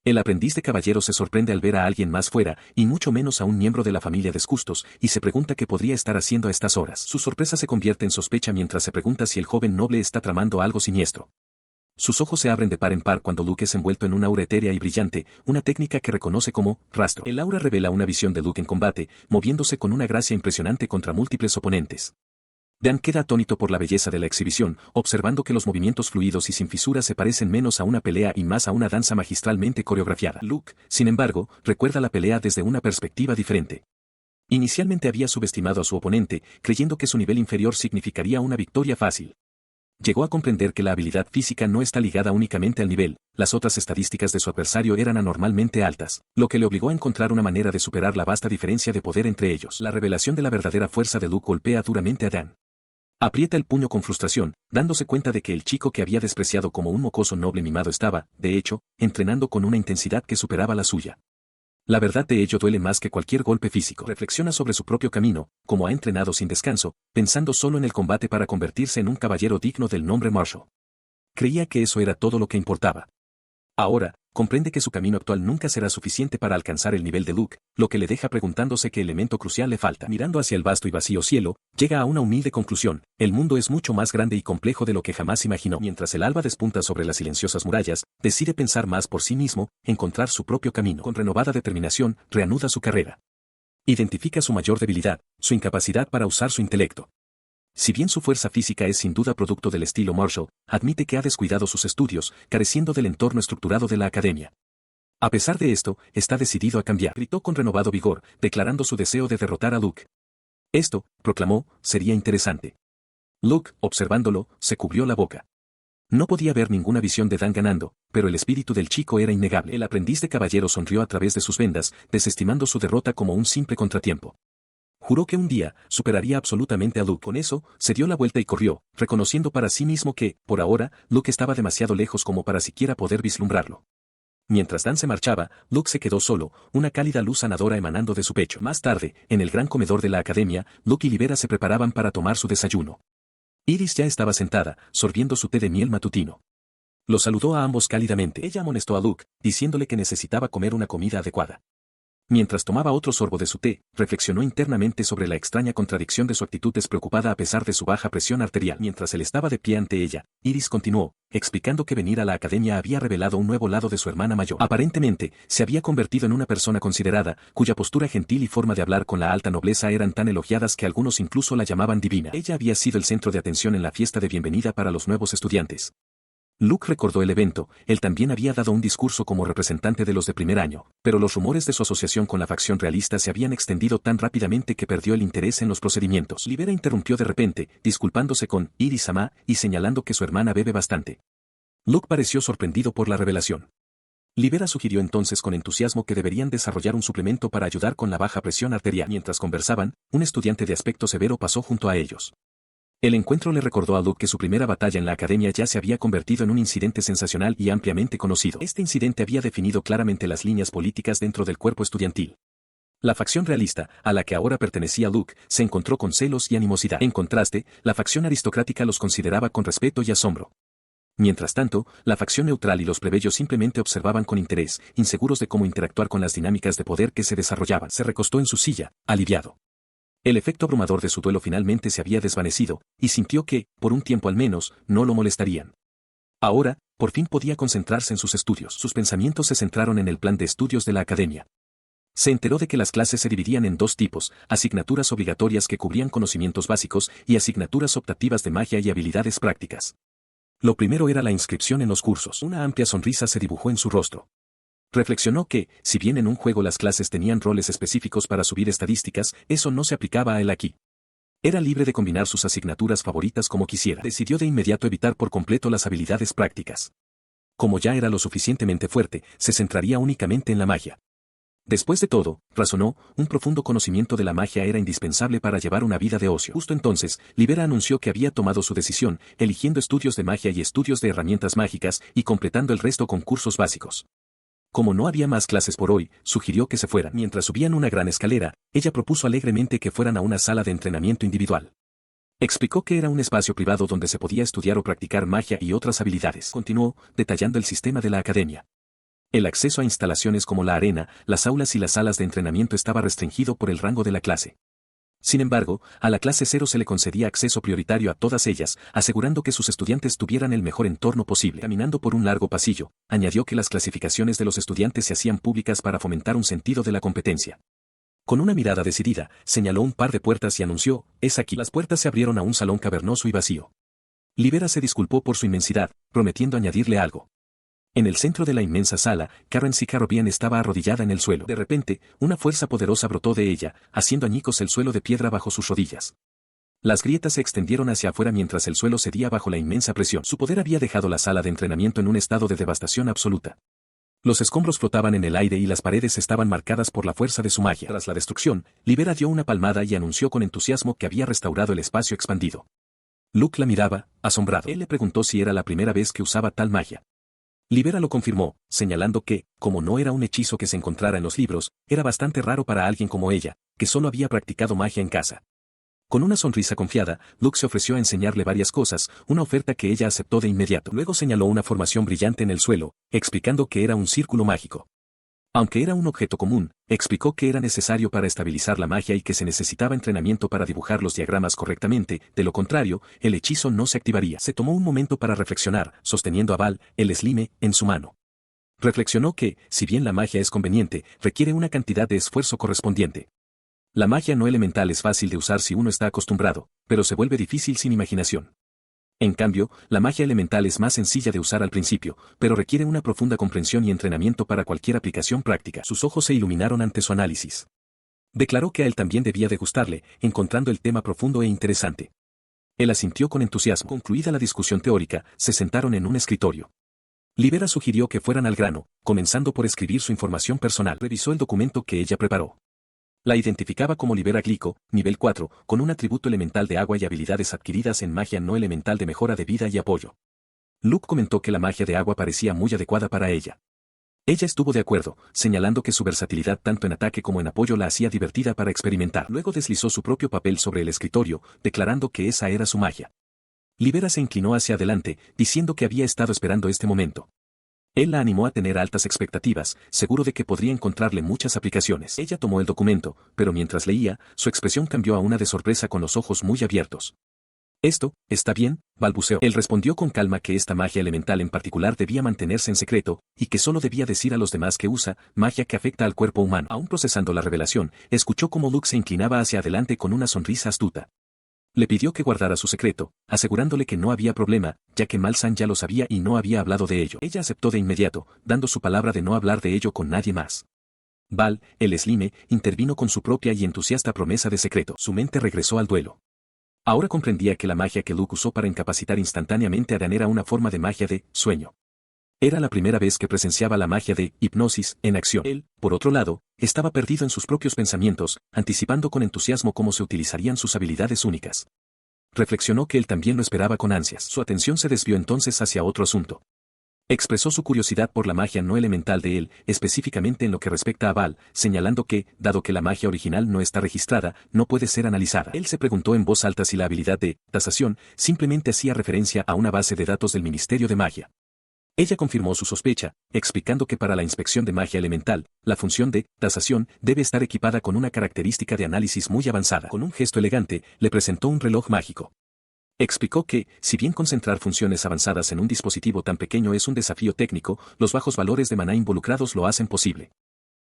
El aprendiz de caballero se sorprende al ver a alguien más fuera, y mucho menos a un miembro de la familia Desgustos, y se pregunta qué podría estar haciendo a estas horas. Su sorpresa se convierte en sospecha mientras se pregunta si el joven noble está tramando algo siniestro. Sus ojos se abren de par en par cuando Luke es envuelto en una aura etérea y brillante, una técnica que reconoce como rastro. El aura revela una visión de Luke en combate, moviéndose con una gracia impresionante contra múltiples oponentes. Dan queda atónito por la belleza de la exhibición, observando que los movimientos fluidos y sin fisuras se parecen menos a una pelea y más a una danza magistralmente coreografiada. Luke, sin embargo, recuerda la pelea desde una perspectiva diferente. Inicialmente había subestimado a su oponente, creyendo que su nivel inferior significaría una victoria fácil. Llegó a comprender que la habilidad física no está ligada únicamente al nivel, las otras estadísticas de su adversario eran anormalmente altas, lo que le obligó a encontrar una manera de superar la vasta diferencia de poder entre ellos. La revelación de la verdadera fuerza de Luke golpea duramente a Dan. Aprieta el puño con frustración, dándose cuenta de que el chico que había despreciado como un mocoso noble mimado estaba, de hecho, entrenando con una intensidad que superaba la suya. La verdad de ello duele más que cualquier golpe físico. Reflexiona sobre su propio camino, como ha entrenado sin descanso, pensando solo en el combate para convertirse en un caballero digno del nombre Marshall. Creía que eso era todo lo que importaba. Ahora, comprende que su camino actual nunca será suficiente para alcanzar el nivel de Luke, lo que le deja preguntándose qué elemento crucial le falta. Mirando hacia el vasto y vacío cielo, llega a una humilde conclusión: el mundo es mucho más grande y complejo de lo que jamás imaginó. Mientras el alba despunta sobre las silenciosas murallas, decide pensar más por sí mismo, encontrar su propio camino. Con renovada determinación, reanuda su carrera. Identifica su mayor debilidad, su incapacidad para usar su intelecto. Si bien su fuerza física es sin duda producto del estilo Marshall, admite que ha descuidado sus estudios, careciendo del entorno estructurado de la academia. A pesar de esto, está decidido a cambiar. Gritó con renovado vigor, declarando su deseo de derrotar a Luke. Esto, proclamó, sería interesante. Luke, observándolo, se cubrió la boca. No podía ver ninguna visión de Dan ganando, pero el espíritu del chico era innegable. El aprendiz de caballero sonrió a través de sus vendas, desestimando su derrota como un simple contratiempo. Juró que un día superaría absolutamente a Luke. Con eso, se dio la vuelta y corrió, reconociendo para sí mismo que, por ahora, Luke estaba demasiado lejos como para siquiera poder vislumbrarlo. Mientras Dan se marchaba, Luke se quedó solo, una cálida luz sanadora emanando de su pecho. Más tarde, en el gran comedor de la academia, Luke y Libera se preparaban para tomar su desayuno. Iris ya estaba sentada, sorbiendo su té de miel matutino. Lo saludó a ambos cálidamente. Ella amonestó a Luke, diciéndole que necesitaba comer una comida adecuada. Mientras tomaba otro sorbo de su té, reflexionó internamente sobre la extraña contradicción de su actitud despreocupada a pesar de su baja presión arterial. Mientras él estaba de pie ante ella, Iris continuó, explicando que venir a la academia había revelado un nuevo lado de su hermana mayor. Aparentemente, se había convertido en una persona considerada, cuya postura gentil y forma de hablar con la alta nobleza eran tan elogiadas que algunos incluso la llamaban divina. Ella había sido el centro de atención en la fiesta de bienvenida para los nuevos estudiantes. Luke recordó el evento, él también había dado un discurso como representante de los de primer año, pero los rumores de su asociación con la facción realista se habían extendido tan rápidamente que perdió el interés en los procedimientos. Libera interrumpió de repente, disculpándose con Iris-sama y señalando que su hermana bebe bastante. Luke pareció sorprendido por la revelación. Libera sugirió entonces con entusiasmo que deberían desarrollar un suplemento para ayudar con la baja presión arterial. Mientras conversaban, un estudiante de aspecto severo pasó junto a ellos. El encuentro le recordó a Luke que su primera batalla en la academia ya se había convertido en un incidente sensacional y ampliamente conocido. Este incidente había definido claramente las líneas políticas dentro del cuerpo estudiantil. La facción realista, a la que ahora pertenecía Luke, se encontró con celos y animosidad. En contraste, la facción aristocrática los consideraba con respeto y asombro. Mientras tanto, la facción neutral y los plebeyos simplemente observaban con interés, inseguros de cómo interactuar con las dinámicas de poder que se desarrollaban. Se recostó en su silla, aliviado. El efecto abrumador de su duelo finalmente se había desvanecido, y sintió que, por un tiempo al menos, no lo molestarían. Ahora, por fin podía concentrarse en sus estudios. Sus pensamientos se centraron en el plan de estudios de la academia. Se enteró de que las clases se dividían en dos tipos: asignaturas obligatorias que cubrían conocimientos básicos y asignaturas optativas de magia y habilidades prácticas. Lo primero era la inscripción en los cursos. Una amplia sonrisa se dibujó en su rostro. Reflexionó que, si bien en un juego las clases tenían roles específicos para subir estadísticas, eso no se aplicaba a él aquí. Era libre de combinar sus asignaturas favoritas como quisiera. Decidió de inmediato evitar por completo las habilidades prácticas. Como ya era lo suficientemente fuerte, se centraría únicamente en la magia. Después de todo, razonó, un profundo conocimiento de la magia era indispensable para llevar una vida de ocio. Justo entonces, Libera anunció que había tomado su decisión, eligiendo estudios de magia y estudios de herramientas mágicas, y completando el resto con cursos básicos. Como no había más clases por hoy, sugirió que se fueran. Mientras subían una gran escalera, ella propuso alegremente que fueran a una sala de entrenamiento individual. Explicó que era un espacio privado donde se podía estudiar o practicar magia y otras habilidades. Continuó, detallando el sistema de la academia. El acceso a instalaciones como la arena, las aulas y las salas de entrenamiento estaba restringido por el rango de la clase. Sin embargo, a la clase 0 se le concedía acceso prioritario a todas ellas, asegurando que sus estudiantes tuvieran el mejor entorno posible. Caminando por un largo pasillo, añadió que las clasificaciones de los estudiantes se hacían públicas para fomentar un sentido de la competencia. Con una mirada decidida, señaló un par de puertas y anunció: «Es aquí». Las puertas se abrieron a un salón cavernoso y vacío. Libera se disculpó por su inmensidad, prometiendo añadirle algo. En el centro de la inmensa sala, Karen Sikarovian estaba arrodillada en el suelo. De repente, una fuerza poderosa brotó de ella, haciendo añicos el suelo de piedra bajo sus rodillas. Las grietas se extendieron hacia afuera mientras el suelo cedía bajo la inmensa presión. Su poder había dejado la sala de entrenamiento en un estado de devastación absoluta. Los escombros flotaban en el aire y las paredes estaban marcadas por la fuerza de su magia. Tras la destrucción, Libera dio una palmada y anunció con entusiasmo que había restaurado el espacio expandido. Luke la miraba, asombrado. Él le preguntó si era la primera vez que usaba tal magia. Libera lo confirmó, señalando que, como no era un hechizo que se encontrara en los libros, era bastante raro para alguien como ella, que solo había practicado magia en casa. Con una sonrisa confiada, Luke se ofreció a enseñarle varias cosas, una oferta que ella aceptó de inmediato. Luego señaló una formación brillante en el suelo, explicando que era un círculo mágico. Aunque era un objeto común, explicó que era necesario para estabilizar la magia y que se necesitaba entrenamiento para dibujar los diagramas correctamente, de lo contrario, el hechizo no se activaría. Se tomó un momento para reflexionar, sosteniendo a Val, el slime, en su mano. Reflexionó que, si bien la magia es conveniente, requiere una cantidad de esfuerzo correspondiente. La magia no elemental es fácil de usar si uno está acostumbrado, pero se vuelve difícil sin imaginación. En cambio, la magia elemental es más sencilla de usar al principio, pero requiere una profunda comprensión y entrenamiento para cualquier aplicación práctica. Sus ojos se iluminaron ante su análisis. Declaró que a él también debía de gustarle, encontrando el tema profundo e interesante. Él asintió con entusiasmo. Concluida la discusión teórica, se sentaron en un escritorio. Libera sugirió que fueran al grano, comenzando por escribir su información personal. Revisó el documento que ella preparó. La identificaba como Libera Glico, nivel 4, con un atributo elemental de agua y habilidades adquiridas en magia no elemental de mejora de vida y apoyo. Luke comentó que la magia de agua parecía muy adecuada para ella. Ella estuvo de acuerdo, señalando que su versatilidad tanto en ataque como en apoyo la hacía divertida para experimentar. Luego deslizó su propio papel sobre el escritorio, declarando que esa era su magia. Libera se inclinó hacia adelante, diciendo que había estado esperando este momento. Él la animó a tener altas expectativas, seguro de que podría encontrarle muchas aplicaciones. Ella tomó el documento, pero mientras leía, su expresión cambió a una de sorpresa con los ojos muy abiertos. Esto, está bien, balbuceó. Él respondió con calma que esta magia elemental en particular debía mantenerse en secreto, y que solo debía decir a los demás que usa, magia que afecta al cuerpo humano. Aún procesando la revelación, escuchó cómo Luke se inclinaba hacia adelante con una sonrisa astuta. Le pidió que guardara su secreto, asegurándole que no había problema, ya que Malsan ya lo sabía y no había hablado de ello. Ella aceptó de inmediato, dando su palabra de no hablar de ello con nadie más. Val, el slime, intervino con su propia y entusiasta promesa de secreto. Su mente regresó al duelo. Ahora comprendía que la magia que Luke usó para incapacitar instantáneamente a Dan era una forma de magia de sueño. Era la primera vez que presenciaba la magia de hipnosis en acción. Él, por otro lado, estaba perdido en sus propios pensamientos, anticipando con entusiasmo cómo se utilizarían sus habilidades únicas. Reflexionó que él también lo esperaba con ansias. Su atención se desvió entonces hacia otro asunto. Expresó su curiosidad por la magia no elemental de él, específicamente en lo que respecta a Val, señalando que, dado que la magia original no está registrada, no puede ser analizada. Él se preguntó en voz alta si la habilidad de tasación simplemente hacía referencia a una base de datos del Ministerio de Magia. Ella confirmó su sospecha, explicando que para la inspección de magia elemental, la función de tasación debe estar equipada con una característica de análisis muy avanzada. Con un gesto elegante, le presentó un reloj mágico. Explicó que, si bien concentrar funciones avanzadas en un dispositivo tan pequeño es un desafío técnico, los bajos valores de maná involucrados lo hacen posible.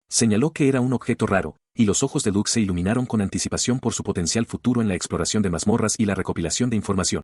Señaló que era un objeto raro, y los ojos de Luke se iluminaron con anticipación por su potencial futuro en la exploración de mazmorras y la recopilación de información.